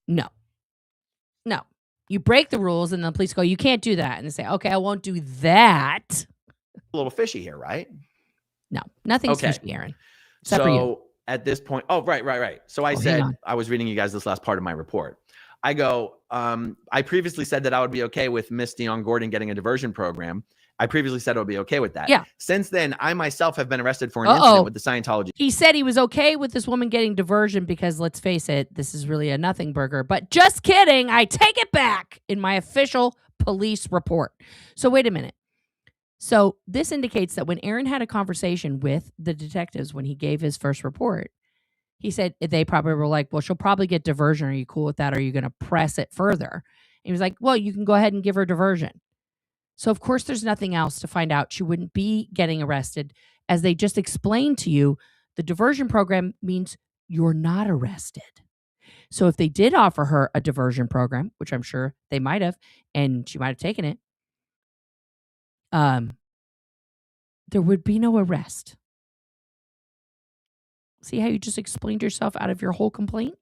No. You break the rules and the police go, you can't do that. And they say, okay, I won't do that. A little fishy here, right? No, nothing's fishy, Aaron. Except for you. At this point, right. So I said, I was reading you guys this last part of my report. I go, I previously said that I would be okay with Miss DeYoung Gordon getting a diversion program. I previously said I would be okay with that. Yeah. Since then, I myself have been arrested for an incident with the Scientology. He said he was okay with this woman getting diversion because, let's face it, this is really a nothing burger. But just kidding. I take it back in my official police report. So wait a minute. So this indicates that when Aaron had a conversation with the detectives when he gave his first report, he said they probably were like, well, she'll probably get diversion. Are you cool with that? Are you going to press it further? And he was like, well, you can go ahead and give her diversion. So, of course, there's nothing else to find out. She wouldn't be getting arrested. As they just explained to you, the diversion program means you're not arrested. So if they did offer her a diversion program, which I'm sure they might have, and she might have taken it, there would be no arrest. See how you just explained yourself out of your whole complaint?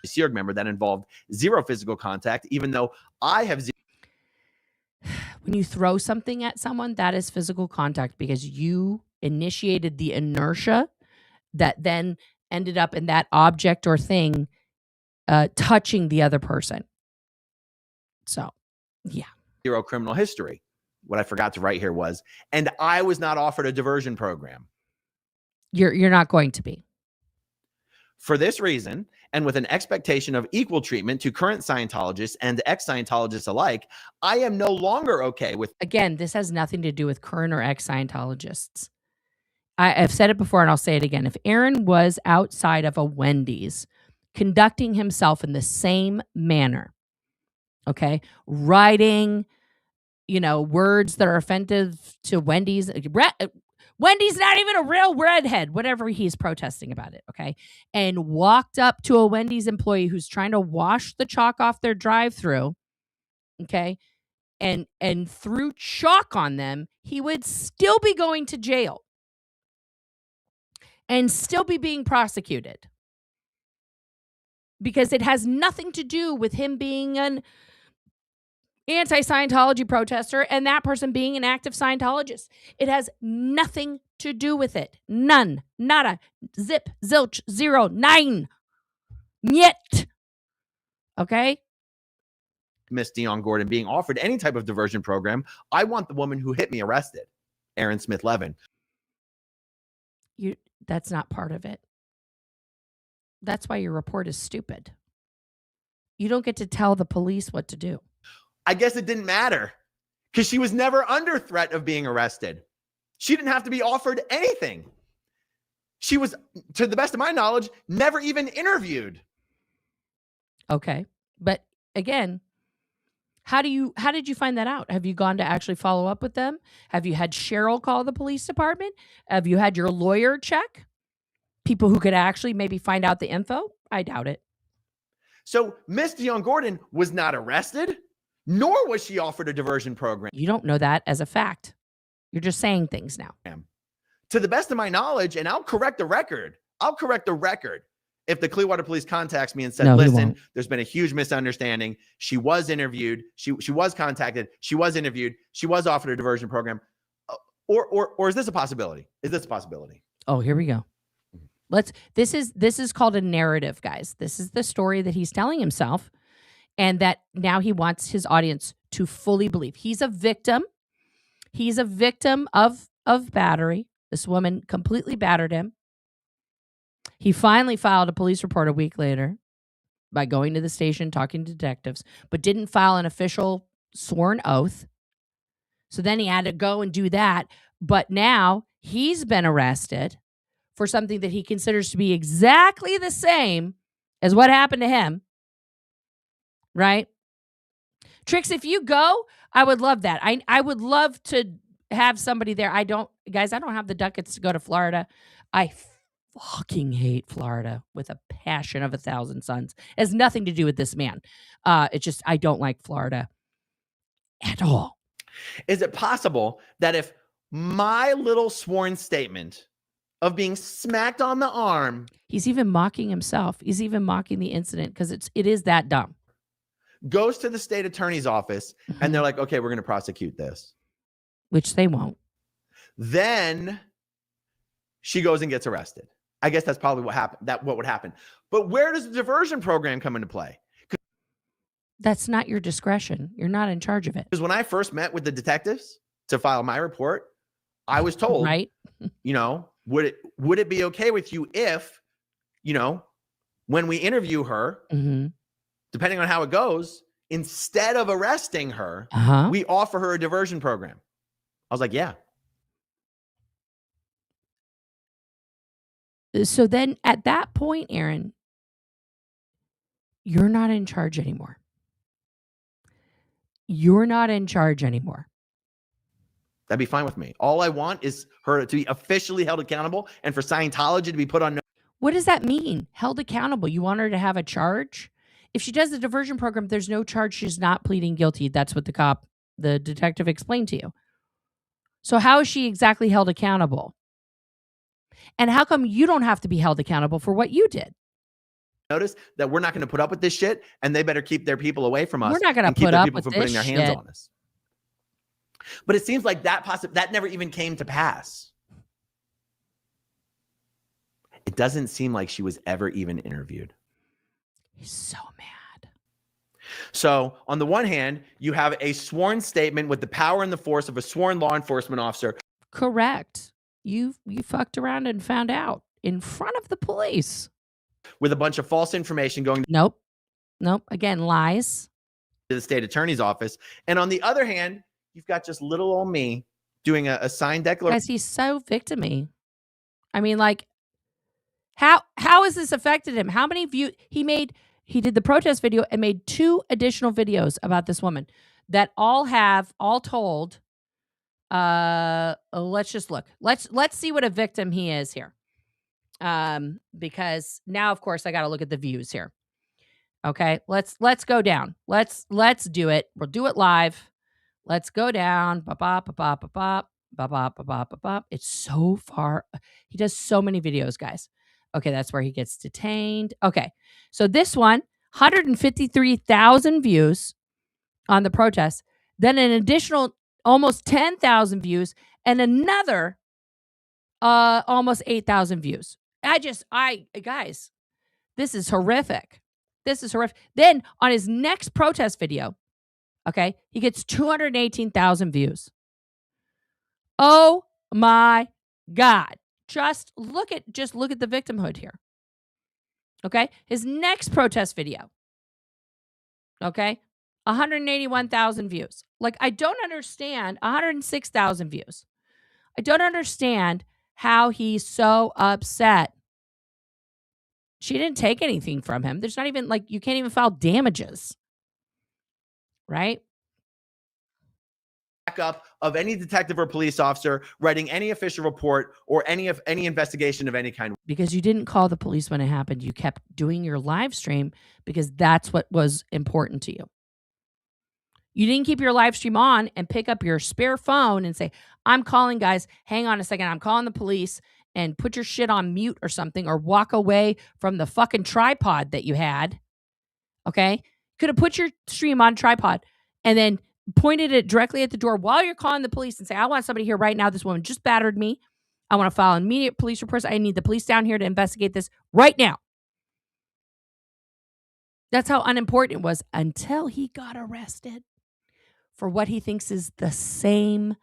SEERG member that involved zero physical contact, even though I have zero. When you throw something at someone, that is physical contact because you initiated the inertia that then ended up in that object or thing touching the other person. So, yeah. Zero criminal history. What I forgot to write here was, and I was not offered a diversion program. You're not going to be. For this reason, and with an expectation of equal treatment to current Scientologists and ex-Scientologists alike, I am no longer okay with... Again, this has nothing to do with current or ex-Scientologists. I've said it before and I'll say it again. If Aaron was outside of a Wendy's conducting himself in the same manner, okay, writing, words that are offensive to Wendy's, Wendy's not even a real redhead, whatever he's protesting about it, okay? And walked up to a Wendy's employee who's trying to wash the chalk off their drive-through, okay? And threw chalk on them, he would still be going to jail and still be being prosecuted. Because it has nothing to do with him being an anti-Scientology protester and that person being an active Scientologist. It has nothing to do with it. None. Nada. Zip. Zilch. 0. 9. Nyet. Okay? Miss Dion Gordon being offered any type of diversion program. I want the woman who hit me arrested. Aaron Smith Levin. That's not part of it. That's why your report is stupid. You don't get to tell the police what to do. I guess it didn't matter because she was never under threat of being arrested. She didn't have to be offered anything. She was, to the best of my knowledge, never even interviewed. Okay. But again, how did you find that out? Have you gone to actually follow up with them? Have you had Cheryl call the police department? Have you had your lawyer check? People who could actually maybe find out the info? I doubt it. So Miss Dion Gordon was not arrested, nor was she offered a diversion program. You don't know that as a fact. You're just saying things now. To the best of my knowledge, and I'll correct the record. If the Clearwater Police contacts me and said, listen, there's been a huge misunderstanding. She was interviewed. She was contacted. She was interviewed. She was offered a diversion program. Or is this a possibility? Is this a possibility? Oh, here we go. This is called a narrative, guys. This is the story that he's telling himself. And that now he wants his audience to fully believe. He's a victim. He's a victim of battery. This woman completely battered him. He finally filed a police report a week later by going to the station, talking to detectives, but didn't file an official sworn oath. So then he had to go and do that. But now he's been arrested for something that he considers to be exactly the same as what happened to him. Right? Trix, if you go, I would love that. I would love to have somebody there. I don't have the ducats to go to Florida. I fucking hate Florida with a passion of 1,000 suns. It has nothing to do with this man. It's just, I don't like Florida at all. Is it possible that if my little sworn statement of being smacked on the arm... He's even mocking himself. He's even mocking the incident because it is that dumb. Goes to the state attorney's office and they're like, okay, we're going to prosecute this. Which they won't. Then she goes and gets arrested. I guess that's probably what happened. What would happen. But where does the diversion program come into play? That's not your discretion. You're not in charge of it. Because when I first met with the detectives to file my report, I was told, right? Would it be okay with you if, when we interview her, depending on how it goes, instead of arresting her, we offer her a diversion program. I was like, yeah. So then at that point, Aaron, you're not in charge anymore. You're not in charge anymore. That'd be fine with me. All I want is her to be officially held accountable and for Scientology to be put on. What does that mean? Held accountable. You want her to have a charge? If she does the diversion program, there's no charge. She's not pleading guilty. That's what the detective explained to you. So how is she exactly held accountable? And how come you don't have to be held accountable for what you did? Notice that we're not going to put up with this shit, and they better keep their people away from us. We're not going to keep put their up people with from this putting their hands shit. on us. But it seems like that never even came to pass. It doesn't seem like she was ever even interviewed. He's so mad. So on the one hand, you have a sworn statement with the power and the force of a sworn law enforcement officer. Correct. You fucked around and found out in front of the police. With a bunch of false information going Nope. Again, lies. to the state attorney's office. And on the other hand, you've got just little old me doing a signed declaration. Guys, he's so victim-y. I mean, like, how has this affected him? How many views he did the protest video and made 2 additional videos about this woman that all told. Let's just look. Let's see what a victim he is here. Because now, of course, I got to look at the views here. Okay, let's go down. Let's do it. We'll do it live. Let's go down. It's so far. He does so many videos, guys. Okay, that's where he gets detained. Okay, so this one, 153,000 views on the protest, then an additional almost 10,000 views, and another almost 8,000 views. Guys, this is horrific. This is horrific. Then on his next protest video, okay, he gets 218,000 views. Oh my God. Just look at the victimhood here. Okay? His next protest video. Okay? 181,000 views. Like, I don't understand. 106,000 views. I don't understand how he's so upset. She didn't take anything from him. There's not even, like, you can't even file damages. Right? Backup of any detective or police officer writing any official report or any investigation of any kind. Because you didn't call the police when it happened. You kept doing your live stream because that's what was important to you. You didn't keep your live stream on and pick up your spare phone and say, I'm calling, guys. Hang on a second. I'm calling the police, and put your shit on mute or something, or walk away from the fucking tripod that you had. Okay? Could have put your stream on tripod and then pointed it directly at the door while you're calling the police and say, I want somebody here right now. This woman just battered me. I want to file immediate police reports. I need the police down here to investigate this right now. That's how unimportant it was until he got arrested for what he thinks is the same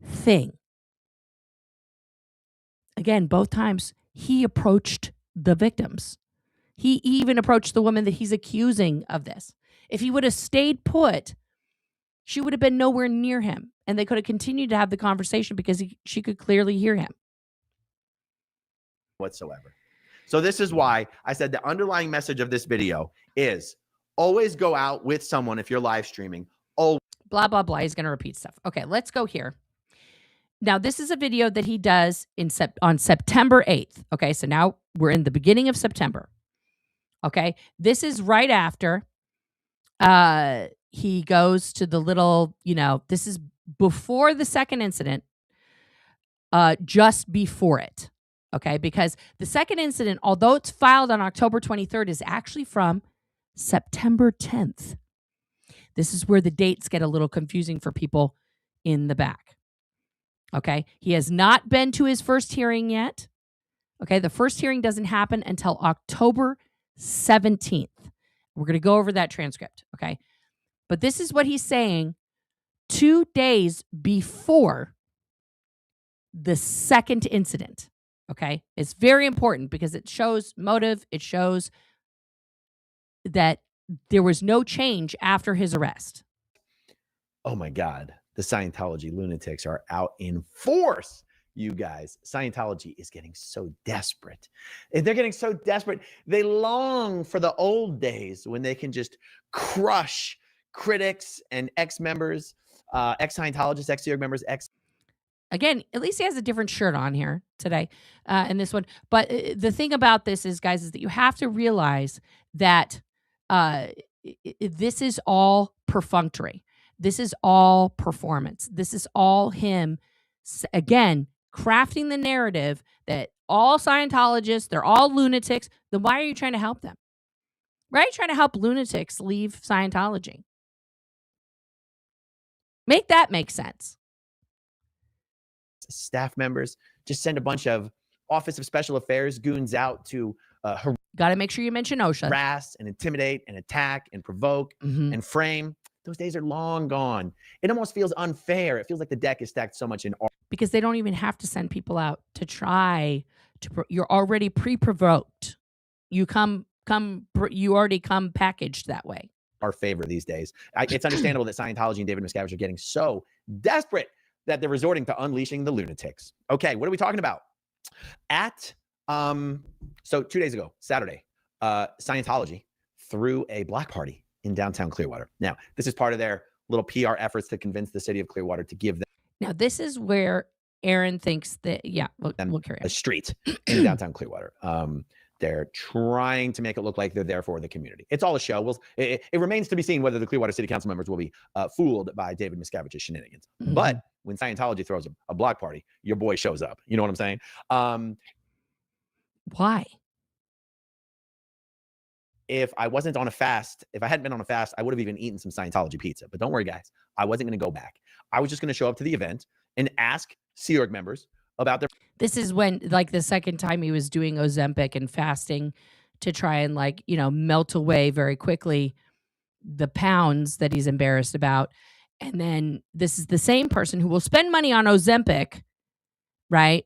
thing. Again, both times he approached the victims. He even approached the woman that he's accusing of this. If he would have stayed put, she would have been nowhere near him, and they could have continued to have the conversation because she could clearly hear him. Whatsoever. So this is why I said the underlying message of this video is always go out with someone if you're live streaming. Always. Blah, blah, blah. He's going to repeat stuff. Okay, let's go here. Now, this is a video that he does on September 8th. Okay, so now we're in the beginning of September. Okay, this is right after he goes to the little, this is before the second incident, just before it. Okay, because the second incident, although it's filed on October 23rd, is actually from September 10th. This is where the dates get a little confusing for people in the back. Okay, he has not been to his first hearing yet. Okay, the first hearing doesn't happen until October 17th. We're going to go over that transcript. Okay, but this is what he's saying 2 days before the second incident. Okay, it's very important because it shows motive. It shows that there was no change after his arrest. Oh my God. The Scientology lunatics are out in force, you guys. Scientology is getting so desperate. They're getting so desperate. They long for the old days when they can just crush critics and ex-members, ex-Scientologists, ex-Sea Org members, Again, at least he has a different shirt on here today in this one. But the thing about this is, guys, is that you have to realize that this is all perfunctory. This is all performance. This is all him, again, crafting the narrative that all Scientologists, they're all lunatics. Then why are you trying to help them? Why are you trying to help lunatics leave Scientology? Make that make sense. staff members. Just send a bunch of Office of Special Affairs goons out to Got to make sure you mention OSHA. harass and intimidate and attack and provoke and frame. Those days are long gone. It almost feels unfair. It feels like the deck is stacked so much in because they don't even have to send people out to try to. You're already pre-provoked. You already come packaged that way. our favor these days. It's understandable that Scientology and David Miscavige are getting so desperate that they're resorting to unleashing the lunatics. Okay, what are we talking about? So 2 days ago, Saturday, Scientology threw a block party in downtown Clearwater. Now, this is part of their little PR efforts to convince the city of Clearwater to give them. Now, this is where Aaron thinks that, we'll carry on. A street in downtown Clearwater. They're trying to make it look like they're there for the community. It's all a show. It remains to be seen whether the Clearwater City Council members will be fooled by David Miscavige's shenanigans. But when Scientology throws a block party, your boy shows up. You know what I'm saying? Why? If I wasn't on a fast, if I hadn't been on a fast, I would have even eaten some Scientology pizza. But don't worry, guys. I wasn't going to go back. I was just going to show up to the event and ask Sea Org members about their. This is when, like, the second time he was doing Ozempic and fasting to try and, like, melt away very quickly the pounds that he's embarrassed about. And then this is the same person who will spend money on Ozempic, right,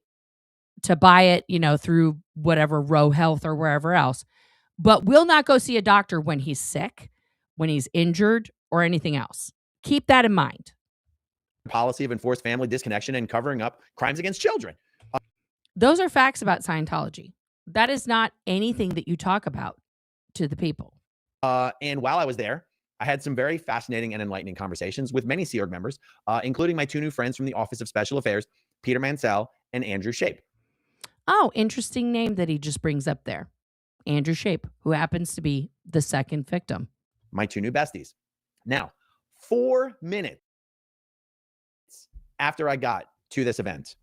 to buy it, through whatever Row Health or wherever else, but will not go see a doctor when he's sick, when he's injured, or anything else. Keep that in mind. Policy of enforced family disconnection and covering up crimes against children. Those are facts about Scientology. That is not anything that you talk about to the people. And while I was there, I had some very fascinating and enlightening conversations with many Sea Org members, including my two new friends from the Office of Special Affairs, Peter Mansell and Andrew Shape. Oh, interesting name that he just brings up there. Andrew Shape, who happens to be the second victim. My two new besties. Now, 4 minutes after I got to this event,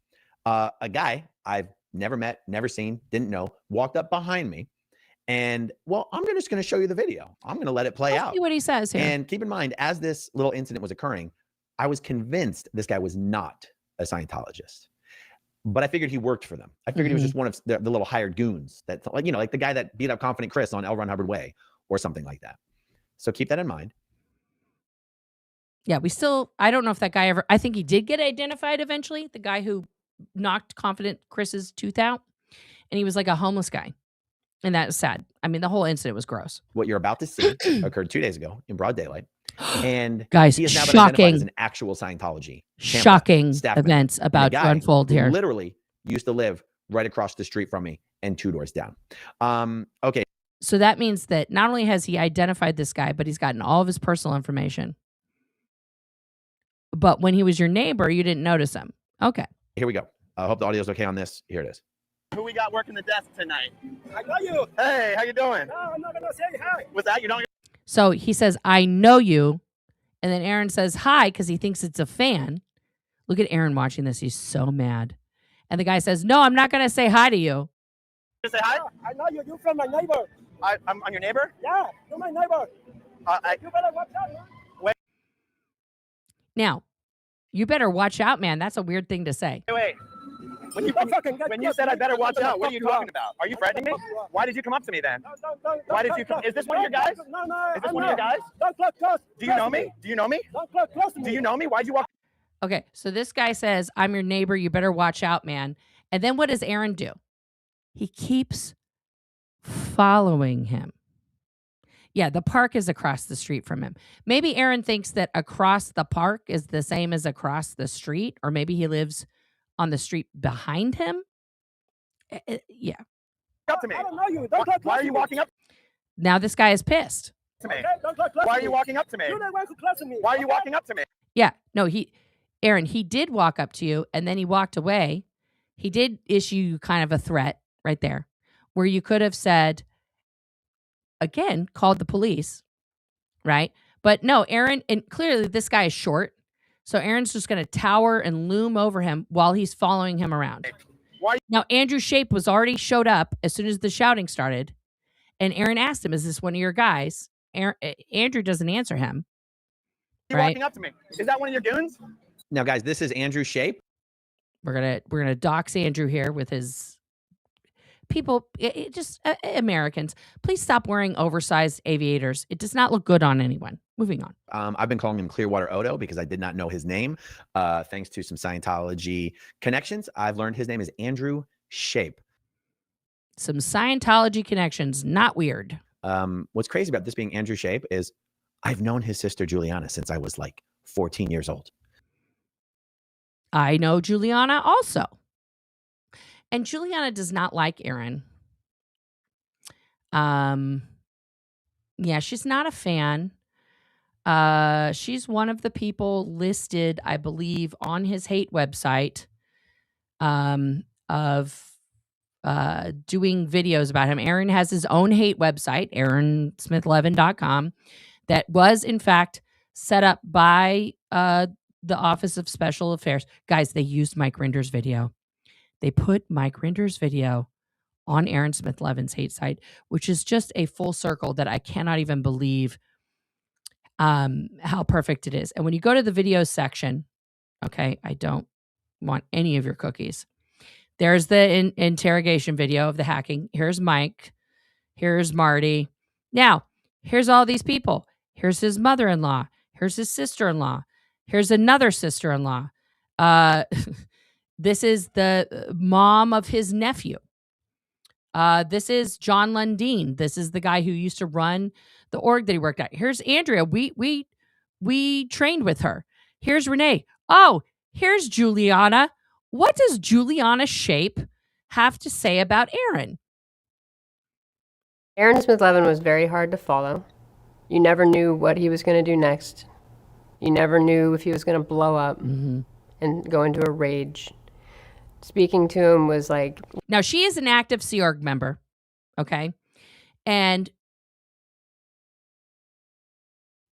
a guy I've never met, never seen, didn't know, walked up behind me. And, well, I'm just going to show you the video. I'm going to let it play out. See what he says here. And keep in mind, as this little incident was occurring, I was convinced this guy was not a Scientologist. But I figured he worked for them. I figured he was just one of the little hired goons that, like the guy that beat up Confident Chris on L. Ron Hubbard Way or something like that. So keep that in mind. Yeah, I don't know if that guy I think he did get identified eventually, the guy who knocked Confident Chris's tooth out. And he was like a homeless guy. And that is sad. I mean, the whole incident was gross. What you're about to see occurred 2 days ago in broad daylight. And guys, he is now been identified as an actual Scientology shocking events about to unfold here. Literally used to live right across the street from me and 2 doors down. Okay. So that means that not only has he identified this guy, but he's gotten all of his personal information. But when he was your neighbor, you didn't notice him. Okay. Here we go. I hope the audio's okay on this. Here it is. Who we got working the desk tonight? I know you. Hey, how you doing? No, I'm not gonna say hi. What's that? You don't. So he says, I know you. And then Aaron says hi because he thinks it's a fan. Look at Aaron watching this. He's so mad. And the guy says, no, I'm not going to say hi to you. You say hi? I know you. You're from my neighbor. I'm your neighbor? Yeah, you're my neighbor. You better watch out, man. Now, you better watch out, man. That's a weird thing to say. Wait. When you said I better watch out, what are you talking about? Are you threatening me? Why did you come up to me then? Why did you come? Is this one of your guys? No. Is this one of your guys? Don't close close. Do you know me? Do you know me? Don't close close to me. Do you know me? Why'd you walk? Okay, so this guy says, I'm your neighbor. You better watch out, man. And then what does Aaron do? He keeps following him. Yeah, the park is across the street from him. Maybe Aaron thinks that across the park is the same as across the street, or maybe he lives on the street behind him. Yeah. Up to me. I don't know you. Don't talk Why are you walking up Now this guy is pissed. to me? Okay, don't talk close Why to are you me. walking up to me? You're not going to close to me. Why are you okay? walking up to me? Yeah. No, Aaron, he did walk up to you and then he walked away. He did issue you kind of a threat right there where you could have said, again, called the police, right? But no, Aaron, and clearly this guy is short. So Aaron's just going to tower and loom over him while he's following him around. Why? Now, Andrew Shape was already showed up as soon as the shouting started. And Aaron asked him, is this one of your guys? Andrew doesn't answer him. You Right. walking up to me? Is that one of your goons? Now, guys, this is Andrew Shape. We're gonna dox Andrew here with his people. Americans, please stop wearing oversized aviators. It does not look good on anyone. Moving on. I've been calling him Clearwater Odo because I did not know his name. Thanks to some Scientology connections, I've learned his name is Andrew Shape. Some Scientology connections, not weird. What's crazy about this being Andrew Shape is I've known his sister Juliana since I was like 14 years old. I know Juliana also. And Juliana does not like Aaron. Yeah, she's not a fan. She's one of the people listed, I believe, on his hate website of doing videos about him. Aaron has his own hate website, aaronsmith11.com, that was, in fact, set up by the Office of Special Affairs. Guys, they used Mike Rinder's video. They put Mike Rinder's video on Aaron Smith Levin's hate site, which is just a full circle that I cannot even believe how perfect it is. And when you go to the videos section, okay, I don't want any of your cookies. There's the interrogation video of the hacking. Here's Mike. Here's Marty. Now, here's all these people. Here's his mother-in-law. Here's his sister-in-law. Here's another sister-in-law. This is the mom of his nephew. This is John Lundeen. This is the guy who used to run the org that he worked at. Here's Andrea. We trained with her. Here's Renee. Oh, here's Juliana. What does Juliana Shape have to say about Aaron? Aaron Smith Levin was very hard to follow. You never knew what he was going to do next. You never knew if he was going to blow up and go into a rage. Speaking to him was like... Now, she is an active Sea Org member, okay? And,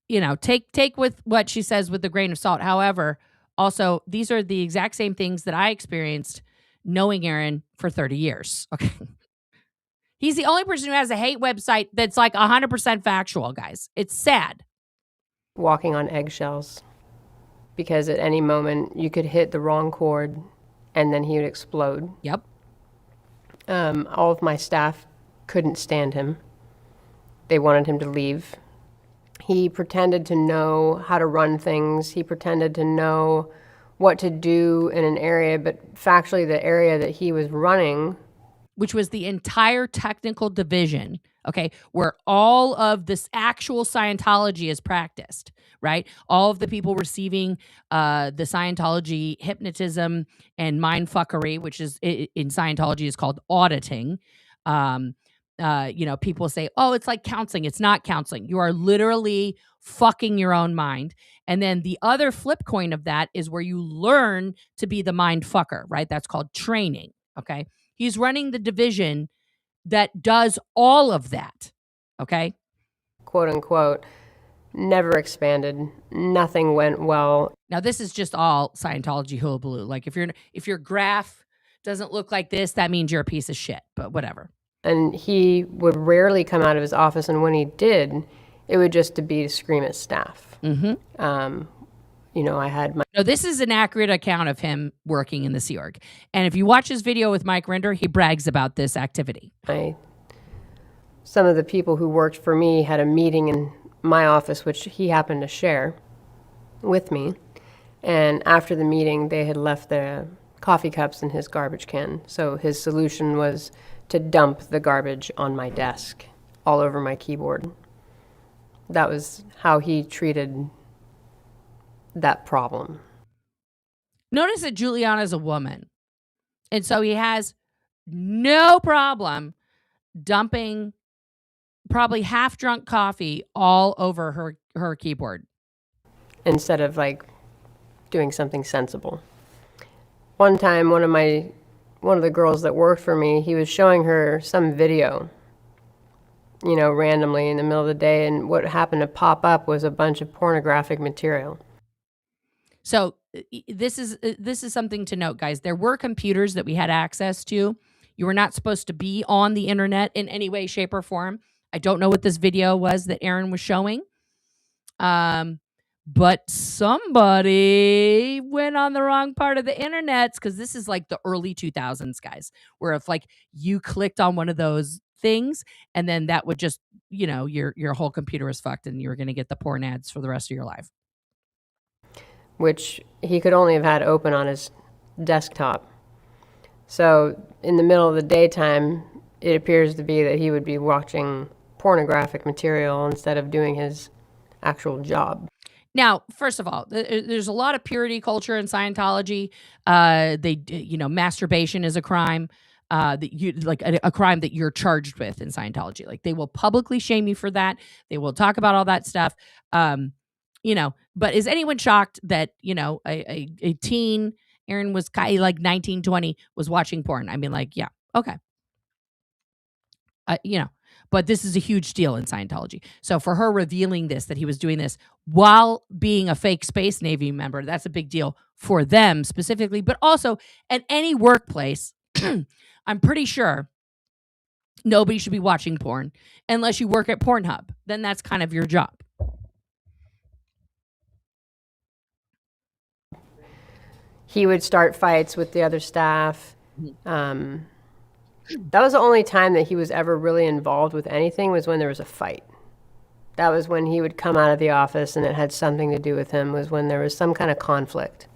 you know, take with what she says with a grain of salt. However, also, these are the exact same things that I experienced knowing Aaron for 30 years, okay? He's the only person who has a hate website that's like 100% factual, guys. It's sad. Walking on eggshells. Because at any moment, you could hit the wrong chord and then he would explode. Yep. All of my staff couldn't stand him. They wanted him to leave. He pretended to know how to run things. He pretended to know what to do in an area, but factually the area that he was running, which was the entire technical division, okay, where all of this actual Scientology is practiced, right? All of the people receiving the Scientology hypnotism and mindfuckery, which is in Scientology is called auditing. You know, people say, oh, it's like counseling. It's not counseling. You are literally fucking your own mind. And then the other flip coin of that is where you learn to be the mind fucker, right? That's called training, okay? He's running the division that does all of that, okay? quote unquote, never expanded. Nothing went well. Now, this is just all Scientology hullabaloo. Like if your graph doesn't look like this, that means you're a piece of shit, but whatever. And he would rarely come out of his office, and when he did, it would just to be to scream at staff. Mm-hmm. You know, I had my... No, this is an accurate account of him working in the Sea Org. And if you watch his video with Mike Rinder, he brags about this activity. Some of the people who worked for me had a meeting in my office, which he happened to share with me. And after the meeting, they had left the coffee cups in his garbage can. So his solution was to dump the garbage on my desk, all over my keyboard. That was how he treated that problem. Notice that Juliana's a woman. And so he has no problem dumping probably half-drunk coffee all over her keyboard. Instead of like doing something sensible. One time, one of the girls that worked for me, he was showing her some video, you know, randomly in the middle of the day, and what happened to pop up was a bunch of pornographic material. So this is something to note, guys. There were computers that we had access to. You were not supposed to be on the internet in any way, shape, or form. I don't know what this video was that Aaron was showing. But somebody went on the wrong part of the internet, because this is like the early 2000s, guys, where if like you clicked on one of those things and then that would just, you know, your whole computer was fucked and you were going to get the porn ads for the rest of your life. Which he could only have had open on his desktop. So in the middle of the daytime, it appears to be that he would be watching pornographic material instead of doing his actual job. Now, first of all, there's a lot of purity culture in Scientology. Masturbation is a crime. That you like a crime that you're charged with in Scientology. Like they will publicly shame you for that. They will talk about all that stuff. But is anyone shocked that, a teen, Aaron was like 19, 20, was watching porn? I mean, like, yeah, okay. But this is a huge deal in Scientology. So for her revealing this, that he was doing this while being a fake Space Navy member, that's a big deal for them specifically, but also at any workplace. I'm pretty sure nobody should be watching porn unless you work at Pornhub. Then that's kind of your job. He would start fights with the other staff. That was the only time that he was ever really involved with anything, was when there was a fight. That was when he would come out of the office and it had something to do with him, was when there was some kind of conflict.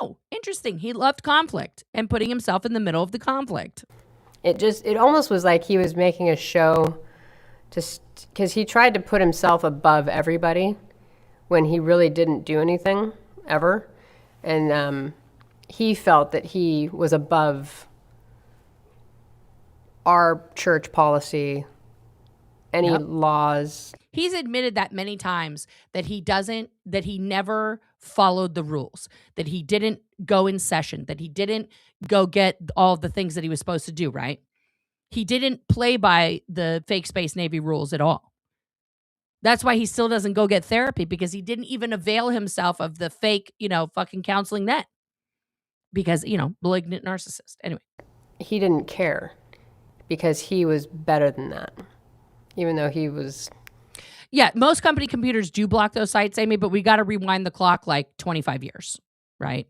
Oh, interesting. He loved conflict and putting himself in the middle of the conflict. It almost was like he was making a show because he tried to put himself above everybody when he really didn't do anything ever. And he felt that he was above our church policy, any laws. He's admitted that many times, that he never followed the rules, that he didn't go in session, that he didn't go get all the things that he was supposed to do, right? He didn't play by the fake Space Navy rules at all. That's why he still doesn't go get therapy, because he didn't even avail himself of the fake, fucking counseling net. Because, malignant narcissist. Anyway. He didn't care because he was better than that, even though he was. Yeah, most company computers do block those sites, Amy, but we got to rewind the clock like 25 years, right?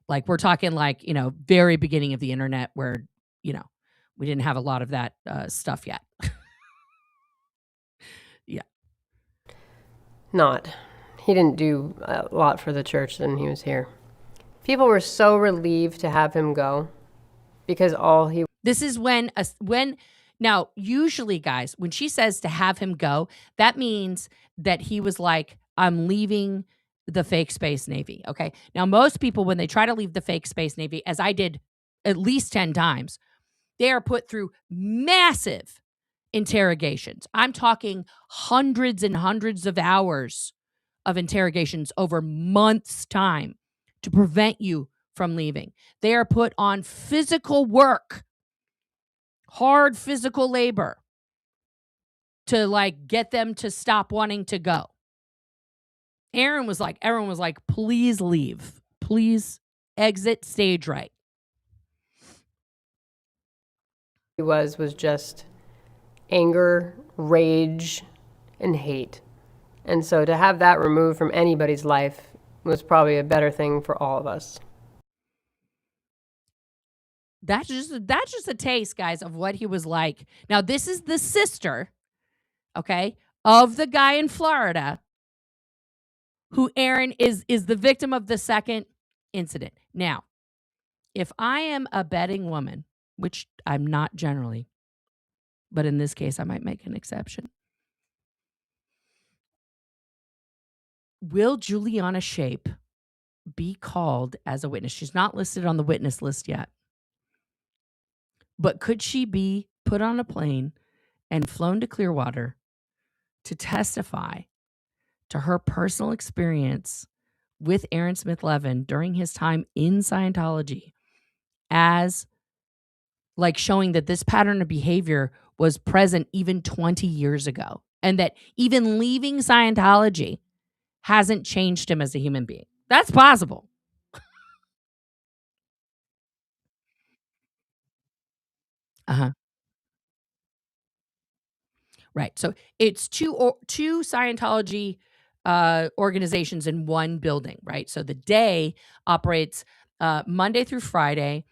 Like we're talking like, very beginning of the internet where, we didn't have a lot of that stuff yet. Yeah. He didn't do a lot for the church when he was here. People were so relieved to have him go because This is now, usually, guys, when she says to have him go, that means that he was like, I'm leaving the fake Space Navy, okay? Now, most people, when they try to leave the fake Space Navy, as I did at least 10 times, they are put through massive interrogations. I'm talking hundreds and hundreds of hours of interrogations over months' time to prevent you from leaving. They are put on physical work, hard physical labor, to like get them to stop wanting to go. Everyone was like, please leave. Please exit stage right. He was just anger, rage, and hate. And so to have that removed from anybody's life was probably a better thing for all of us. That's just a taste, guys, of what he was like. Now, this is the sister, okay, of the guy in Florida who Aaron is the victim of the second incident. Now, if I am a betting woman, which I'm not generally, but in this case, I might make an exception. will Juliana Shape be called as a witness? She's not listed on the witness list yet. But could she be put on a plane and flown to Clearwater to testify to her personal experience with Aaron Smith Levin during his time in Scientology, as like showing that this pattern of behavior was present even 20 years ago, and that even leaving Scientology hasn't changed him as a human being? That's possible. Uh-huh. Right. So it's two Scientology organizations in one building, right? So the day operates Monday through Friday,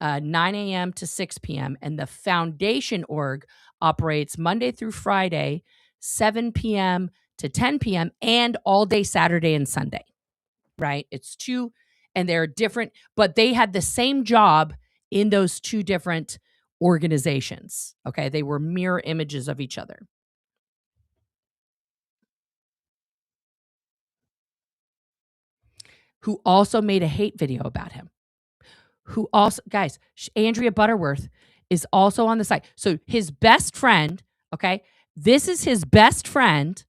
9 a.m. to 6 p.m. And the foundation org operates Monday through Friday, 7 p.m. to 10 p.m. and all day Saturday and Sunday, right? It's two, and they're different, but they had the same job in those two different organizations. Okay. They were mirror images of each other. Who also made a hate video about him. Who also, guys, Andrea Butterworth is also on the site. So his best friend, okay, this is his best friend.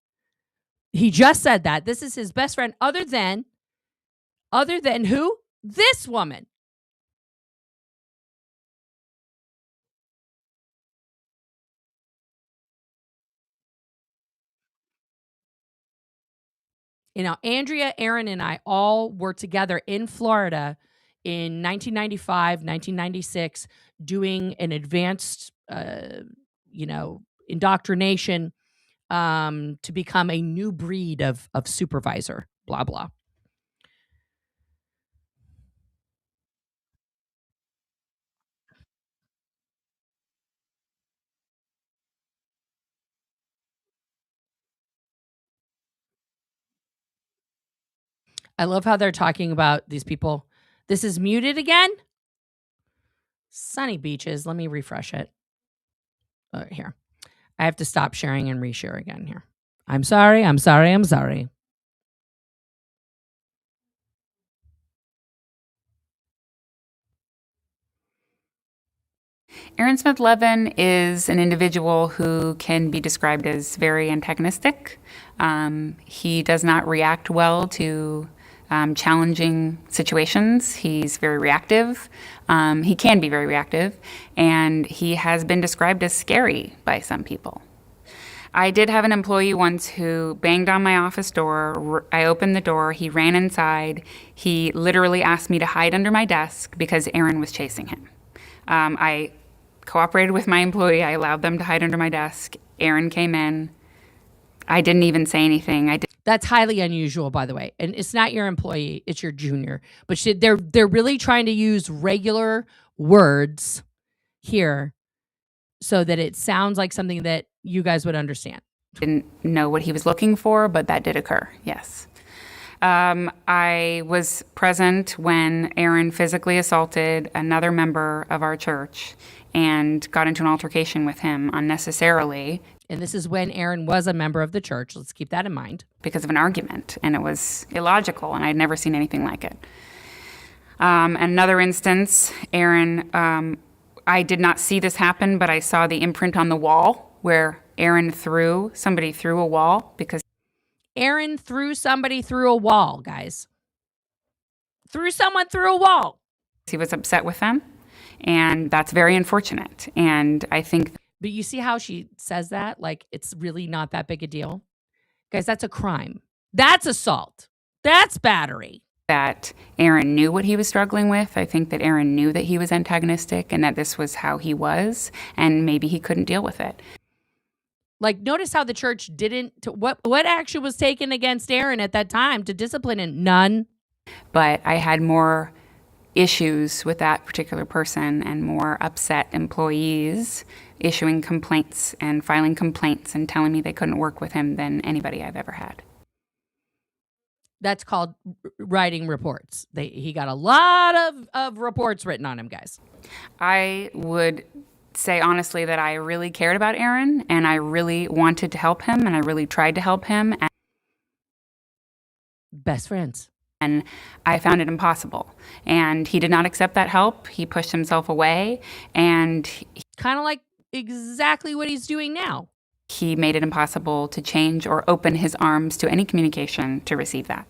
He just said that. This is his best friend other than who? This woman. You know, Andrea, Aaron, and I all were together in Florida in 1995, 1996, doing an advanced, indoctrination to become a new breed of supervisor, blah, blah. I love how they're talking about these people. This is muted again. Sunny beaches. Let me refresh it. Here. I have to stop sharing and reshare again here. I'm sorry. I'm sorry. I'm sorry. Aaron Smith Levin is an individual who can be described as very antagonistic. He does not react well to challenging situations. He's very reactive. He can be very reactive, and he has been described as scary by some people. I did have an employee once who banged on my office door. I opened the door. He ran inside. He literally asked me to hide under my desk because Aaron was chasing him. I cooperated with my employee. I allowed them to hide under my desk. Aaron came in. I didn't even say anything. That's highly unusual, by the way. And it's not your employee, it's your junior. But they're really trying to use regular words here so that it sounds like something that you guys would understand. Didn't know what he was looking for, but that did occur, yes. I was present when Aaron physically assaulted another member of our church and got into an altercation with him unnecessarily. And this is when Aaron was a member of the church. Let's keep that in mind. Because of an argument, and it was illogical, and I'd never seen anything like it. Another instance, Aaron, I did not see this happen, but I saw the imprint on the wall where somebody threw a wall because Aaron threw somebody through a wall, guys. Threw someone through a wall. He was upset with them, and that's very unfortunate. And I think... But you see how she says that? Like, it's really not that big a deal? Guys, that's a crime. That's assault. That's battery. That Aaron knew what he was struggling with. I think that Aaron knew that he was antagonistic and that this was how he was, and maybe he couldn't deal with it. Like, notice how the church didn't... What action was taken against Aaron at that time to discipline him? None. But I had more issues with that particular person and more upset employees issuing complaints and filing complaints and telling me they couldn't work with him than anybody I've ever had. That's called writing reports. He got a lot of reports written on him, guys. I would say honestly that I really cared about Aaron, and I really wanted to help him, and I really tried to help him. Best friends. And I found it impossible. And he did not accept that help. He pushed himself away, and Kind of like exactly what he's doing now. he made it impossible to change or open his arms to any communication to receive that.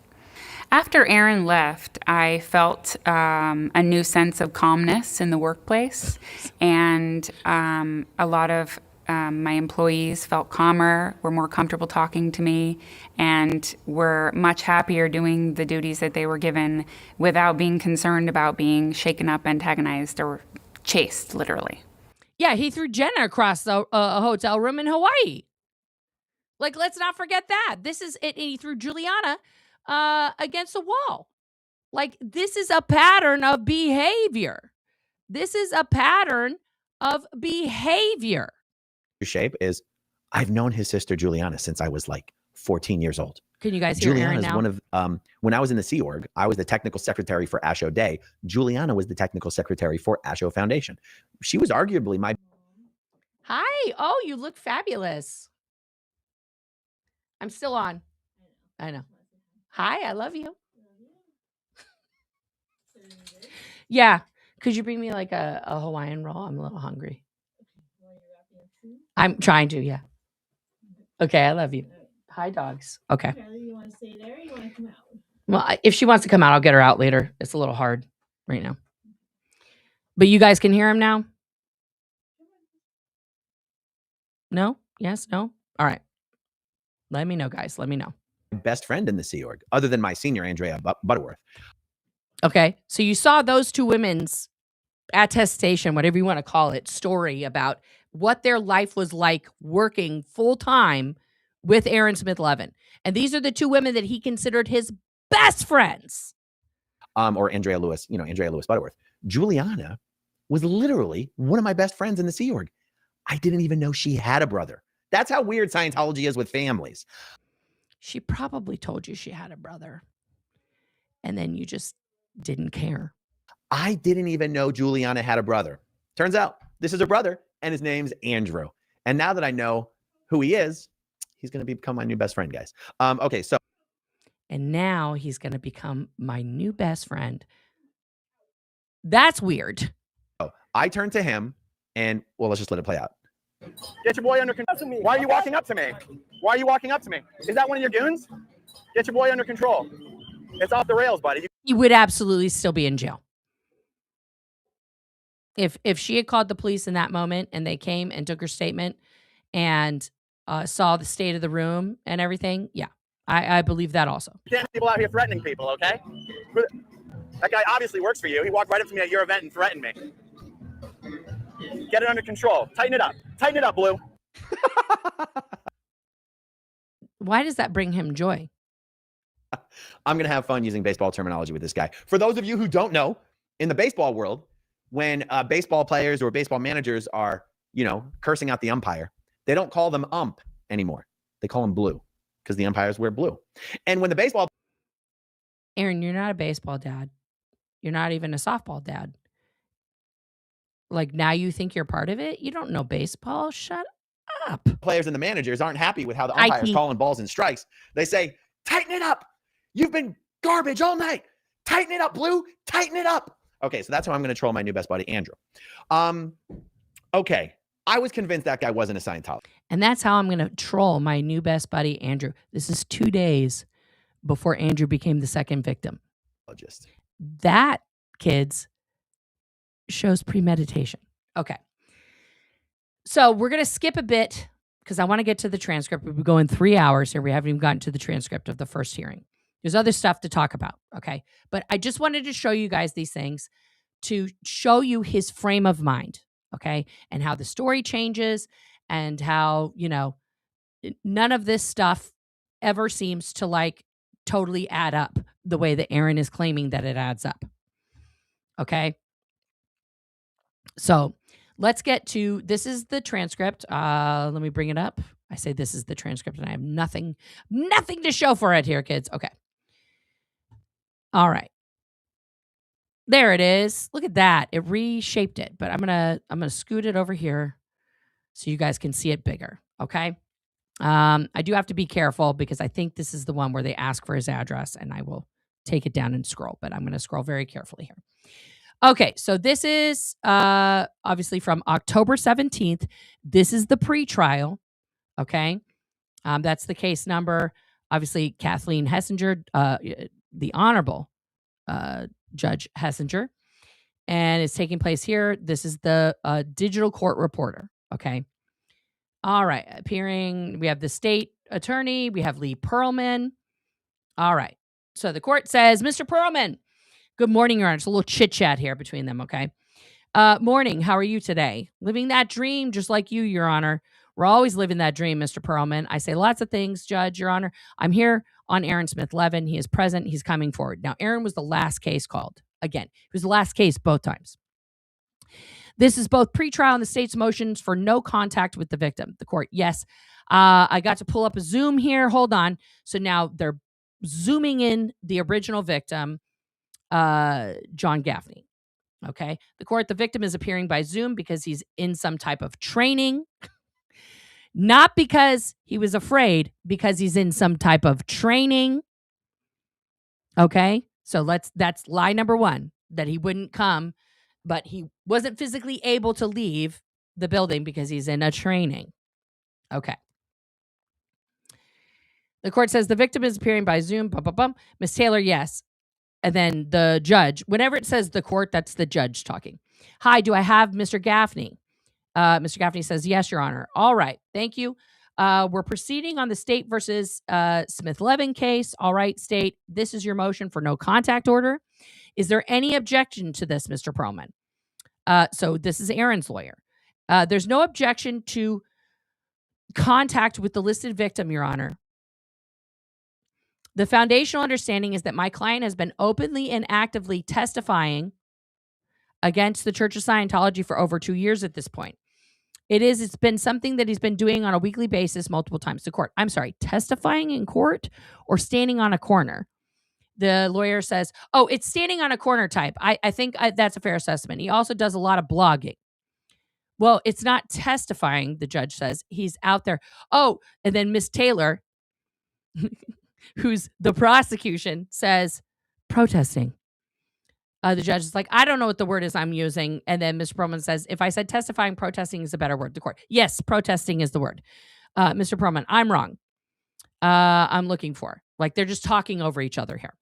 After Aaron left, I felt a new sense of calmness in the workplace, and a lot of my employees felt calmer, were more comfortable talking to me, and were much happier doing the duties that they were given without being concerned about being shaken up, antagonized, or chased, literally. Yeah, he threw Jenna across a hotel room in Hawaii. Like, let's not forget that. This is it. He threw Juliana against a wall. Like, this is a pattern of behavior. This is a pattern of behavior. Shape is, I've known his sister Juliana since I was like 14 years old. Can you guys hear Juliana Aaron is now? one of, when I was in the Sea Org, I was the technical secretary for Asho Day. Juliana was the technical secretary for Asho Foundation. She was arguably my. Hi. Oh, you look fabulous. I'm still on. I know. Hi, I love you. Yeah. Could you bring me like a Hawaiian roll? I'm a little hungry. I'm trying to, yeah. Okay, I love you. Hi, dogs. Okay. Charlie, you want to stay there or you want to come out? Well, if she wants to come out, I'll get her out later. It's a little hard right now. But you guys can hear him now? No? Yes? No? All right. Let me know, guys. Let me know. Best friend in the Sea Org, other than my senior Andrea Butterworth. Okay. So you saw those two women's attestation, whatever you want to call it, story about what their life was like working full time with Aaron Smith Levin. And these are the two women that he considered his best friends. Or Andrea Lewis Butterworth. Juliana was literally one of my best friends in the Sea Org. I didn't even know she had a brother. That's how weird Scientology is with families. She probably told you she had a brother. And then you just didn't care. I didn't even know Juliana had a brother. Turns out this is her brother, and his name's Andrew. And now that I know who he is, he's going to become my new best friend, guys. Okay, so. And now he's going to become my new best friend. That's weird. I turned to him, and, well, let's just let it play out. Get your boy under control. Why are you walking up to me? Why are you walking up to me? Is that one of your goons? Get your boy under control. It's off the rails, buddy. He would absolutely still be in jail. If she had called the police in that moment and they came and took her statement and saw the state of the room and everything, yeah, I believe that also. You can't have people out here threatening people, okay? That guy obviously works for you. He walked right up to me at your event and threatened me. Get it under control. Tighten it up. Tighten it up, Blue. Why does that bring him joy? I'm going to have fun using baseball terminology with this guy. For those of you who don't know, in the baseball world, when baseball players or baseball managers are, cursing out the umpire, they don't call them ump anymore. They call them blue because the umpires wear blue. And when the baseball. Aaron, you're not a baseball dad. You're not even a softball dad. Like, now you think you're part of it? You don't know baseball? Shut up. Players and the managers aren't happy with how the umpire's calling balls and strikes. They say, tighten it up. You've been garbage all night. Tighten it up, Blue. Tighten it up. Okay, so that's how I'm going to troll my new best buddy, Andrew. Okay, I was convinced that guy wasn't a Scientologist. And that's how I'm going to troll my new best buddy, Andrew. This is 2 days before Andrew became the second victim. That, kids, shows premeditation. Okay. So we're going to skip a bit because I want to get to the transcript. We've been going 3 hours here. We haven't even gotten to the transcript of the first hearing. There's other stuff to talk about, okay? But I just wanted to show you guys these things to show you his frame of mind, okay? And how the story changes and how, none of this stuff ever seems to like totally add up the way that Aaron is claiming that it adds up, okay? So let's get to, this is the transcript. Let me bring it up. I say this is the transcript and I have nothing to show for it here, kids. Okay. All right. There it is. Look at that. It reshaped it, but I'm going to scoot it over here so you guys can see it bigger. Okay. I do have to be careful because I think this is the one where they ask for his address, and I will take it down and scroll, but I'm going to scroll very carefully here. Okay, so this is obviously from October 17th. This is the pre-trial, okay? That's the case number. Obviously, Kathleen Hessinger, the Honorable Judge Hessinger, and it's taking place here. This is the digital court reporter, okay? All right, appearing, we have the state attorney, we have Lee Perlman. All right, so the court says, Mr. Perlman, good morning, Your Honor. It's a little chit-chat here between them, okay? Morning, how are you today? Living that dream just like you, Your Honor. We're always living that dream, Mr. Perlman. I say lots of things, Judge, Your Honor. I'm here on Aaron Smith-Levin. He is present. He's coming forward. Now, Aaron was the last case called. Again, it was the last case both times. This is both pretrial and the state's motions for no contact with the victim. The court, yes. I got to pull up a Zoom here. Hold on. So now they're zooming in the original victim, John Gaffney. Okay. The court, the victim is appearing by Zoom because he's in some type of training. Not because he was afraid, because he's in some type of training. Okay. So that's lie number one, that he wouldn't come, but he wasn't physically able to leave the building because he's in a training. Okay. The court says the victim is appearing by Zoom. Ms. Taylor, yes. And then the judge, whenever it says the court, that's the judge talking. Hi, do I have Mr. Gaffney? Mr. Gaffney says, yes, Your Honor. All right. Thank you. We're proceeding on the state versus Smith-Levin case. All right, state, this is your motion for no contact order. Is there any objection to this, Mr. Perlman? So this is Aaron's lawyer. There's no objection to contact with the listed victim, Your Honor. The foundational understanding is that my client has been openly and actively testifying against the Church of Scientology for over 2 years at this point. It's been something that he's been doing on a weekly basis multiple times to court. I'm sorry, testifying in court or standing on a corner? The lawyer says, oh, it's standing on a corner type. I think that's a fair assessment. He also does a lot of blogging. Well, it's not testifying, the judge says. He's out there. Oh, and then Miss Taylor, who's the prosecution, says protesting. The judge is like, I don't know what the word is I'm using. And then Mr. Perlman says, if I said testifying, protesting is a better word. The court, yes, protesting is the word. Mr. Perlman, I'm wrong. I'm looking for. Like, they're just talking over each other here.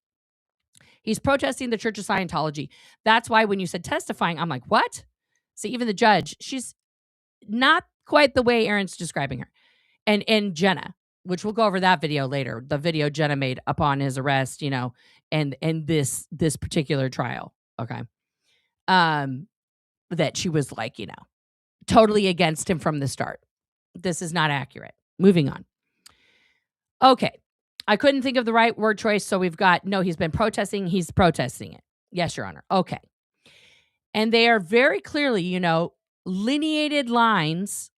He's protesting the Church of Scientology. That's why when you said testifying, I'm like, what? See, even the judge, she's not quite the way Aaron's describing her. And Jenna, which we'll go over that video later, the video Jenna made upon his arrest, you know, and this particular trial, okay? That she was like, you know, totally against him from the start. This is not accurate. Moving on. Okay. I couldn't think of the right word choice, so we've got, no, he's been protesting. He's protesting it. Yes, Your Honor. Okay. And they are very clearly, you know, lineated lines,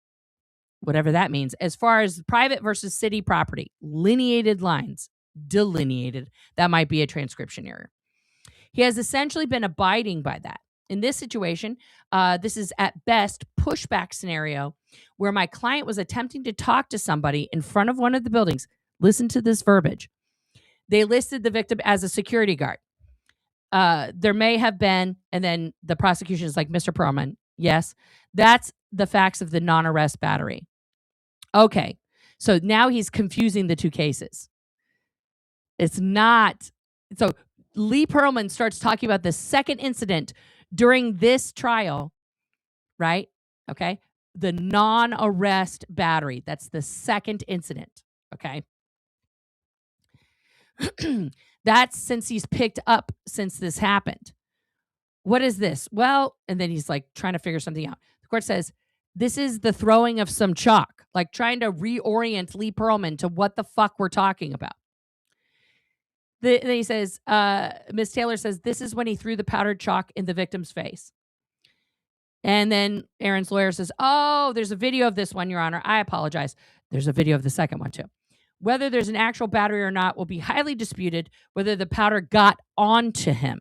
whatever that means, as far as private versus city property. Lineated lines. Delineated. That might be a transcription error. He has essentially been abiding by that. In this situation, this is at best pushback scenario where my client was attempting to talk to somebody in front of one of the buildings. Listen to this verbiage. They listed the victim as a security guard. There may have been, and then the prosecution is like, Mr. Perlman, yes, that's the facts of the non-arrest battery. Okay, so now he's confusing the two cases. It's not. So Lee Perlman starts talking about the second incident during this trial, right? Okay, the non-arrest battery. That's the second incident, okay? That's since he's picked up since this happened. What is this? Well, and then he's like trying to figure something out. The court says, this is the throwing of some chalk, like trying to reorient Lee Perlman to what the fuck we're talking about. Then he says, Ms. Taylor says, this is when he threw the powdered chalk in the victim's face. And then Aaron's lawyer says, oh, there's a video of this one, Your Honor. I apologize. There's a video of the second one too. Whether there's an actual battery or not will be highly disputed whether the powder got onto him.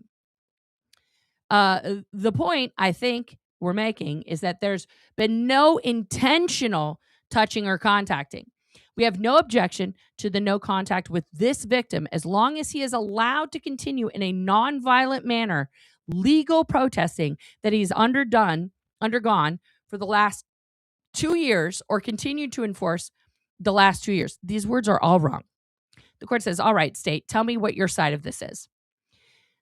The point I think we're making is that there's been no intentional touching or contacting. We have no objection to the no contact with this victim as long as he is allowed to continue in a nonviolent manner legal protesting that he's undergone for the last 2 years or continued to enforce the last 2 years. These words are all wrong. The court says, all right, state, tell me what your side of this is.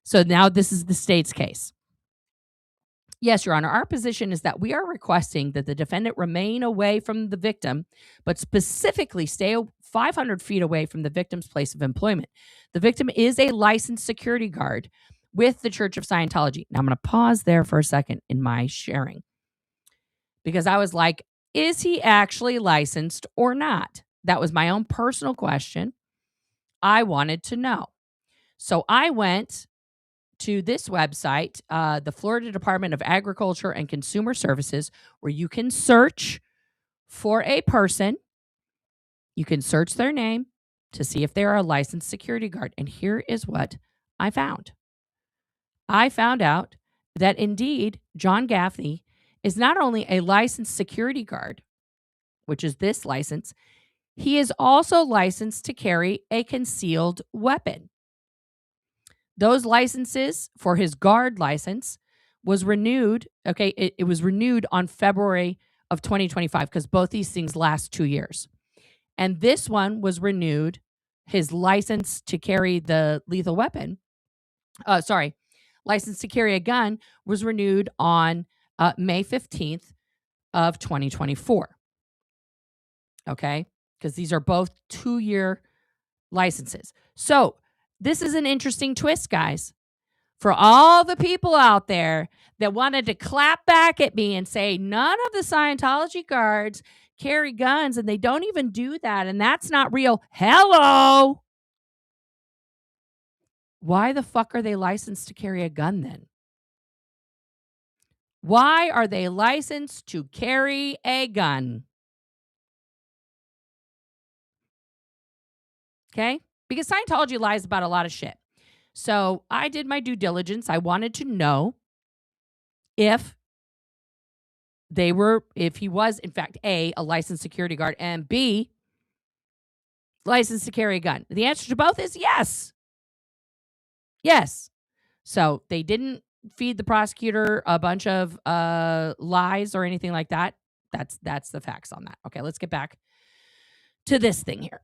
So now this is the state's case. Yes, Your Honor, our position is that we are requesting that the defendant remain away from the victim, but specifically stay 500 feet away from the victim's place of employment. The victim is a licensed security guard with the Church of Scientology. Now I'm going to pause there for a second in my sharing because I was like, is he actually licensed or not? That was my own personal question. I wanted to know. So I went to this website, the Florida Department of Agriculture and Consumer Services, where you can search for a person. You can search their name to see if they're a licensed security guard. And here is what I found. I found out that indeed John Gaffney is not only a licensed security guard, which is this license, he is also licensed to carry a concealed weapon. Those licenses for his guard license was renewed. Okay, it was renewed on February of 2025 because both these things last 2 years. And this one was renewed. His license to carry the lethal weapon, license to carry a gun was renewed on May 15th of 2024. Okay, because these are both 2-year licenses. So this is an interesting twist, guys. For all the people out there that wanted to clap back at me and say none of the Scientology guards carry guns and they don't even do that and that's not real. Hello. Why the fuck are they licensed to carry a gun then? Why are they licensed to carry a gun? Okay? Because Scientology lies about a lot of shit. So I did my due diligence. I wanted to know if he was, in fact, A, a licensed security guard, and B, licensed to carry a gun. The answer to both is yes. Yes. So they didn't feed the prosecutor a bunch of lies or anything like that. That's the facts on that. Okay, let's get back to this thing here.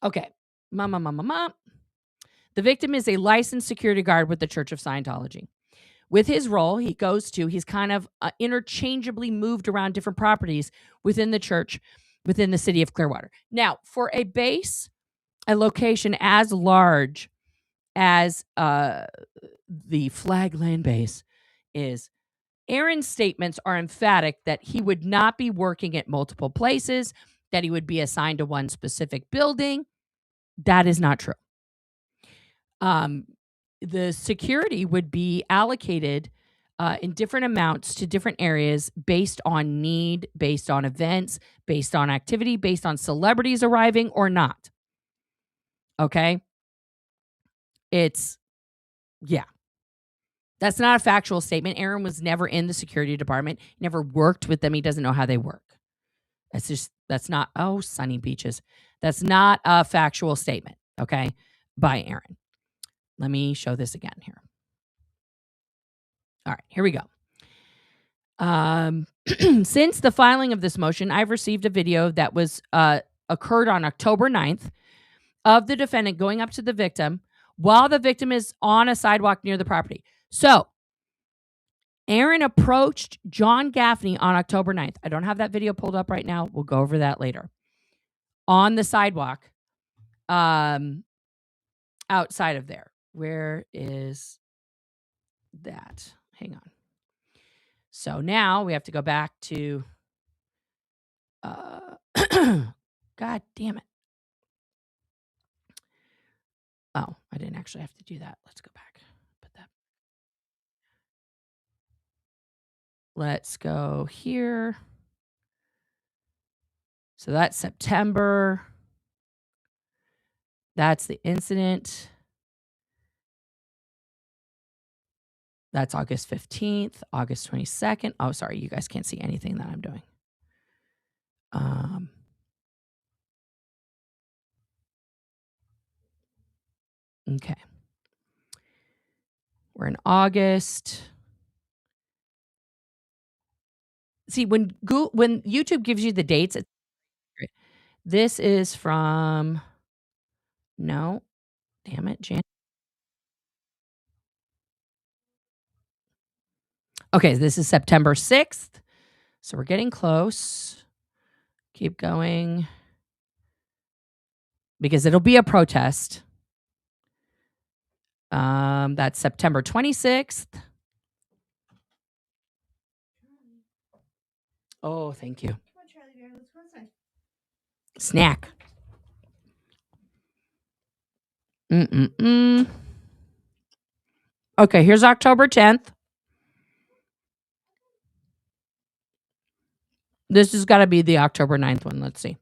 Okay. The victim is a licensed security guard with the Church of Scientology. With his role, he's kind of interchangeably moved around different properties within the church, within the city of Clearwater. Now, for a location as large as the Flagland base is, Aaron's statements are emphatic that he would not be working at multiple places, that he would be assigned to one specific building. That is not true. The security would be allocated in different amounts to different areas based on need, based on events, based on activity, based on celebrities arriving or not. Okay? That's not a factual statement. Aaron was never in the security department. He never worked with them. He doesn't know how they work. That's not, oh, sunny beaches. That's not a factual statement, okay, by Aaron. Let me show this again here. All right, here we go. Since the filing of this motion, I've received a video that was occurred on October 9th of the defendant going up to the victim while the victim is on a sidewalk near the property. So Aaron approached John Gaffney on October 9th. I don't have that video pulled up right now. We'll go over that later. On the sidewalk outside of there. Where is that? Hang on. So now we have to go back to God damn it. Oh, I didn't actually have to do that. Let's go back. Let's go here. So that's September. That's the incident. That's August 15th, August 22nd. Oh, sorry, you guys can't see anything that I'm doing. Okay. We're in August. See, when YouTube gives you the dates, this is from, no, damn it, okay, this is September 6th. So we're getting close. Keep going. Because it'll be a protest. That's September 26th. Oh, thank you. Come on, Charlie Bear, let's go outside. Snack. Okay, here's October 10th. This has got to be the October 9th one. Let's see.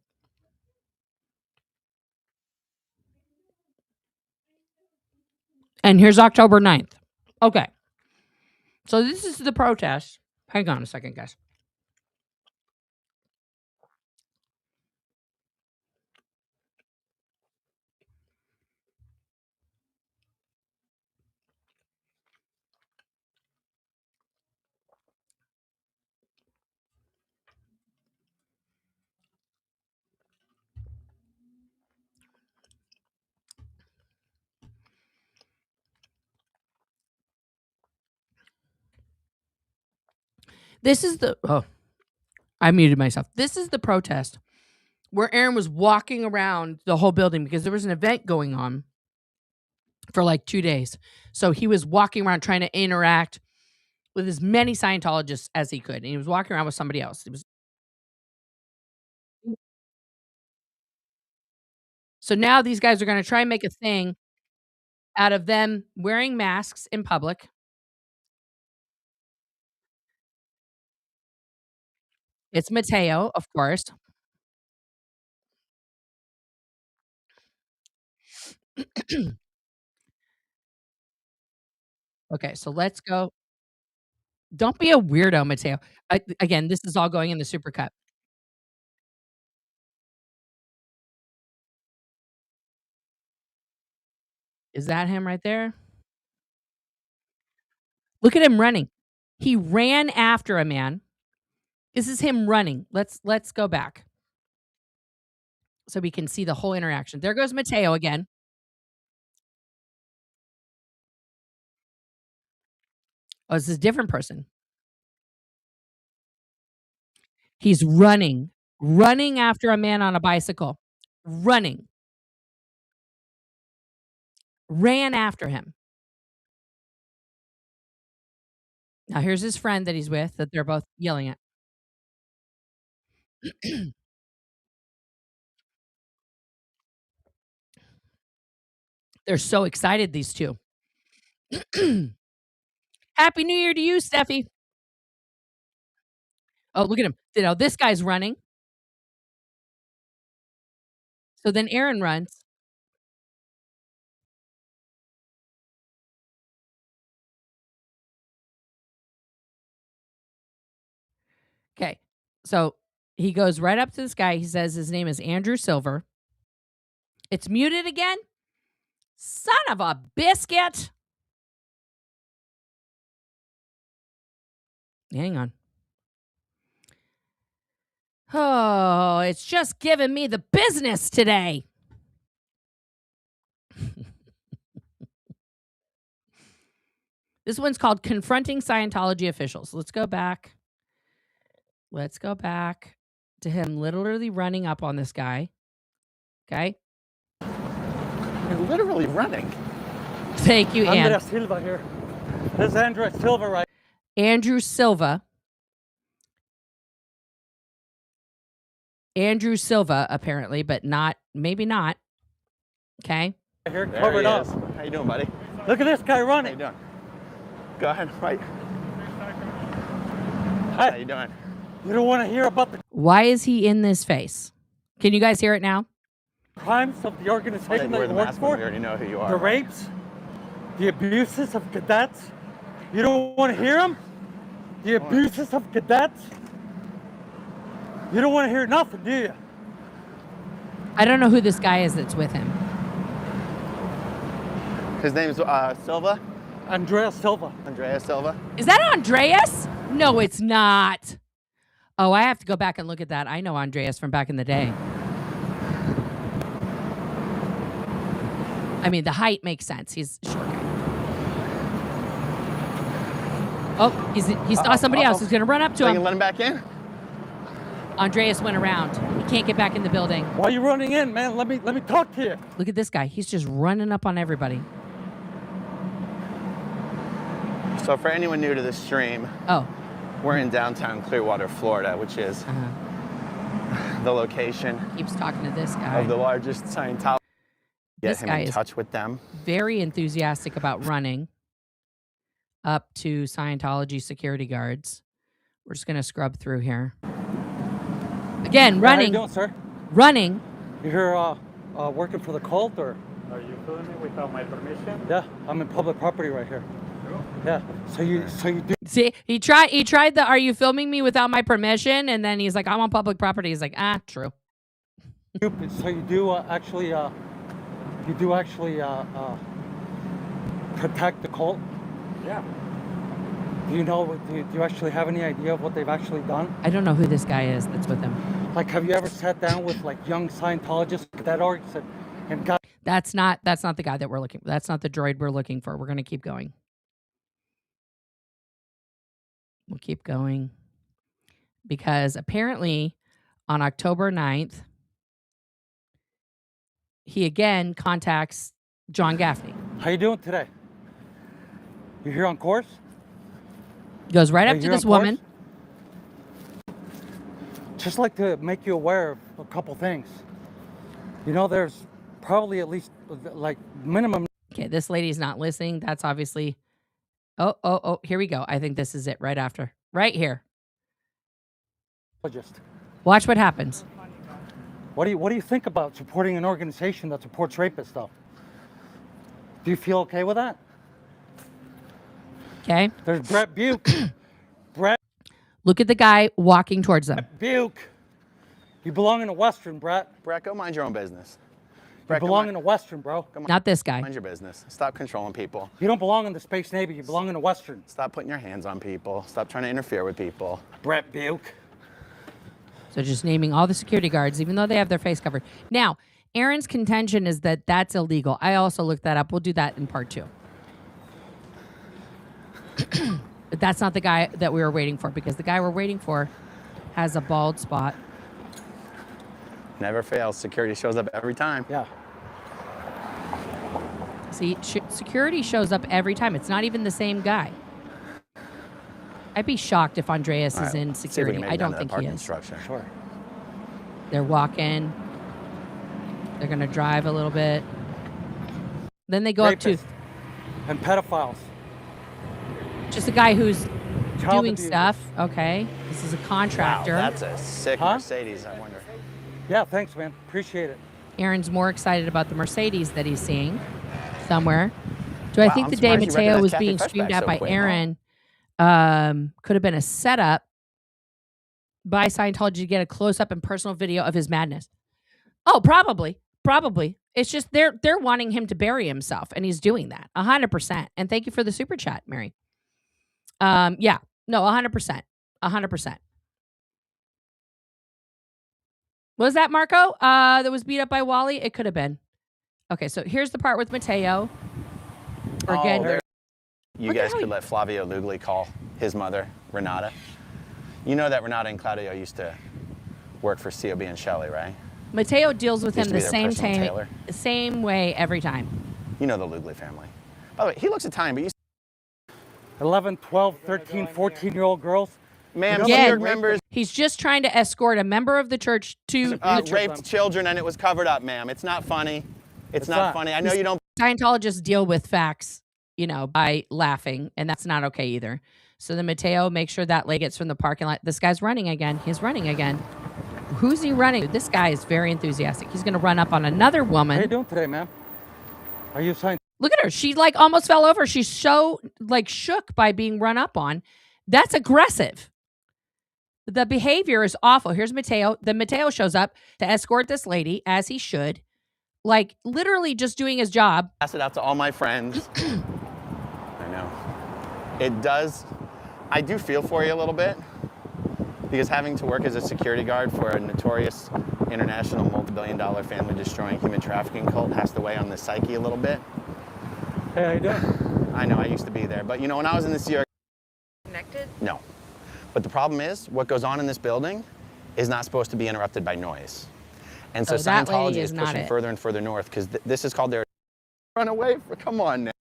And here's October 9th. Okay. So this is the protest. Hang on a second, guys. This is the, oh, I muted myself. This is the protest where Aaron was walking around the whole building because there was an event going on for like 2 days. So he was walking around trying to interact with as many Scientologists as he could. And he was walking around with somebody else. So now these guys are going to try and make a thing out of them wearing masks in public. It's Mateo, of course. Okay, so let's go. Don't be a weirdo, Mateo. Again, this is all going in the supercut. Is that him right there? Look at him running. He ran after a man. This is him running. Let's go back so we can see the whole interaction. There goes Mateo again. Oh, this is a different person. He's running after a man on a bicycle. Running. Ran after him. Now here's his friend that he's with that they're both yelling at. They're so excited, these two. Happy New Year to you, Steffi. Oh, look at him. You know, this guy's running. So then Aaron runs. Okay. So he goes right up to this guy. He says his name is Andrew Silver. It's muted again? Son of a biscuit. Hang on. Oh, it's just giving me the business today. This one's called Confronting Scientology Officials. Let's go back. Let's go back to him literally running up on this guy. Okay. You're literally running. Thank you, Andrew Silva here. This is Andrew Silva, right? Andrew Silva. Andrew Silva, apparently, but not, maybe not. Okay. Here, There covered he up. is. How you doing, buddy? Look at this guy How you running. doing? Go ahead, right. Hi. How you doing? You don't want to hear about the Why is he in this face? Can you guys hear it now? crimes of the I organization didn't that wear you the work mask when for, we already know who you are. the rapes, the abuses of cadets. You don't want to hear them? The abuses of cadets? You don't want to hear nothing, do you? I don't know who this guy is that's with him. His name's Silva. Andrea Silva. Andrea Silva. Is that Andreas? No, it's not. Oh, I have to go back and look at that. I know Andreas from back in the day. I mean, the height makes sense. He's a short guy. Oh, he saw somebody else. He's going to run up to him. Let him back in. Andreas went around. He can't get back in the building. Why are you running in, man? Let me talk to you. Look at this guy. He's just running up on everybody. So for anyone new to the stream, we're in downtown Clearwater, Florida, which is the location. Keeps talking to this guy. Of the largest Scientology. Get him in touch with them. Very enthusiastic about running up to Scientology security guards. We're just going to scrub through here. Again, running. How you doing, sir? Running. You here working for the cult, or? Are you filming me without my permission? Yeah, I'm in public property right here. Yeah. So you do. See, he tried the "Are you filming me without my permission?" And then he's like, "I'm on public property." He's like, "True." So you do actually protect the cult? Yeah. Do you actually have any idea of what they've actually done? I don't know who this guy is that's with him. Like, have you ever sat down with like young Scientologists that are and got? That's not the guy that we're looking for. That's not the droid we're looking for. We're gonna keep going. We'll keep going. Because apparently on October 9th, he again contacts John Gaffney. How you doing today? You here on course? He goes right up to this woman. Just like to make you aware of a couple things. You know, there's probably at least like minimum. Okay, this lady's not listening. That's obviously. Oh, here we go. I think this is it right after. Right here. Watch what happens. What do you think about supporting an organization that supports rapists, though? Do you feel okay with that? Okay. There's Brett Buke. Brett. Look at the guy walking towards them. Brett Buke. You belong in a Western, Brett. Brett, go mind your own business. You belong in a Western, bro. Not this guy. Mind your business. Stop controlling people. You don't belong in the Space Navy. You belong in a Western. Stop putting your hands on people. Stop trying to interfere with people. Brett Buke. So just naming all the security guards, even though they have their face covered. Now, Aaron's contention is that that's illegal. I also looked that up. We'll do that in part 2. But that's not the guy that we were waiting for, because the guy we're waiting for has a bald spot. Never fails. Security shows up every time. Yeah. See, security shows up every time. It's not even the same guy. I'd be shocked if Andreas is in security. I don't think he is. Sure. They're walking. They're going to drive a little bit. Then they go up to... And pedophiles. Just a guy who's Child doing abusers. stuff. Okay. This is a contractor. Wow, that's a sick Mercedes, I wonder. Yeah, thanks, man. Appreciate it. Aaron's more excited about the Mercedes that he's seeing somewhere. Do I think the day Mateo was being screamed at by Aaron could have been a setup by Scientology to get a close-up and personal video of his madness? Oh, probably. It's just they're wanting him to bury himself, and he's doing that 100%. And thank you for the super chat, Mary. Yeah, no, 100%. Was that Marco that was beat up by Wally? It could have been. Okay, so here's the part with Mateo. Again, you guys could let Flavio Lugli call his mother, Renata. You know that Renata and Claudio used to work for COB and Shelley, right? Mateo deals with him Used to the be their personal same way every time. You know the Lugli family. By the way, he looks Italian, but you 11, 12, 13, 14-year-old girls. Ma'am, Again, members. He's just trying to escort a member of the church to raped children, and it was covered up, ma'am. It's not funny. It's not funny. I know you don't. Scientologists deal with facts, by laughing, and that's not okay either. So then Mateo makes sure that lady gets from the parking lot. This guy's running again. He's running again. Who's he running? This guy is very enthusiastic. He's going to run up on another woman. How you doing today, ma'am? Are you signed? Look at her. She almost fell over. She's so shook by being run up on. That's aggressive. The behavior is awful. Here's Mateo. Then Mateo shows up to escort this lady, as he should, like literally just doing his job. Pass it out to all my friends. I know. It does. I do feel for you a little bit, because having to work as a security guard for a notorious international multi-billion-dollar family-destroying human trafficking cult has to weigh on the psyche a little bit. Hey, how you doing? I know, I used to be there, but you know, when I was in the CR... Connected? No. But the problem is, what goes on in this building is not supposed to be interrupted by noise. And so that lady Scientology is is not pushing it. further and further north, because this is called their... Run away, come on now.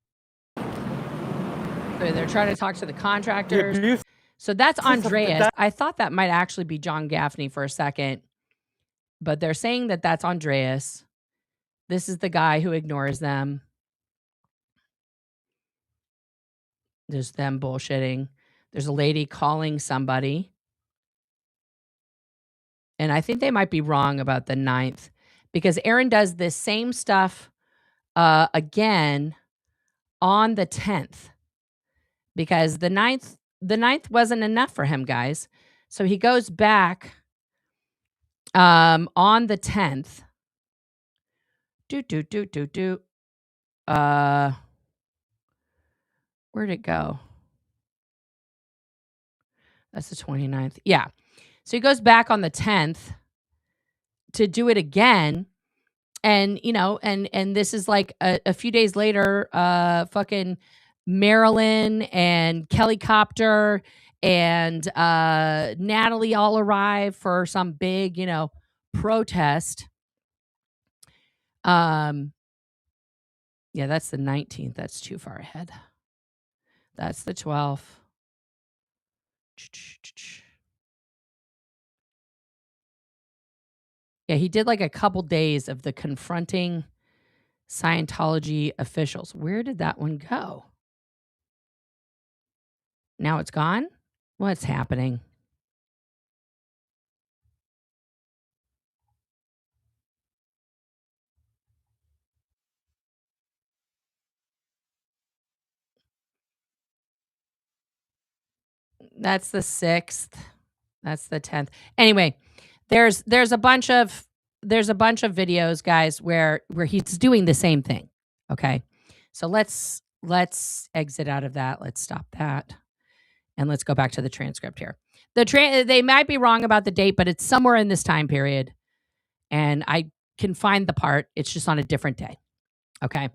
So they're trying to talk to the The contractors. abuse So that's of Andreas. that- I thought that might actually be John Gaffney for a second, but they're saying that that's Andreas. This is the guy who ignores them. There's them bullshitting. There's a lady calling somebody. And I think they might be wrong about the 9th, because Aaron does this same stuff again on the 10th, because the 9th wasn't enough for him, guys. So he goes back on the 10th. Where'd it go? That's the 29th. Yeah. So he goes back on the 10th to do it again. And, you know, and this is like a few days later, fucking Marilyn and Kelly Copter and Natalie all arrive for some big, you know, protest. Yeah, that's the 19th. That's too far ahead. That's the 12th. Yeah, he did like a couple days of the confronting Scientology officials. Where did that one go? Now it's gone? What's happening? That's the 6th. That's the 10th. Anyway, there's a bunch of videos, guys, where he's doing the same thing. Okay. So let's exit out of that. Let's stop that. And let's go back to the transcript here. They might be wrong about the date, but it's somewhere in this time period. And I can find the part. It's just on a different day. Okay.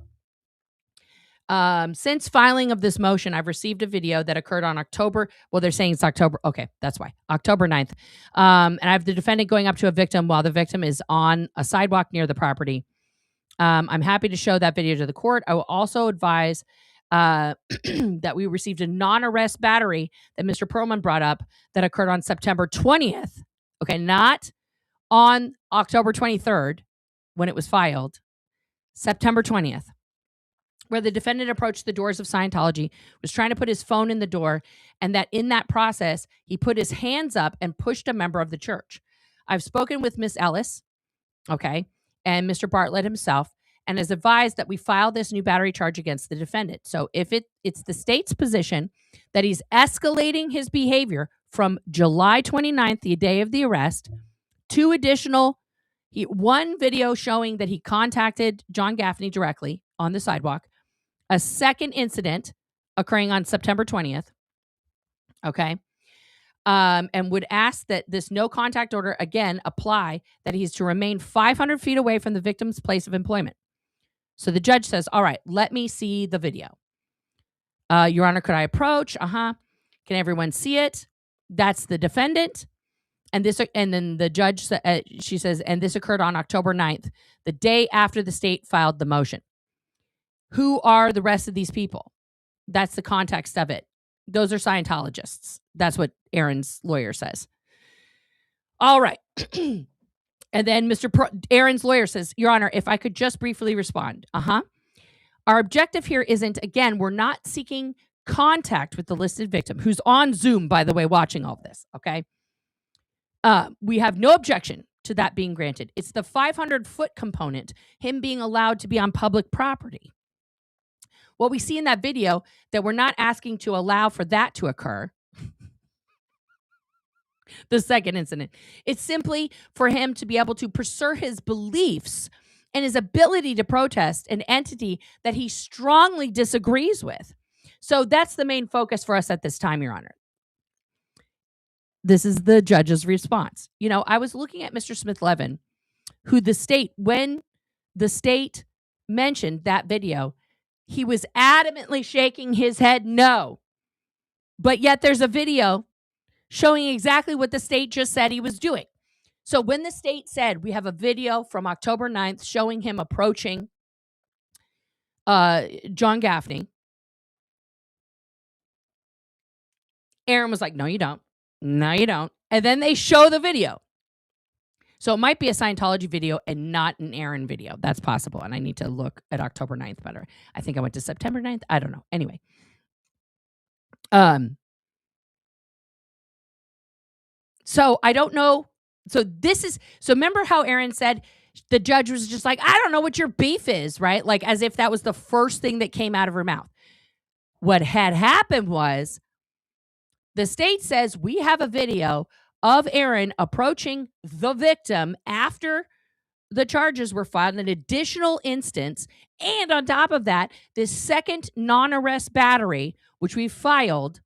Since filing of this motion, I've received a video that occurred on October. Well, they're saying it's October. Okay, that's why. October 9th. And I have the defendant going up to a victim while the victim is on a sidewalk near the property. I'm happy to show that video to the court. I will also advise that we received a non-arrest battery that Mr. Perlman brought up that occurred on September 20th. Okay, not on October 23rd when it was filed. September 20th. Where the defendant approached the doors of Scientology, was trying to put his phone in the door, and that in that process, he put his hands up and pushed a member of the church. I've spoken with Miss Ellis, okay, and Mr. Bartlett himself, and has advised that we file this new battery charge against the defendant. So if it's the state's position that he's escalating his behavior from July 29th, the day of the arrest, two additional, one video showing that he contacted John Gaffney directly on the sidewalk, a second incident occurring on September 20th, okay, and would ask that this no contact order again apply, that he's to remain 500 feet away from the victim's place of employment. So the judge says, all right, let me see the video. Your Honor, could I approach? Can everyone see it? That's the defendant. And then the judge, she says, and this occurred on October 9th, the day after the state filed the motion. Who are the rest of these people? That's the context of it. Those are Scientologists. That's what Aaron's lawyer says. All right. And then Aaron's lawyer says, Your Honor, if I could just briefly respond. Our objective here isn't, again, we're not seeking contact with the listed victim, who's on Zoom, by the way, watching all of this, okay? We have no objection to that being granted. It's the 500-foot component, him being allowed to be on public property. What we see in that video, that we're not asking to allow for that to occur, the second incident, it's simply for him to be able to pursue his beliefs and his ability to protest an entity that he strongly disagrees with. So that's the main focus for us at this time, Your Honor. This is the judge's response. You know, I was looking at Mr. Smith-Levin, who when the state mentioned that video, he was adamantly shaking his head no. But yet there's a video showing exactly what the state just said he was doing. So when the state said we have a video from October 9th showing him approaching John Gaffney, Aaron was like, no, you don't. No, you don't. And then they show the video. So it might be a Scientology video and not an Aaron video. That's possible. And I need to look at October 9th better. I think I went to September 9th. I don't know. Anyway. So I don't know. So remember how Aaron said the judge was just like, I don't know what your beef is, right? Like as if that was the first thing that came out of her mouth. What had happened was the state says we have a video of Aaron approaching the victim after the charges were filed, an additional instance. And on top of that, this second non-arrest battery, which we filed,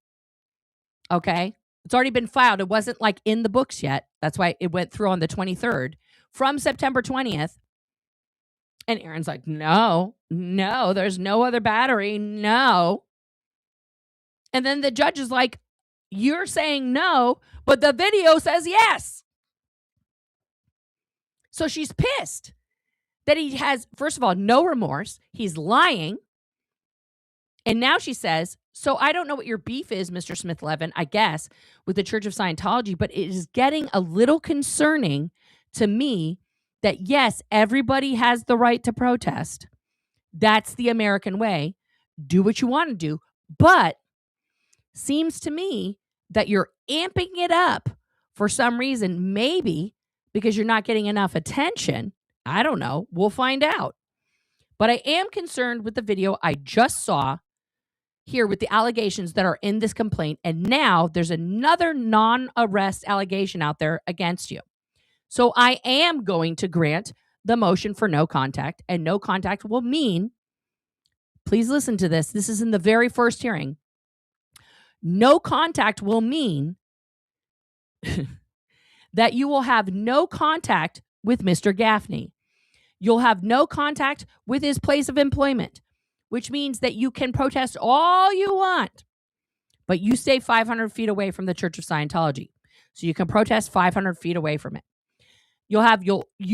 okay? It's already been filed. It wasn't like in the books yet. That's why it went through on the 23rd from September 20th. And Aaron's like, no, there's no other battery. No. And then the judge is like, you're saying no, but the video says yes. So she's pissed that he has, first of all, no remorse. He's lying. And now she says, so I don't know what your beef is, Mr. Smith-Levin, I guess, with the Church of Scientology, but it is getting a little concerning to me that, yes, everybody has the right to protest. That's the American way. Do what you want to do. But seems to me that you're amping it up for some reason, maybe because you're not getting enough attention. I don't know. We'll find out. But I am concerned with the video I just saw here with the allegations that are in this complaint. And now there's another non-arrest allegation out there against you. So I am going to grant the motion for no contact. And no contact will mean, please listen to this. This is in the very first hearing. No contact will mean that you will have no contact with Mr. Gaffney. You'll have no contact with his place of employment, which means that you can protest all you want, but you stay 500 feet away from the Church of Scientology. So you can protest 500 feet away from it. You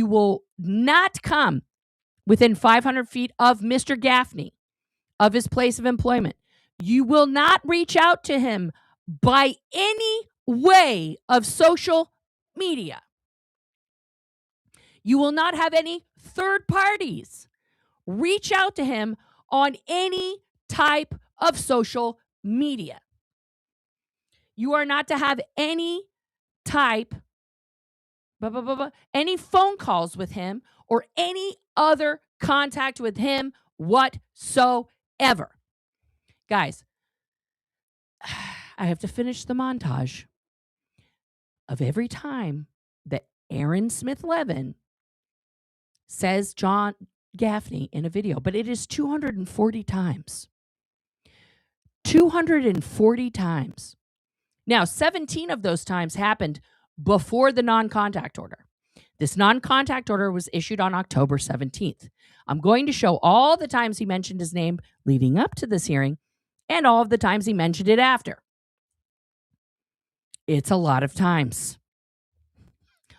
will not come within 500 feet of Mr. Gaffney, of his place of employment. You will not reach out to him by any way of social media. You will not have any third parties reach out to him on any type of social media. You are not to have any type, any phone calls with him or any other contact with him whatsoever. Guys, I have to finish the montage of every time that Aaron Smith-Levin says John Gaffney in a video, but it is 240 times. 240 times. Now, 17 of those times happened before the non-contact order. This non-contact order was issued on October 17th. I'm going to show all the times he mentioned his name leading up to this hearing and all of the times he mentioned it after. It's a lot of times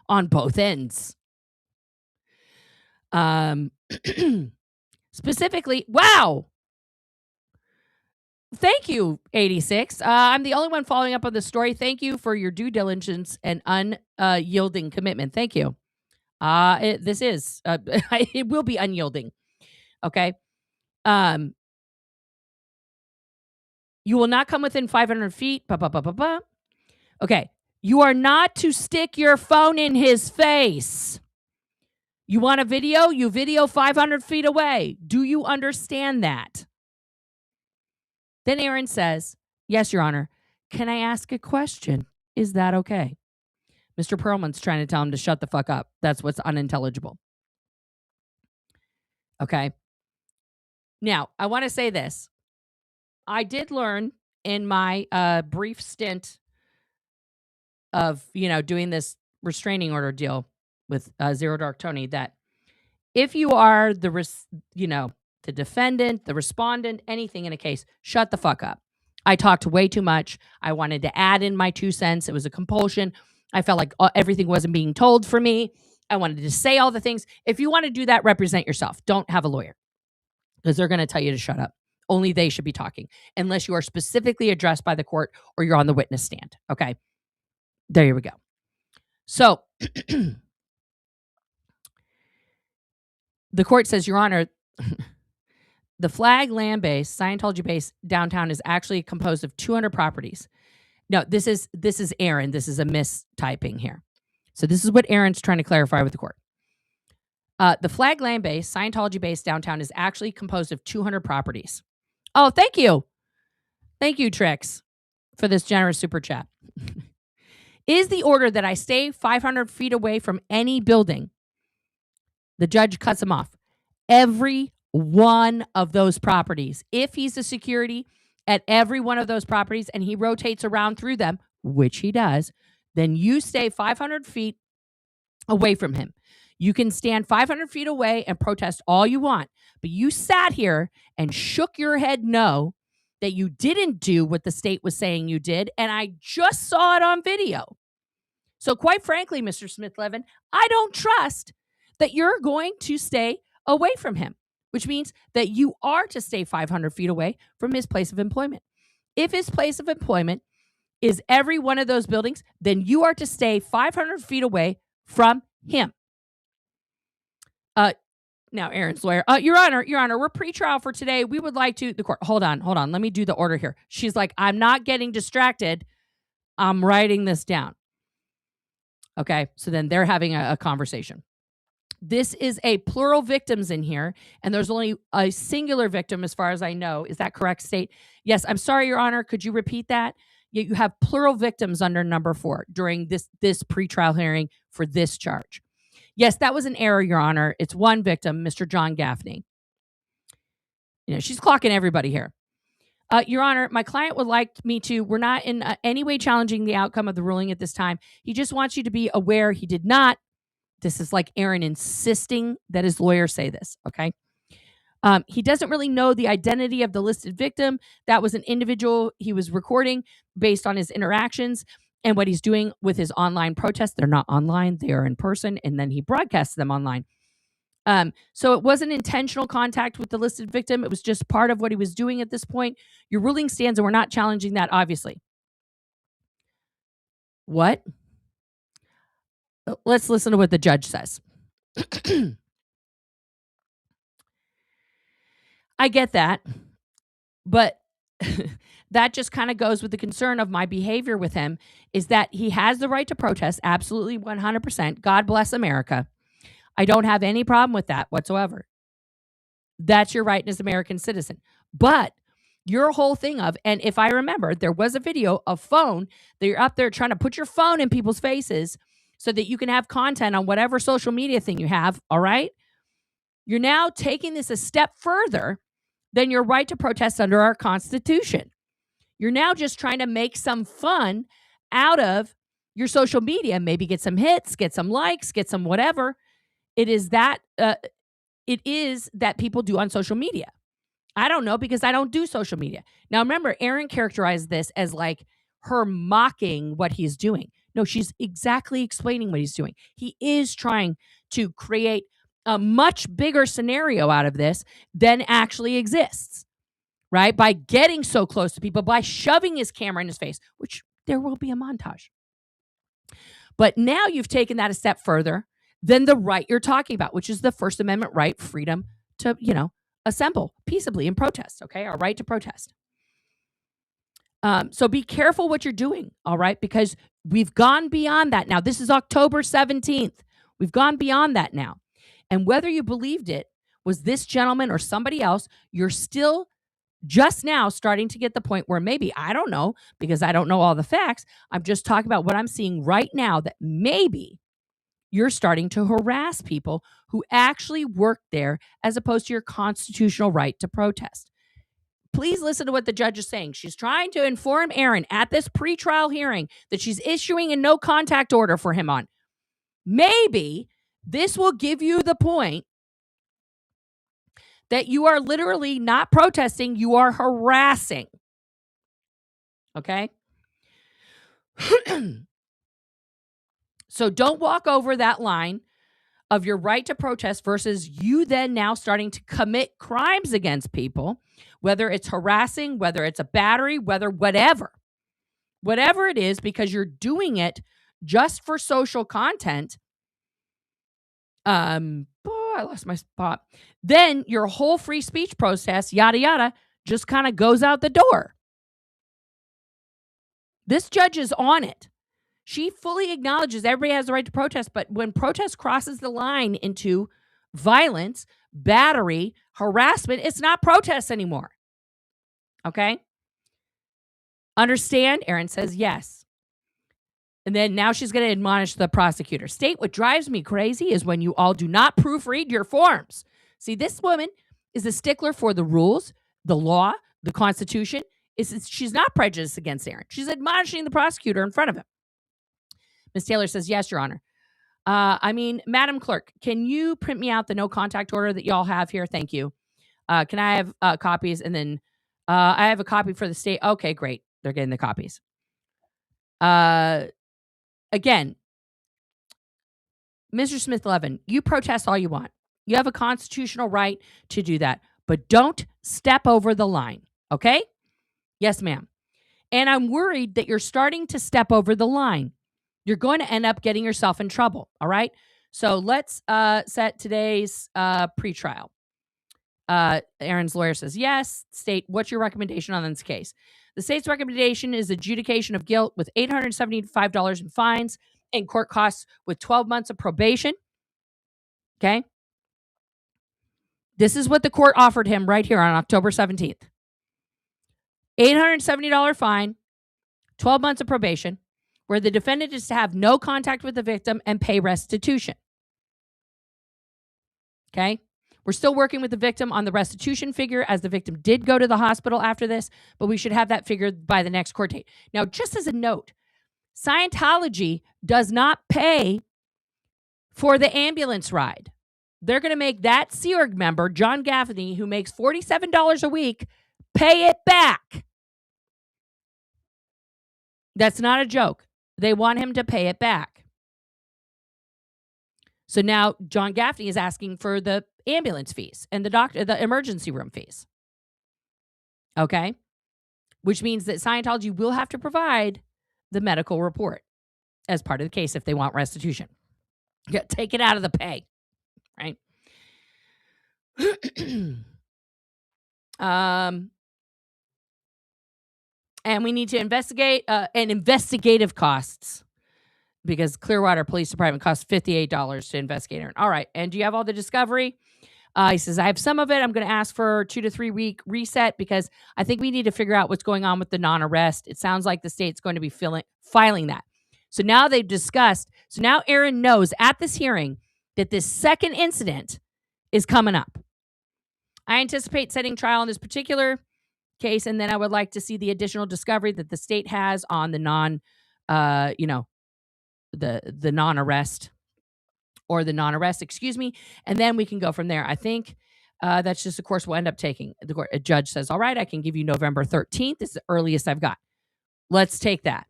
on both ends. Specifically, wow. Thank you, 86. I'm the only one following up on the story. Thank you for your due diligence and unyielding commitment. Thank you. It will be unyielding. Okay. You will not come within 500 feet. Okay. You are not to stick your phone in his face. You want a video? You video 500 feet away. Do you understand that? Then Aaron says, yes, Your Honor. Can I ask a question? Is that okay? Mr. Perlman's trying to tell him to shut the fuck up. That's what's unintelligible. Okay. Now, I want to say this. I did learn in my brief stint of, doing this restraining order deal with Zero Dark Tony that if you are the defendant, the respondent, anything in a case, shut the fuck up. I talked way too much. I wanted to add in my 2 cents. It was a compulsion. I felt like everything wasn't being told for me. I wanted to say all the things. If you want to do that, represent yourself. Don't have a lawyer because they're going to tell you to shut up. Only they should be talking unless you are specifically addressed by the court or you're on the witness stand. Okay. There we go. So the court says, Your Honor, the Flag land base, Scientology base downtown is actually composed of 200 properties. No, this is Aaron. This is a mistyping here. So this is what Aaron's trying to clarify with the court. The Flag land base, Scientology base downtown is actually composed of 200 properties. Oh, thank you. Thank you, Trix, for this generous super chat. Is the order that I stay 500 feet away from any building? The judge cuts him off. Every one of those properties. If he's a security at every one of those properties and he rotates around through them, which he does, then you stay 500 feet away from him. You can stand 500 feet away and protest all you want, but you sat here and shook your head no, that you didn't do what the state was saying you did, and I just saw it on video. So quite frankly, Mr. Smith-Levin, I don't trust that you're going to stay away from him, which means that you are to stay 500 feet away from his place of employment. If his place of employment is every one of those buildings, then you are to stay 500 feet away from him. Now, Aaron's lawyer, Your Honor, we're pretrial for today. We would like to, the court, hold on. Let me do the order here. She's like, I'm not getting distracted. I'm writing this down. Okay, so then they're having a conversation. This is a plural victims in here, and there's only a singular victim as far as I know. Is that correct, State? Yes, I'm sorry, Your Honor. Could you repeat that? You have plural victims under number 4 during this pretrial hearing for this charge. Yes, that was an error, Your Honor. It's one victim, Mr. John Gaffney. She's clocking everybody here. Your Honor, my client would like me to, we're not in any way challenging the outcome of the ruling at this time. He just wants you to be aware he did not. This is like Aaron insisting that his lawyer say this, okay? He doesn't really know the identity of the listed victim. That was an individual he was recording based on his interactions and what he's doing with his online protests. They're not online, they are in person, and then he broadcasts them online. So it wasn't intentional contact with the listed victim. It was just part of what he was doing at this point. Your ruling stands, and we're not challenging that, obviously. What? Let's listen to what the judge says. I get that, but that just kind of goes with the concern of my behavior with him is that he has the right to protest, absolutely 100%. God bless America. I don't have any problem with that whatsoever. That's your right as an American citizen. But your whole thing of, and if I remember, there was a video of phone that you're up there trying to put your phone in people's faces so that you can have content on whatever social media thing you have, all right? You're now taking this a step further than your right to protest under our Constitution. You're now just trying to make some fun out of your social media, maybe get some hits, get some likes, get some whatever. It is that people do on social media. I don't know because I don't do social media. Now, remember, Aaron characterized this as like her mocking what he's doing. No, she's exactly explaining what he's doing. He is trying to create a much bigger scenario out of this than actually exists, right? By getting so close to people, by shoving his camera in his face, which there will be a montage. But now you've taken that a step further than the right you're talking about, which is the First Amendment right, freedom to, assemble peaceably and protest, okay? Our right to protest. So be careful what you're doing, all right? Because we've gone beyond that now. This is October 17th. We've gone beyond that now. And whether you believed it was this gentleman or somebody else, you're still just now starting to get the point where maybe, I don't know, because I don't know all the facts. I'm just talking about what I'm seeing right now that maybe you're starting to harass people who actually work there as opposed to your constitutional right to protest. Please listen to what the judge is saying. She's trying to inform Aaron at this pretrial hearing that she's issuing a no contact order for him on. Maybe this will give you the point that you are literally not protesting, you are harassing. Okay? So don't walk over that line of your right to protest versus you then now starting to commit crimes against people, whether it's harassing, whether it's a battery, whatever it is, because you're doing it just for social content. I lost my spot. Then your whole free speech process, yada, yada, just kind of goes out the door. This judge is on it. She fully acknowledges everybody has the right to protest, but when protest crosses the line into violence, battery, harassment, it's not protest anymore. Okay? Understand? Aaron says yes. And then now she's going to admonish the prosecutor. State, what drives me crazy is when you all do not proofread your forms. See, this woman is a stickler for the rules, the law, the Constitution. She's not prejudiced against Aaron. She's admonishing the prosecutor in front of him. Ms. Taylor says, yes, Your Honor. Madam Clerk, can you print me out the no contact order that y'all have here? Thank you. Can I have copies? And then I have a copy for the state. Okay, great. They're getting the copies. Again, Mr. Smith-Levin, you protest all you want. You have a constitutional right to do that, but don't step over the line, okay? Yes, ma'am. And I'm worried that you're starting to step over the line. You're going to end up getting yourself in trouble, all right? So let's set today's pretrial. Aaron's lawyer says, yes. State, what's your recommendation on this case? The state's recommendation is adjudication of guilt with $875 in fines and court costs with 12 months of probation. Okay? This is what the court offered him right here on October 17th. $870 fine, 12 months of probation, where the defendant is to have no contact with the victim and pay restitution. Okay? We're still working with the victim on the restitution figure, as the victim did go to the hospital after this, but we should have that figured by the next court date. Now, just as a note, Scientology does not pay for the ambulance ride. They're going to make that Sea Org member, John Gaffney, who makes $47 a week, pay it back. That's not a joke. They want him to pay it back. So now John Gaffney is asking for the ambulance fees and the emergency room fees. Okay? Which means that Scientology will have to provide the medical report as part of the case if they want restitution. Yeah, take it out of the pay, right? And we need to investigate and investigative costs, because Clearwater Police Department costs $58 to investigate her. All right. And do you have all the discovery? He says, I have some of it. I'm going to ask for 2 to 3 week reset because I think we need to figure out what's going on with the non-arrest. It sounds like the state's going to be filing that. So now they've discussed. So now Aaron knows at this hearing that this second incident is coming up. I anticipate setting trial in this particular case, and then I would like to see the additional discovery that the state has on the the non-arrest, or the non-arrest, excuse me, and then we can go from there. I think that's just the course we'll end up taking. A judge says, all right, I can give you November 13th. It's the earliest I've got. Let's take that.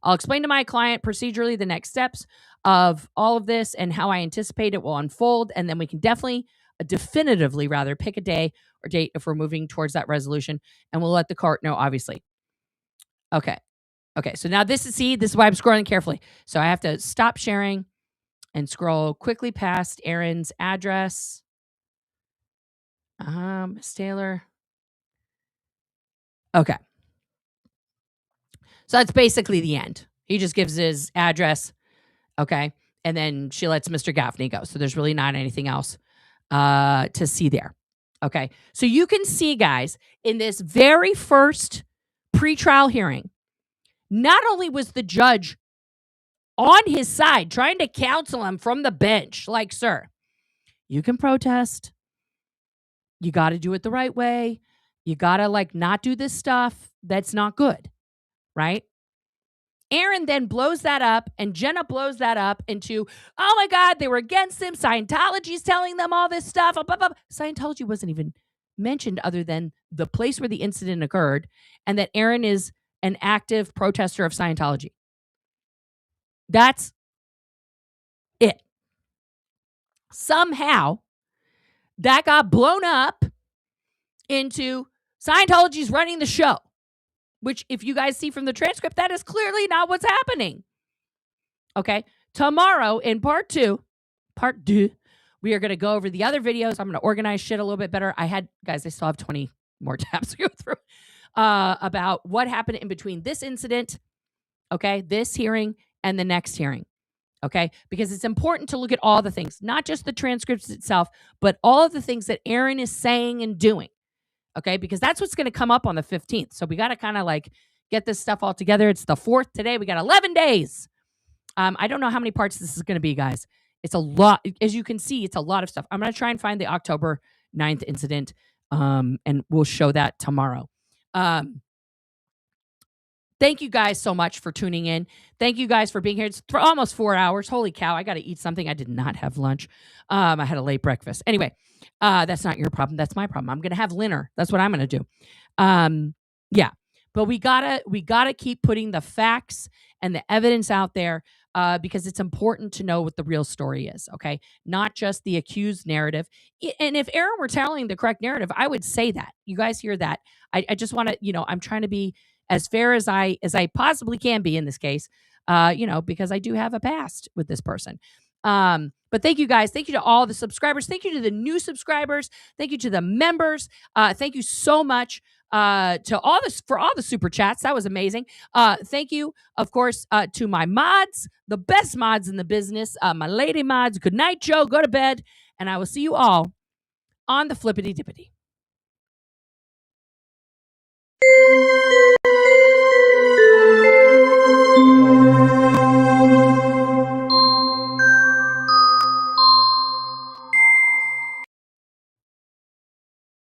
I'll explain to my client procedurally the next steps of all of this and how I anticipate it will unfold, and then we can definitively pick a day or date if we're moving towards that resolution, and we'll let the court know, obviously. Okay, so now this is why I'm scrolling carefully. So I have to stop sharing and scroll quickly past Aaron's address. Miss Taylor. Okay. So that's basically the end. He just gives his address. Okay. And then she lets Mr. Gaffney go. So there's really not anything else to see there. Okay. So you can see, guys, in this very first pretrial hearing, not only was the judge on his side, trying to counsel him from the bench. Like, sir, you can protest. You got to do it the right way. You got to like not do this stuff that's not good, right? Aaron then blows that up, and Jenna blows that up into, oh my God, they were against him. Scientology's telling them all this stuff. Blah, blah, blah. Scientology wasn't even mentioned other than the place where the incident occurred, and that Aaron is an active protester of Scientology. That's it. Somehow, that got blown up into Scientology's running the show, which if you guys see from the transcript, that is clearly not what's happening. Okay. Tomorrow in part two, we are going to go over the other videos. I'm going to organize shit a little bit better. I still have 20 more tabs to go through about what happened in between this incident, okay, this hearing, and the next hearing. Okay, because it's important to look at all the things, not just the transcripts itself, but all of the things that Aaron is saying and doing. Okay, because that's what's going to come up on the 15th. So we got to kind of like get this stuff all together. It's the 4th today. We got 11 days. I don't know how many parts this is going to be, guys. It's a lot. As you can see, it's a lot of stuff. I'm going to try and find the October 9th incident, and we'll show that tomorrow. Thank you guys so much for tuning in. Thank you guys for being here. It's for almost 4 hours. Holy cow. I got to eat something. I did not have lunch. I had a late breakfast. Anyway, that's not your problem. That's my problem. I'm going to have dinner. That's what I'm going to do. Yeah. But we gotta keep putting the facts and the evidence out there because it's important to know what the real story is. Okay. Not just the accused narrative. And if Aaron were telling the correct narrative, I would say that. You guys hear that. I just want to, I'm trying to be as fair as I possibly can be in this case, because I do have a past with this person. But thank you guys. Thank you to all the subscribers. Thank you to the new subscribers. Thank you to the members. Thank you so much for all the super chats. That was amazing. Thank you, of course, to my mods, the best mods in the business, my lady mods. Good night, Joe. Go to bed. And I will see you all on the flippity dippity.